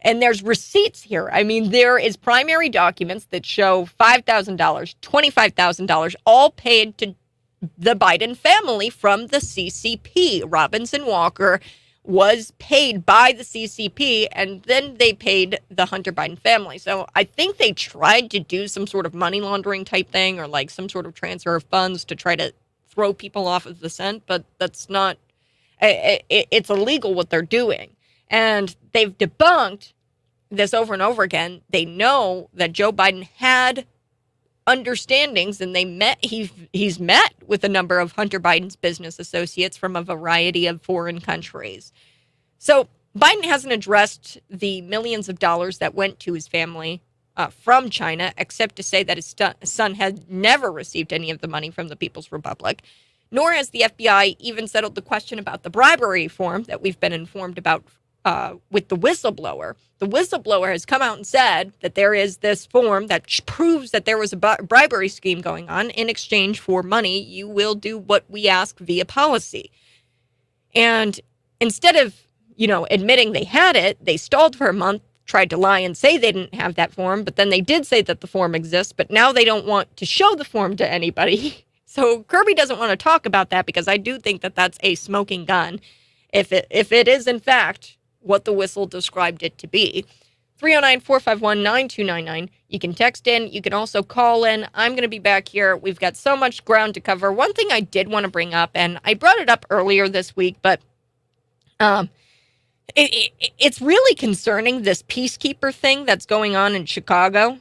And there's receipts here. I mean, there is primary documents that show $5,000, $25,000, all paid to the Biden family from the CCP. Robinson Walker was paid by the CCP, and then they paid the Hunter Biden family. So I think they tried to do some sort of money laundering type thing or like some sort of transfer of funds to try to throw people off of the scent, but that's not, it's illegal what they're doing. And they've debunked this over and over again. They know that Joe Biden had understandings, and he's met with a number of Hunter Biden's business associates from a variety of foreign countries. So Biden hasn't addressed the millions of dollars that went to his family from China, except to say that his son had never received any of the money from the People's Republic, nor has the FBI even settled the question about the bribery form that we've been informed about with the whistleblower. The whistleblower has come out and said that there is this form that proves that there was a bribery scheme going on. In exchange for money, you will do what we ask via policy. And instead of, admitting they had it, they stalled for a month, tried to lie and say they didn't have that form, but then they did say that the form exists, but now they don't want to show the form to anybody. So Kirby doesn't want to talk about that because I do think that that's a smoking gun. If it is, in fact, what the whistle described it to be. 309-451-9299. You can text in. You can also call in. I'm going to be back here. We've got so much ground to cover. One thing I did want to bring up, and I brought it up earlier this week, but it's really concerning, this peacekeeper thing that's going on in Chicago,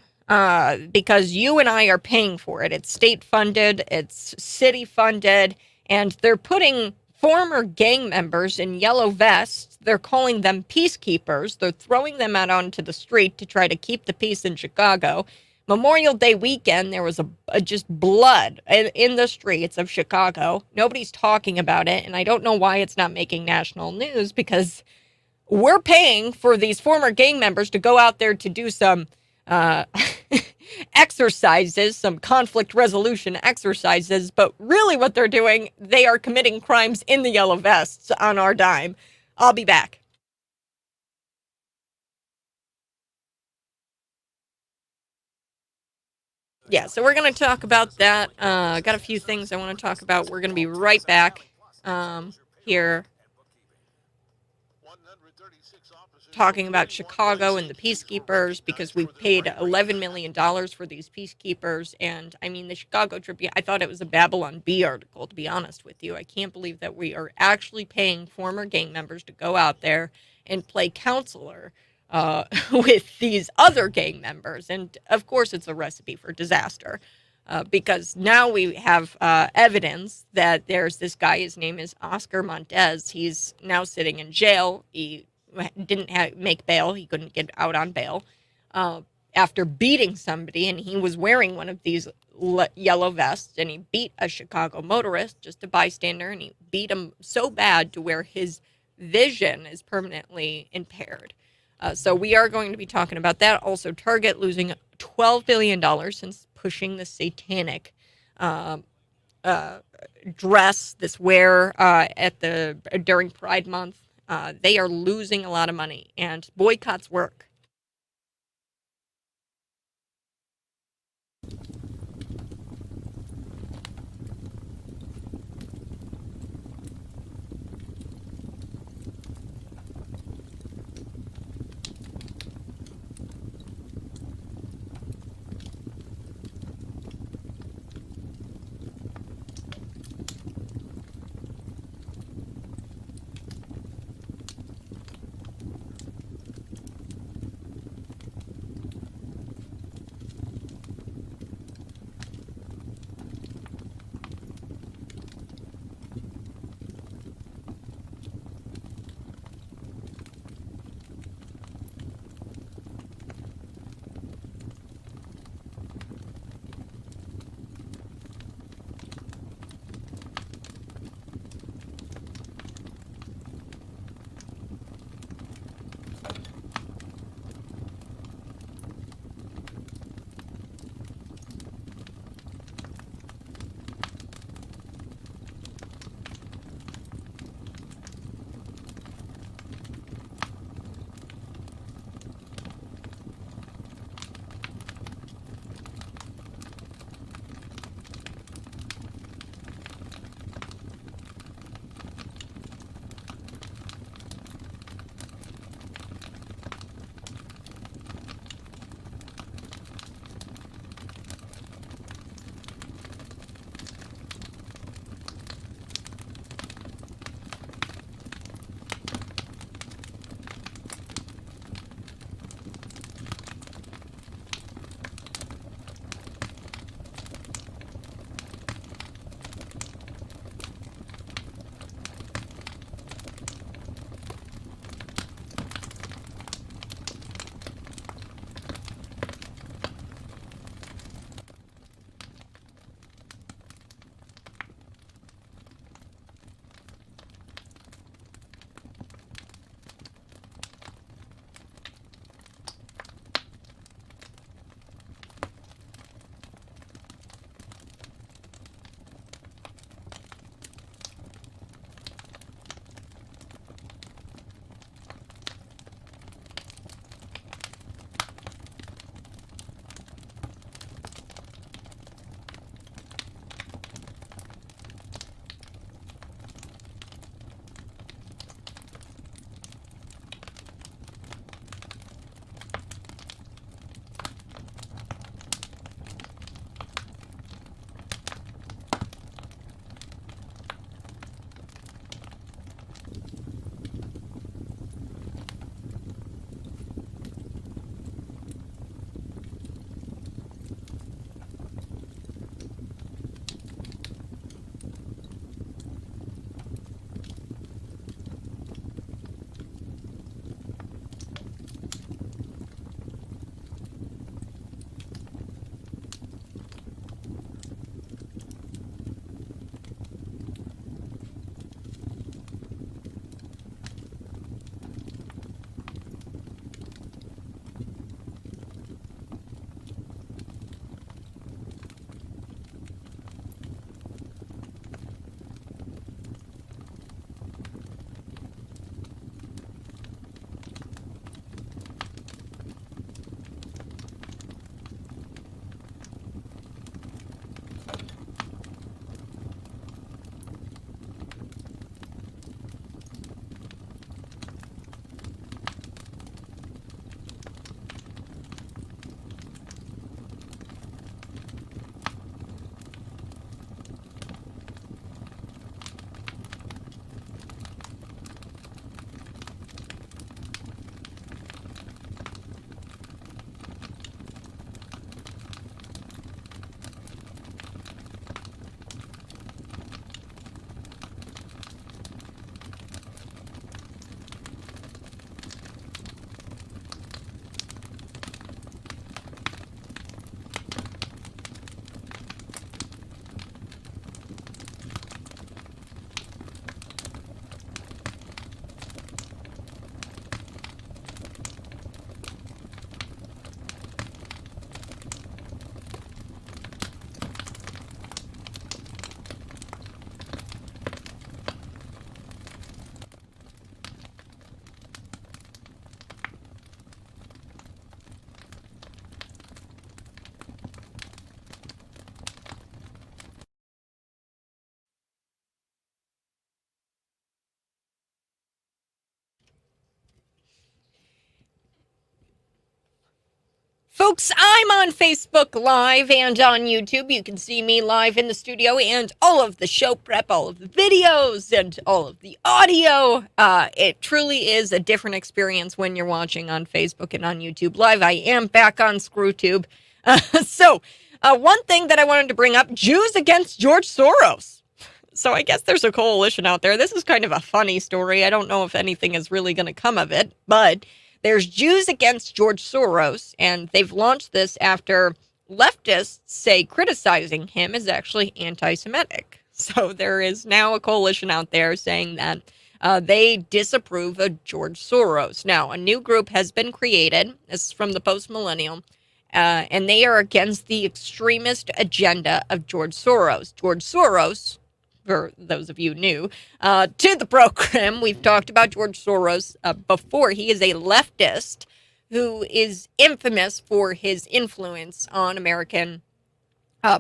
because you and I are paying for it. It's state funded. It's city funded. And they're putting former gang members in yellow vests. They're calling them peacekeepers. They're throwing them out onto the street to try to keep the peace in Chicago. Memorial Day weekend, there was just blood in the streets of Chicago. Nobody's talking about it, and I don't know why it's not making national news, because we're paying for these former gang members to go out there to do some exercises, some conflict resolution exercises, but really what they're doing, they are committing crimes in the yellow vests on our dime. I'll be back. Yeah, so we're going to talk about that. Got a few things I want to talk about. We're going to be right back here talking about Chicago and the peacekeepers, because we paid $11 million for these peacekeepers. And I mean, the Chicago Tribune, I thought it was a Babylon Bee article, to be honest with you. I can't believe that we are actually paying former gang members to go out there and play counselor with these other gang members. And of course, it's a recipe for disaster. Because now we have evidence that there's this guy, his name is Oscar Montez. He's now sitting in jail. He didn't make bail. He couldn't get out on bail after beating somebody, and he was wearing one of these yellow vests, and he beat a Chicago motorist, just a bystander, and he beat him so bad to where his vision is permanently impaired. So we are going to be talking about that. Also, Target losing $12 billion since pushing the satanic dress, this wear during Pride Month. They are losing a lot of money, and boycotts work. folks, I'm on Facebook Live and on YouTube. You can see me live in the studio and all of the show prep, all of the videos, and all of the audio. It truly is a different experience when you're watching on Facebook and on YouTube Live. I am back on ScrewTube. So, one thing that I wanted to bring up, Jews against George Soros. So I guess there's a coalition out there. This is kind of a funny story. I don't know if anything is really going to come of it, but there's Jews against George Soros, and they've launched this after leftists say criticizing him is actually anti-Semitic. So there is now a coalition out there saying that they disapprove of George Soros. Now, a new group has been created. This is from the Post-Millennial. And they are against the extremist agenda of George Soros. George Soros, for those of you new to the program, we've talked about George Soros before. He is a leftist who is infamous for his influence on American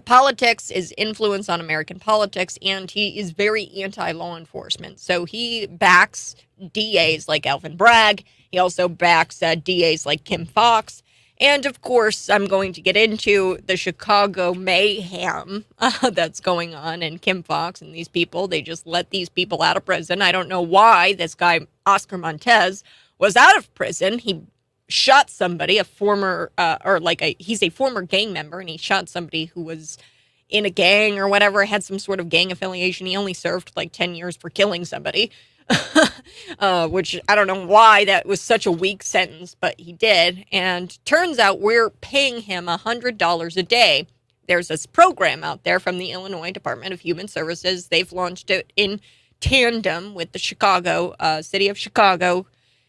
politics, his influence on American politics, and he is very anti-law enforcement. So he backs DAs like Alvin Bragg. He also backs DAs like Kim Foxx. And, of course, I'm going to get into the Chicago mayhem that's going on, and Kim Foxx and these people. They just let these people out of prison. I don't know why this guy, Oscar Montez, was out of prison. He shot somebody, a former, he's a former gang member, and he shot somebody who was in a gang or whatever, had some sort of gang affiliation. He only served like 10 years for killing somebody. Which I don't know why that was such a weak sentence, but he did. And turns out we're paying him $100 a day. There's this program out there from the Illinois Department of Human Services. They've launched it in tandem with the city of Chicago.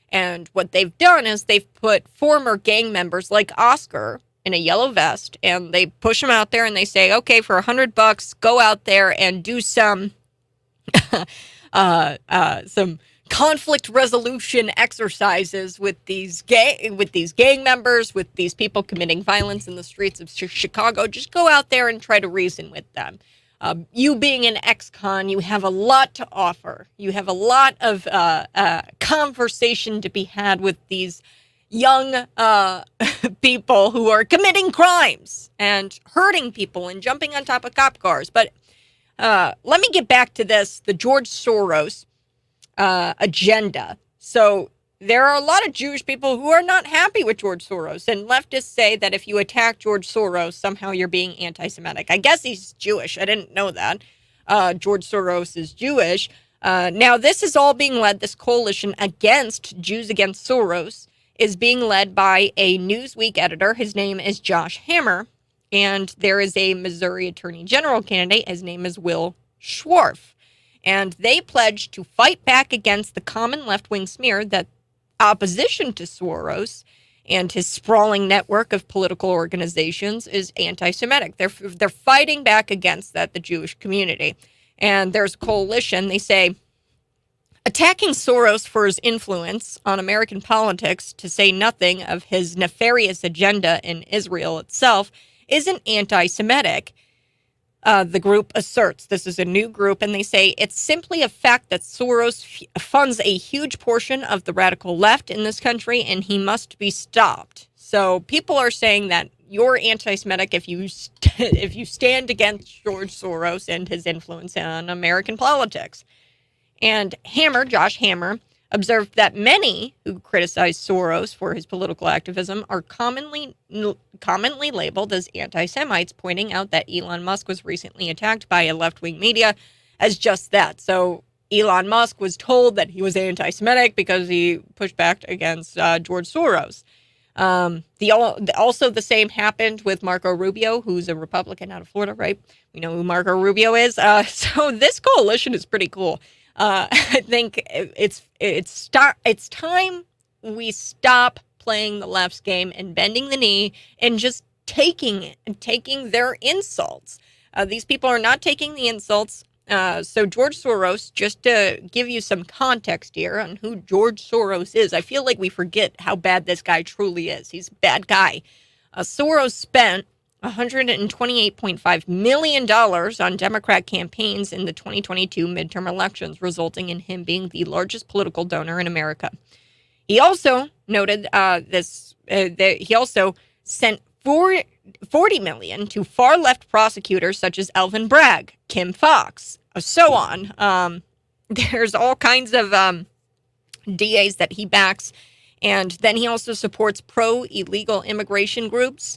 And what they've done is they've put former gang members like Oscar in a yellow vest, and they push them out there and they say, okay, for $100, go out there and do some conflict resolution exercises with these gang members, with these people committing violence in the streets of Chicago. Just go out there and try to reason with them. You being an ex-con, you have a lot to offer. You have a lot of conversation to be had with these young people who are committing crimes and hurting people and jumping on top of cop cars. But let me get back to the George Soros agenda. So there are a lot of Jewish people who are not happy with George Soros, and leftists say that if you attack George Soros, somehow you're being anti-Semitic. I guess he's Jewish. I didn't know that. George Soros is Jewish. Now, this is all being led, this coalition against Jews against Soros is being led by a Newsweek editor. His name is Josh Hammer. And there is a Missouri Attorney General candidate. His name is Will Schwarf. And they pledged to fight back against the common left-wing smear that opposition to Soros and his sprawling network of political organizations is anti-Semitic. They're fighting back against that, the Jewish community. And there's a coalition. They say, attacking Soros for his influence on American politics, to say nothing of his nefarious agenda in Israel itself, isn't anti-Semitic. The group asserts. This is a new group, and they say it's simply a fact that Soros funds a huge portion of the radical left in this country, and he must be stopped. So people are saying that you're anti-Semitic if you stand against George Soros and his influence on American politics. And Josh Hammer, observed that many who criticize Soros for his political activism are commonly labeled as anti-Semites, pointing out that Elon Musk was recently attacked by a left-wing media as just that. So Elon Musk was told that he was anti-Semitic because he pushed back against George Soros. Also the same happened with Marco Rubio, who's a Republican out of Florida, right? We know who Marco Rubio is. So this coalition is pretty cool. I think it's time we stop playing the left's game and bending the knee and just taking their insults. These people are not taking the insults. So George Soros, just to give you some context here on who George Soros is, I feel like we forget how bad this guy truly is. He's a bad guy. Soros spent $128.5 million on Democrat campaigns in the 2022 midterm elections, resulting in him being the largest political donor in America. He also noted that he also sent 40 million to far left prosecutors such as Elvin Bragg, Kim Foxx, so on. There's all kinds of DAs that he backs, and then he also supports pro-illegal immigration groups.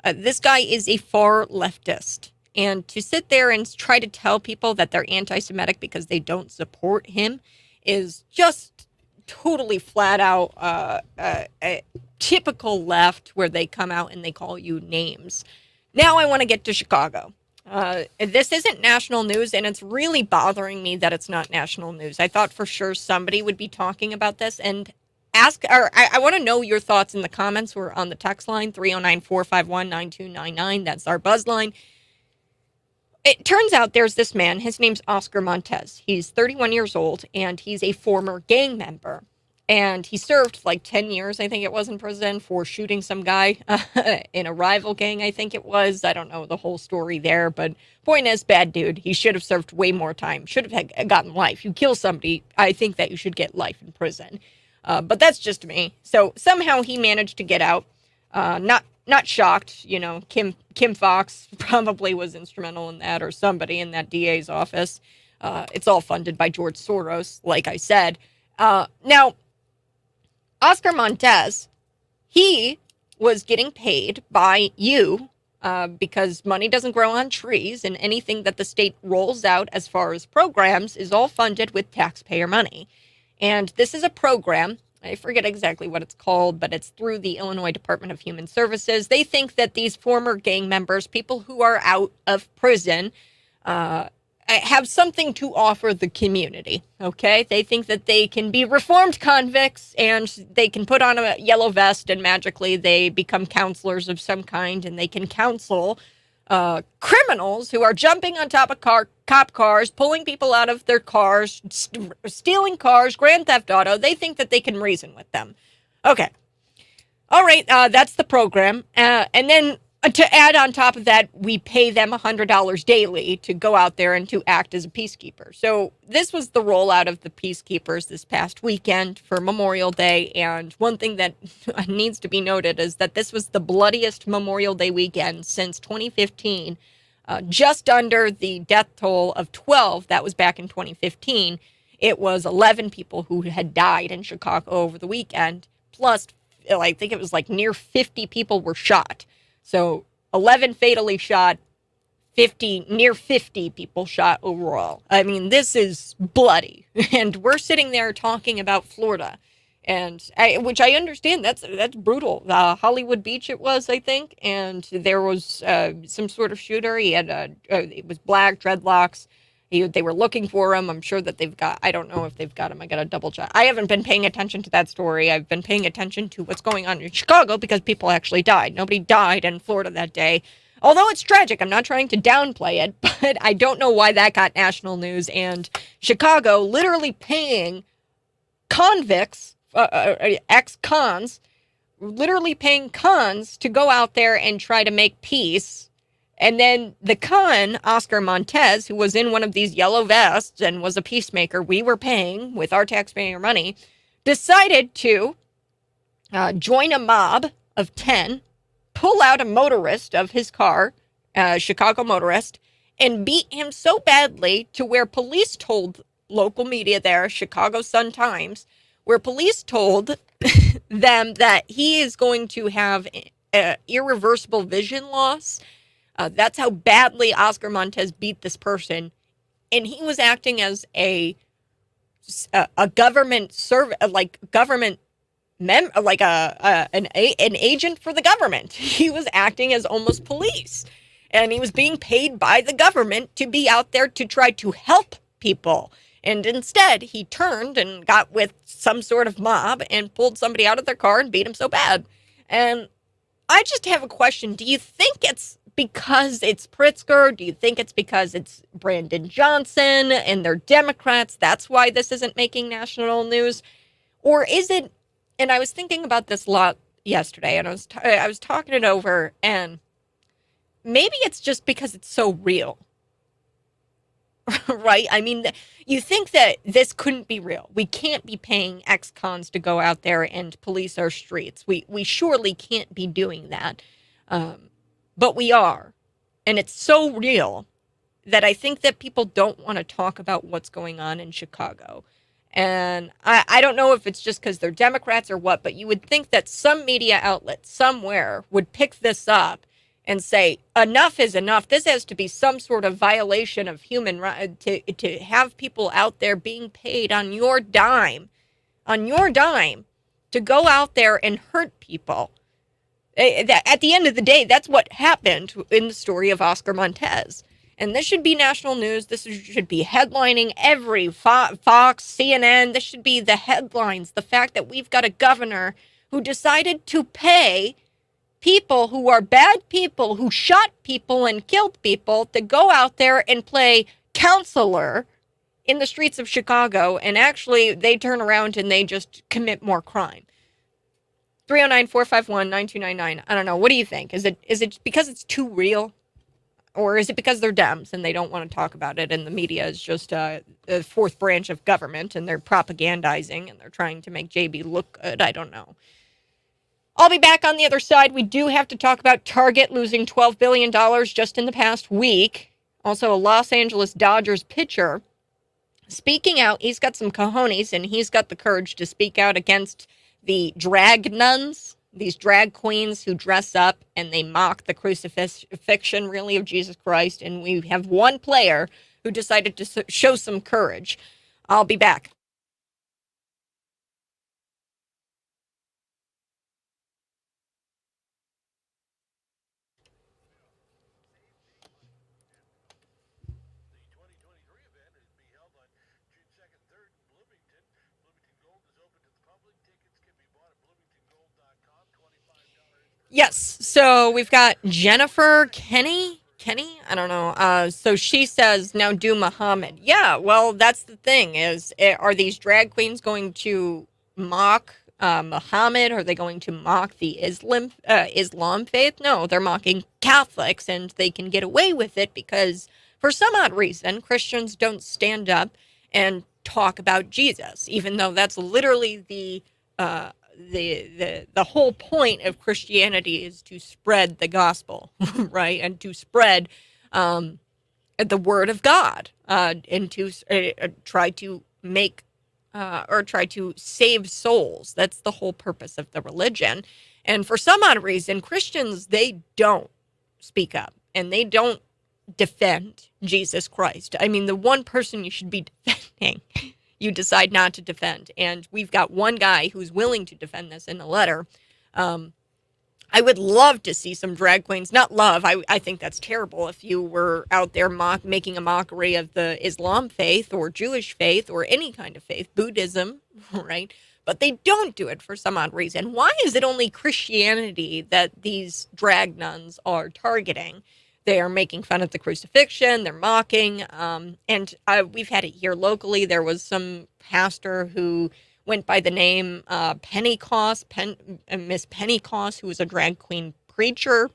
This guy is a far leftist, and to sit there and try to tell people that they're anti-Semitic because they don't support him is just totally flat out a typical left, where they come out and they call you names. Now I want to get to Chicago. This isn't national news, and it's really bothering me that it's not national news. I thought for sure somebody would be talking about this, and I want to know your thoughts in the comments or on the text line, 309-451-9299. That's our buzz line. It turns out there's this man. His name's Oscar Montez. He's 31 years old, and he's a former gang member. And he served like 10 years, I think it was, in prison for shooting some guy in a rival gang, I think it was. I don't know the whole story there, but point is, bad dude. He should have served way more time. Should have gotten life. You kill somebody, I think that you should get life in prison. But that's just me. So somehow he managed to get out. Not shocked, you know. Kim Foxx probably was instrumental in that, or somebody in that DA's office. It's all funded by George Soros, like I said. Now, Oscar Montez, he was getting paid by you because money doesn't grow on trees, and anything that the state rolls out as far as programs is all funded with taxpayer money. And this is a program, I forget exactly what it's called, but it's through the Illinois Department of Human Services. They think that these former gang members, people who are out of prison, have something to offer the community, okay? They think that they can be reformed convicts, and they can put on a yellow vest and magically they become counselors of some kind, and they can counsel criminals who are jumping on top of cop cars, pulling people out of their cars, stealing cars, grand theft auto. They think that they can reason with them. Okay. All right, that's the program. And then to add on top of that, we pay them $100 daily to go out there and to act as a peacekeeper. So this was the rollout of the peacekeepers this past weekend for Memorial Day. And one thing that needs to be noted is that this was the bloodiest Memorial Day weekend since 2015. Just under the death toll of 12 that was back in 2015. It was 11 people who had died in Chicago over the weekend. Plus, I think it was like near 50 people were shot. So 11 fatally shot, near 50 people shot overall. I mean, this is bloody. And we're sitting there talking about Florida, and which I understand, that's brutal. Hollywood Beach it was, I think, and there was some sort of shooter. He had it was black, dreadlocks. They were looking for him. I'm sure that I don't know if they've got him. I got to double check. I haven't been paying attention to that story. I've been paying attention to what's going on in Chicago because people actually died. Nobody died in Florida that day. Although it's tragic, I'm not trying to downplay it, but I don't know why that got national news. And Chicago literally paying convicts, ex-cons, literally paying cons to go out there and try to make peace. And then the con, Oscar Montez, who was in one of these yellow vests and was a peacemaker we were paying with our taxpayer money, decided to join a mob of 10, pull out a motorist of his car, Chicago motorist, and beat him so badly to where police told local media there, Chicago Sun-Times, where police told them that he is going to have irreversible vision loss. That's how badly Oscar Montez beat this person, and he was acting as a government an agent for the government. He was acting as almost police, and he was being paid by the government to be out there to try to help people. And instead, he turned and got with some sort of mob and pulled somebody out of their car and beat him so bad. And I just have a question. Do you think it's because it's Pritzker? Do you think it's because it's Brandon Johnson and they're Democrats? That's why this isn't making national news? Or is it, and I was thinking about this a lot yesterday, and I was talking it over, and maybe it's just because it's so real. Right? I mean, you think that this couldn't be real. We can't be paying ex-cons to go out there and police our streets. We surely can't be doing that. But we are. And it's so real that I think that people don't want to talk about what's going on in Chicago. And I don't know if it's just because they're Democrats or what, but you would think that some media outlet somewhere would pick this up and say, enough is enough. This has to be some sort of violation of human rights to have people out there being paid on your dime, to go out there and hurt people. At the end of the day, that's what happened in the story of Oscar Montez. And this should be national news. This should be headlining every Fox, CNN. This should be the headlines. The fact that we've got a governor who decided to pay people who are bad people, who shot people and killed people, to go out there and play counselor in the streets of Chicago. And actually, they turn around and they just commit more crime. 309-451-9299. I don't know. What do you think? Is it because it's too real? Or is it because they're Dems and they don't want to talk about it and the media is just a fourth branch of government and they're propagandizing and they're trying to make JB look good? I don't know. I'll be back on the other side. We do have to talk about Target losing $12 billion just in the past week. Also, a Los Angeles Dodgers pitcher speaking out. He's got some cojones and he's got the courage to speak out against the drag nuns, these drag queens who dress up and they mock the crucifixion, really, of Jesus Christ. And we have one player who decided to show some courage. I'll be back. Yes, so we've got Jennifer Kenny, I don't know. So she says, now do Muhammad. Yeah, well, that's the thing is, are these drag queens going to mock Muhammad? Are they going to mock the Islam faith? No, they're mocking Catholics, and they can get away with it because for some odd reason, Christians don't stand up and talk about Jesus, even though that's literally the whole point of Christianity is to spread the gospel, right? And to spread the word of God, and to try to make or try to save souls. That's the whole purpose of the religion. And for some odd reason, Christians, they don't speak up and they don't defend Jesus Christ. I mean, the one person you should be defending, you decide not to defend. And we've got one guy who's willing to defend this in a letter. I would love to see some drag queens. Not love. I think that's terrible if you were out there making a mockery of the Islam faith or Jewish faith or any kind of faith, Buddhism, right? But they don't do it for some odd reason. Why is it only Christianity that these drag nuns are targeting? They are making fun of the crucifixion. They're mocking. And we've had it here locally. There was some pastor who went by the name Miss Pentecost, who was a drag queen preacher.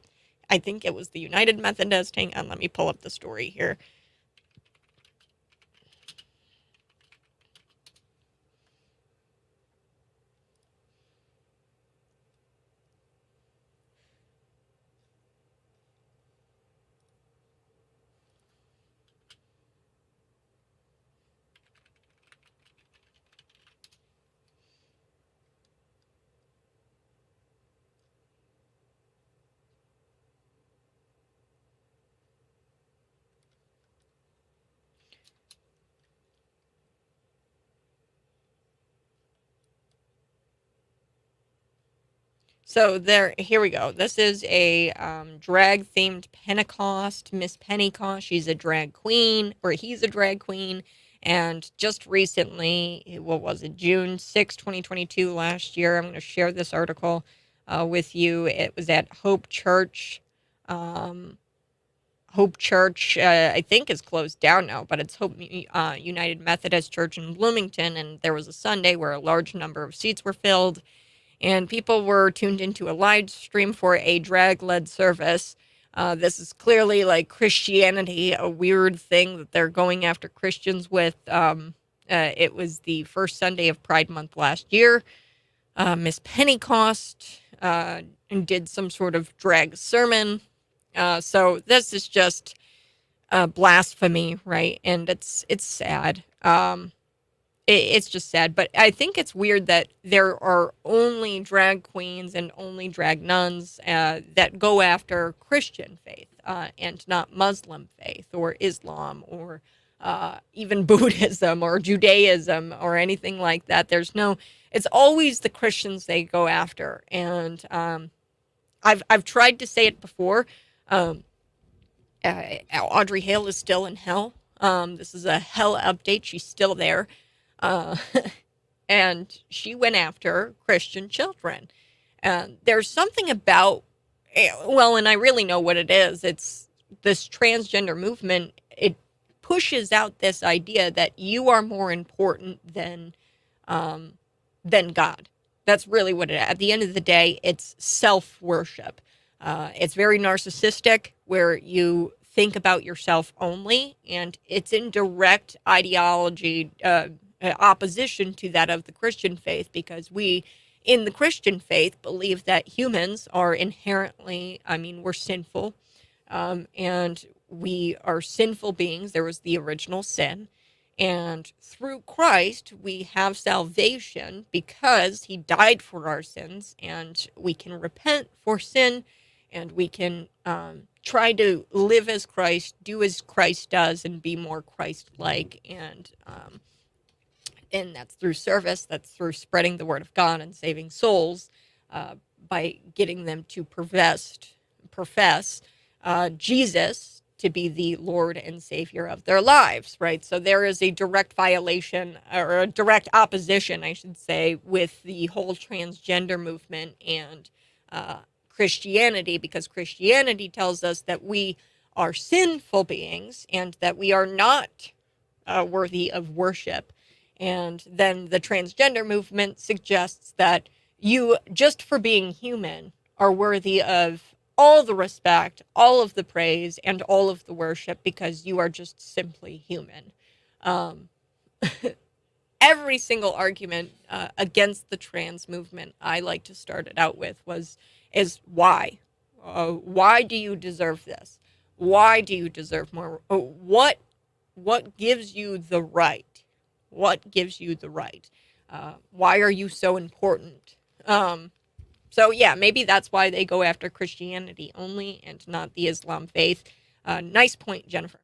I think it was the United Methodist. Hang on, let me pull up the story here. So here we go. This is a drag-themed Pentecost, Miss Pentecost. She's a drag queen, or he's a drag queen. And just recently, what was it, June 6, 2022, last year, I'm going to share this article with you. It was at Hope Church. Hope Church, I think, is closed down now, but it's Hope United Methodist Church in Bloomington. And there was a Sunday where a large number of seats were filled. And people were tuned into a live stream for a drag-led service. This is clearly like Christianity, a weird thing that they're going after Christians with. It was the first Sunday of Pride Month last year. Miss Pentecost, and did some sort of drag sermon. So this is just blasphemy, right? And it's sad. It's just sad. But I think it's weird that there are only drag queens and only drag nuns that go after Christian faith and not Muslim faith or Islam or even Buddhism or Judaism or anything like that. It's always the Christians they go after. And I've tried to say it before. Audrey Hale is still in hell. This is a hell update. She's still there. And she went after Christian children. There's something about, well, and I really know what it is. It's this transgender movement. It pushes out this idea that you are more important than God. That's really what it is. At the end of the day, it's self-worship. It's very narcissistic, where you think about yourself only, and it's in direct ideology opposition to that of the Christian faith, because we, in the Christian faith, believe that humans are inherently, we're sinful, and we are sinful beings. There was the original sin. And through Christ, we have salvation because he died for our sins, and we can repent for sin, and we can try to live as Christ, do as Christ does, and be more Christ-like. And that's through service. That's through spreading the word of God and saving souls by getting them to profess Jesus to be the Lord and Savior of their lives, right? So there is a direct violation, or a direct opposition, I should say, with the whole transgender movement and Christianity, because Christianity tells us that we are sinful beings and that we are not worthy of worship. And then the transgender movement suggests that you, just for being human, are worthy of all the respect, all of the praise, and all of the worship, because you are just simply human. Every single argument against the trans movement I like to start it out with is why? Why do you deserve this? Why do you deserve more? What gives you the right? What gives you the right? Why are you so important? So yeah, maybe that's why they go after Christianity only and not the Islam faith. Nice point, Jennifer.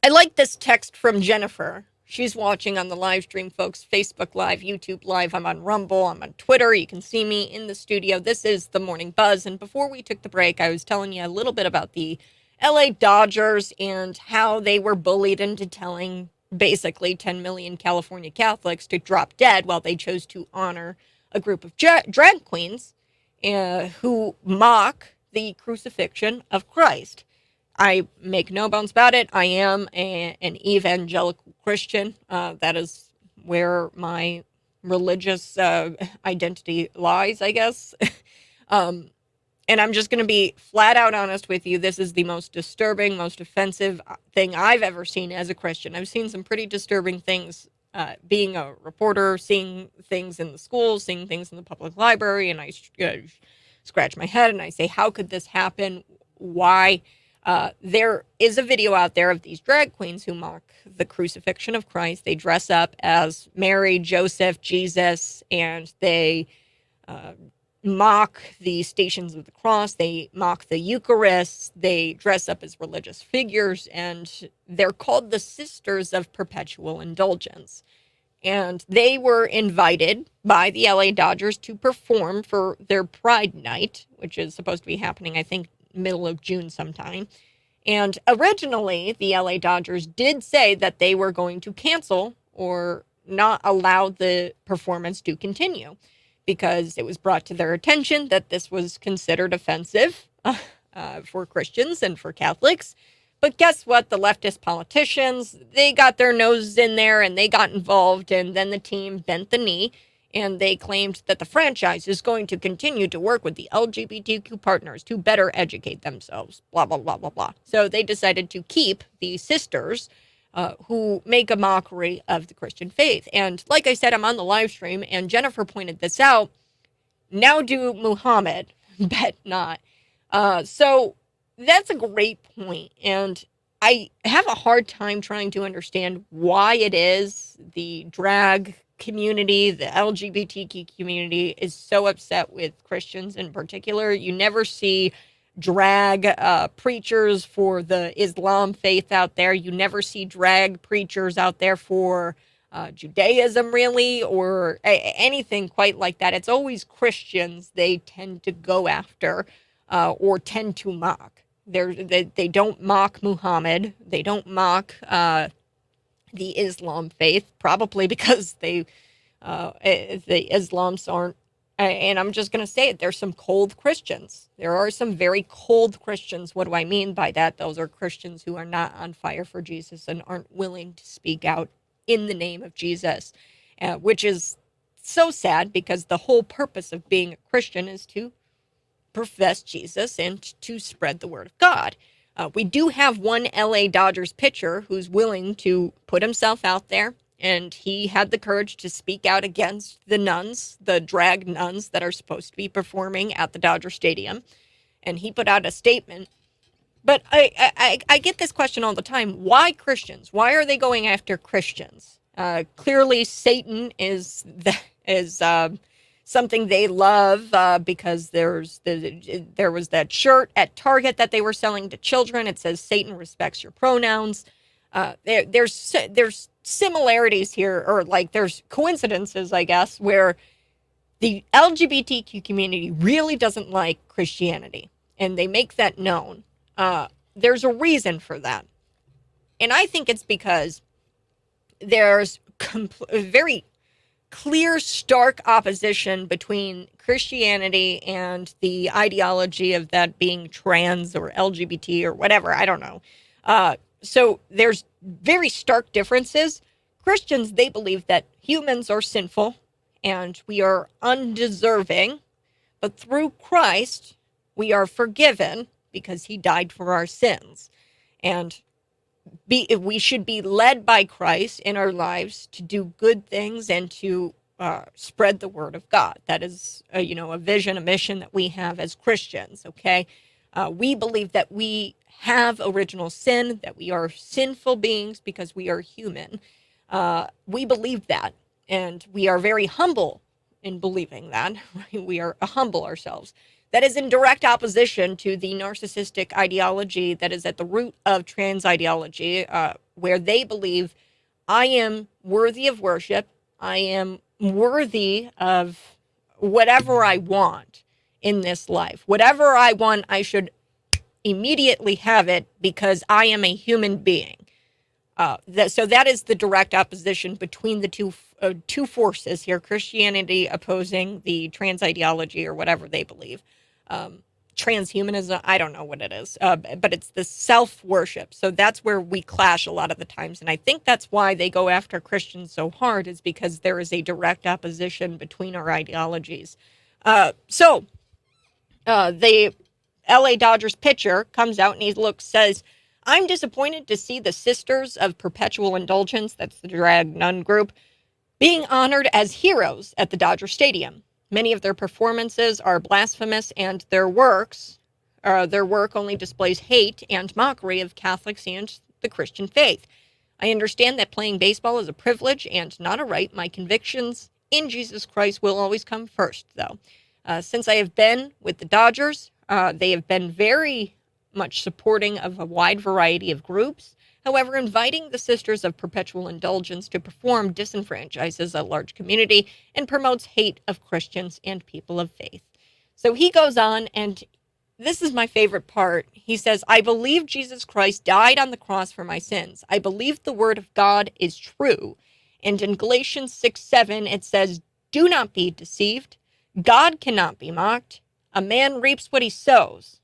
I like this text from Jennifer. She's watching on the live stream, folks. Facebook Live, YouTube Live. I'm on Rumble. I'm on Twitter. You can see me in the studio. This is the Morning Buzz. And before we took the break, I was telling you a little bit about the LA Dodgers and how they were bullied into telling basically 10 million California Catholics to drop dead while they chose to honor a group of drag queens who mock the crucifixion of Christ. I make no bones about it. I am an evangelical Christian. That is where my religious identity lies, I guess. And I'm just going to be flat out honest with you. This is the most disturbing, most offensive thing I've ever seen as a Christian. I've seen some pretty disturbing things being a reporter, seeing things in the schools, seeing things in the public library, and I scratch my head and I say, how could this happen? Why? There is a video out there of these drag queens who mock the crucifixion of Christ. They dress up as Mary, Joseph, Jesus, and they mock the Stations of the Cross. They mock the Eucharist. They dress up as religious figures, and they're called the Sisters of Perpetual Indulgence. And they were invited by the LA Dodgers to perform for their Pride Night, which is supposed to be happening, I think, middle of June sometime. And originally, the LA Dodgers did say that they were going to cancel or not allow the performance to continue, because it was brought to their attention that this was considered offensive for Christians and for Catholics. But guess what? The leftist politicians, they got their noses in there and they got involved, and then the team bent the knee and they claimed that the franchise is going to continue to work with the LGBTQ partners to better educate themselves, blah, blah, blah, blah, blah. So they decided to keep the sisters who make a mockery of the Christian faith. And like I said, I'm on the live stream, and Jennifer pointed this out. Now do Muhammad, bet not. So that's a great point. And I have a hard time trying to understand why it is the drag community, the LGBTQ community, is so upset with Christians in particular. You never see drag preachers for the Islam faith out there. You never see drag preachers out there for Judaism, really, or anything quite like that. It's always Christians they tend to go after or tend to mock. They don't mock Muhammad. They don't mock the Islam faith, probably because the Islams aren't. And I'm just going to say it. There's some cold Christians. There are some very cold Christians. What do I mean by that? Those are Christians who are not on fire for Jesus and aren't willing to speak out in the name of Jesus, which is so sad because the whole purpose of being a Christian is to profess Jesus and to spread the word of God. We do have one LA Dodgers pitcher who's willing to put himself out there, and he had the courage to speak out against the nuns, the drag nuns that are supposed to be performing at the Dodger Stadium. And he put out a statement. But I get this question all the time. Why Christians? Why are they going after Christians? Clearly, Satan is something they love because there was that shirt at Target that they were selling to children. It says Satan respects your pronouns. There's similarities here, or like there's coincidences, I guess, where the LGBTQ community really doesn't like Christianity, and they make that known. There's a reason for that. And I think it's because there's very clear, stark opposition between Christianity and the ideology of that being trans or LGBT or whatever. I don't know. So there's very stark differences. Christians, they believe that humans are sinful and we are undeserving, but through Christ, we are forgiven because he died for our sins. And we should be led by Christ in our lives to do good things and to spread the word of God. That is, a vision, a mission that we have as Christians, okay? We believe that we have original sin, that we are sinful beings because we are human. We believe that, and we are very humble in believing that. Right? We are humble ourselves. That is in direct opposition to the narcissistic ideology that is at the root of trans ideology, where they believe I am worthy of worship, I am worthy of whatever I want in this life. Whatever I want, I should immediately have it because I am a human being. So that is the direct opposition between the two forces here, Christianity opposing the trans ideology or whatever they believe. Transhumanism, I don't know what it is, but it's the self-worship. So that's where we clash a lot of the times. And I think that's why they go after Christians so hard, is because there is a direct opposition between our ideologies. So the LA Dodgers pitcher comes out and he says, I'm disappointed to see the Sisters of Perpetual Indulgence, that's the drag nun group, being honored as heroes at the Dodger Stadium. Many of their performances are blasphemous, and their work only displays hate and mockery of Catholics and the Christian faith. I understand that playing baseball is a privilege and not a right. My convictions in Jesus Christ will always come first, though. Since I have been with the Dodgers, they have been very much supporting of a wide variety of groups. However, inviting the Sisters of Perpetual Indulgence to perform disenfranchises a large community and promotes hate of Christians and people of faith. So he goes on, and this is my favorite part. He says, I believe Jesus Christ died on the cross for my sins. I believe the word of God is true. And in Galatians 6:7, it says, do not be deceived. God cannot be mocked. A man reaps what he sows.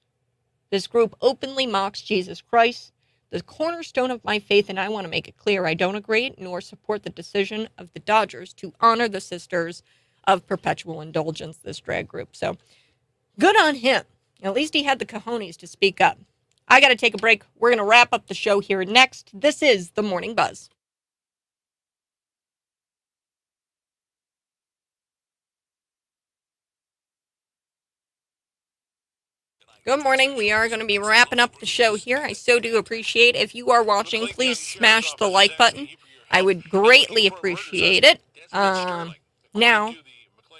This group openly mocks Jesus Christ, the cornerstone of my faith, and I want to make it clear I don't agree nor support the decision of the Dodgers to honor the Sisters of Perpetual Indulgence, this drag group. So good on him. At least he had the cojones to speak up. I got to take a break. We're going to wrap up the show here next. This is The Morning Buzz. Good morning. We are going to be wrapping up the show here. I so do appreciate if you are watching, please smash the like button. I would greatly appreciate it. Now,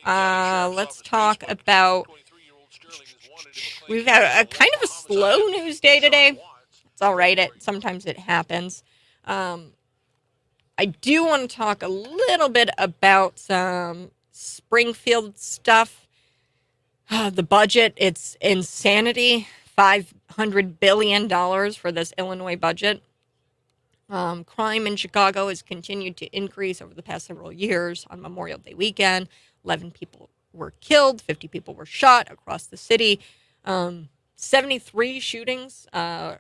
let's talk about. We've had a kind of a slow news day today. It's all right. Sometimes it happens. I do want to talk a little bit about some Springfield stuff. The budget, it's insanity. $500 billion for this Illinois budget. Crime in Chicago has continued to increase over the past several years. On Memorial Day weekend, 11 people were killed, 50 people were shot across the city. 73 shootings the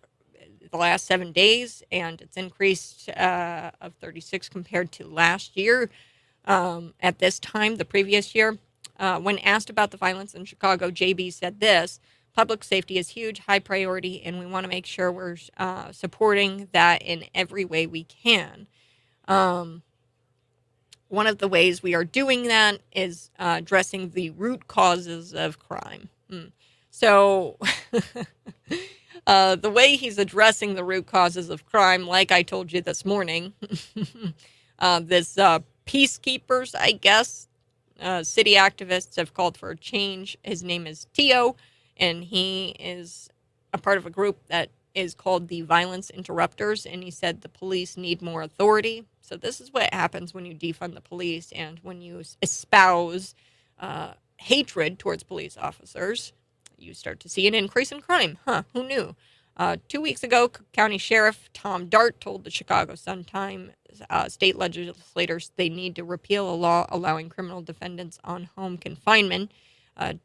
last 7 days, and it's increased of 36 compared to last year. At this time, the previous year, when asked about the violence in Chicago, JB said this: public safety is huge, high priority, and we want to make sure we're supporting that in every way we can. One of the ways we are doing that is addressing the root causes of crime. So the way he's addressing the root causes of crime, like I told you this morning, this peacekeepers, I guess, city activists have called for a change. His name is Tio, and he is a part of a group that is called the Violence Interrupters, and he said the police need more authority. So this is what happens when you defund the police and when you espouse hatred towards police officers. You start to see an increase in crime. Who knew? 2 weeks ago, Cook County Sheriff Tom Dart told the Chicago Sun-Times state legislators they need to repeal a law allowing criminal defendants on home confinement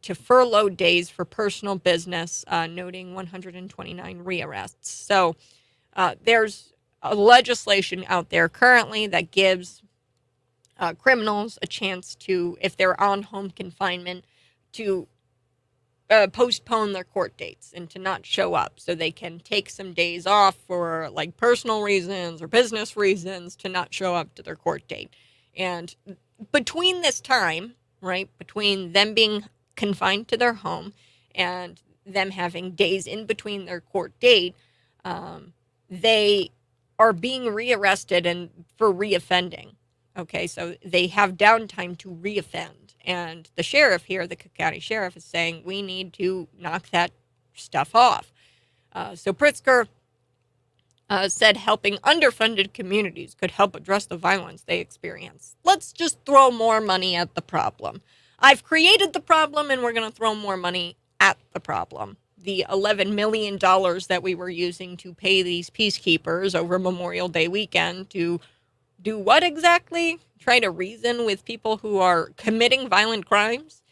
to furlough days for personal business, noting 129 rearrests. So there's a legislation out there currently that gives criminals a chance to, if they're on home confinement, to postpone their court dates and to not show up, so they can take some days off for like personal reasons or business reasons to not show up to their court date. And between this time, right, between them being confined to their home and them having days in between their court date, they are being rearrested and for reoffending. Okay, so they have downtime to reoffend. And the sheriff here, the Cook County Sheriff, is saying we need to knock that stuff off. So Pritzker said helping underfunded communities could help address the violence they experience. Let's just throw more money at the problem. I've created the problem, and we're going to throw more money at the problem. The $11 million that we were using to pay these peacekeepers over Memorial Day weekend to do what exactly? Try to reason with people who are committing violent crimes?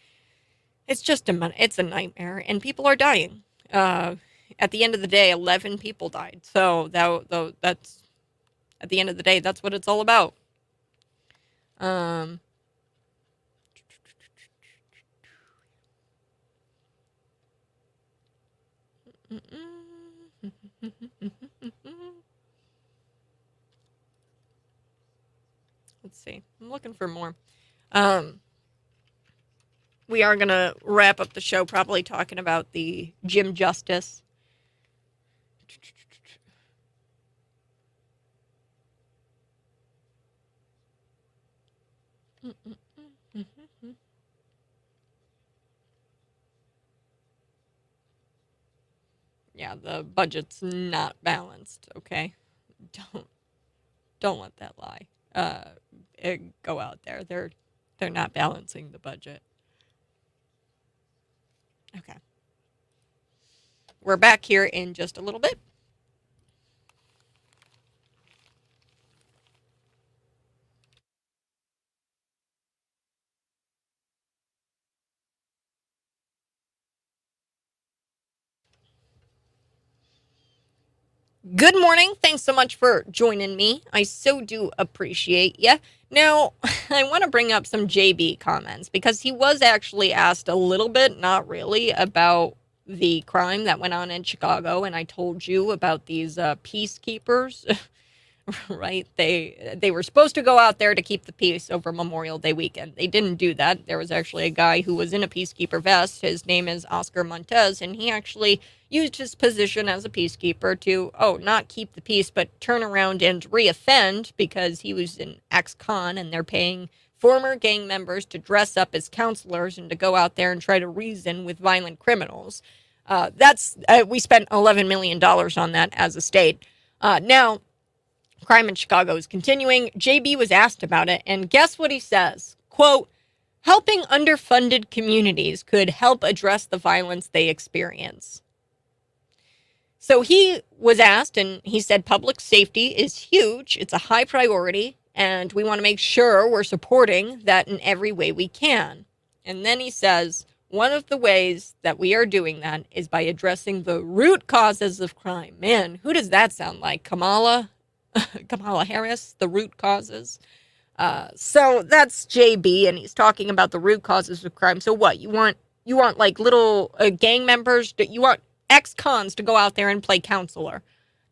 It's just it's a nightmare, and people are dying. At the end of the day, 11 people died. So that's at the end of the day, that's what it's all about. Let's see. I'm looking for more. We are going to wrap up the show probably talking about the Jim Justice. Yeah, the budget's not balanced, okay? Don't let that lie. Go out there. They're not balancing the budget. Okay. We're back here in just a little bit. Good morning. Thanks so much for joining me. I so do appreciate you. Now, I want to bring up some JB comments because he was actually asked a little bit, not really, about the crime that went on in Chicago, and I told you about these peacekeepers, right? They were supposed to go out there to keep the peace over Memorial Day weekend. They didn't do that. There was actually a guy who was in a peacekeeper vest. His name is Oscar Montez, and he actually used his position as a peacekeeper to, not keep the peace, but turn around and reoffend because he was an ex-con, and they're paying former gang members to dress up as counselors and to go out there and try to reason with violent criminals. We spent $11 million on that as a state. Now, crime in Chicago is continuing. JB was asked about it, and guess what he says? Quote, helping underfunded communities could help address the violence they experience. So he was asked, and he said public safety is huge. It's a high priority, and we want to make sure we're supporting that in every way we can. And then he says, one of the ways that we are doing that is by addressing the root causes of crime. Man, who does that sound like? Kamala Harris, the root causes. So that's JB, and he's talking about the root causes of crime. So what? You want like little gang members? You want ex-cons to go out there and play counselor?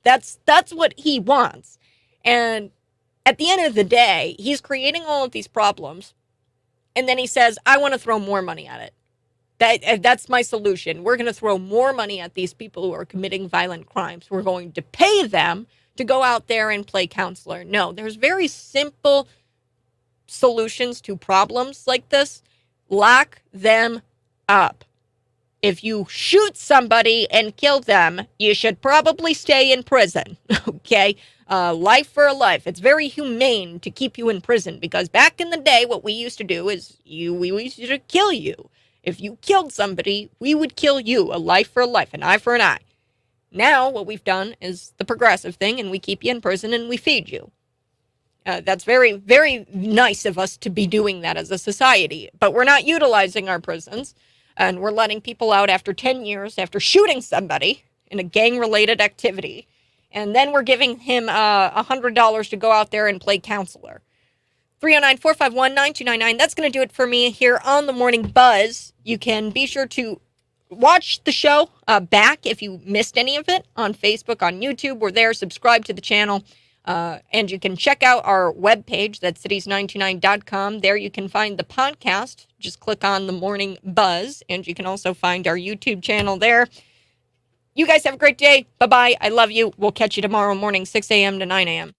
That's what he wants. And at the end of the day, he's creating all of these problems, and then he says, I want to throw more money at it. That's my solution. We're going to throw more money at these people who are committing violent crimes. We're going to pay them to go out there and play counselor. No, there's very simple solutions to problems like this. Lock them up. If you shoot somebody and kill them, you should probably stay in prison, okay? Life for a life. It's very humane to keep you in prison because back in the day, what we used to do is we used to kill you. If you killed somebody, we would kill you. A life for a life, an eye for an eye. Now, what we've done is the progressive thing, and we keep you in prison and we feed you. That's very, very nice of us to be doing that as a society, but we're not utilizing our prisons, and we're letting people out after 10 years after shooting somebody in a gang-related activity, and then we're giving him $100 to go out there and play counselor. 309-451-9299. That's going to do it for me here on The Morning Buzz. You can be sure to watch the show back if you missed any of it on Facebook, on YouTube. We're there. Subscribe to the channel. And you can check out our webpage. That's cities929.com. There you can find the podcast. Just click on The Morning Buzz. And you can also find our YouTube channel there. You guys have a great day. Bye-bye. I love you. We'll catch you tomorrow morning, 6 a.m. to 9 a.m.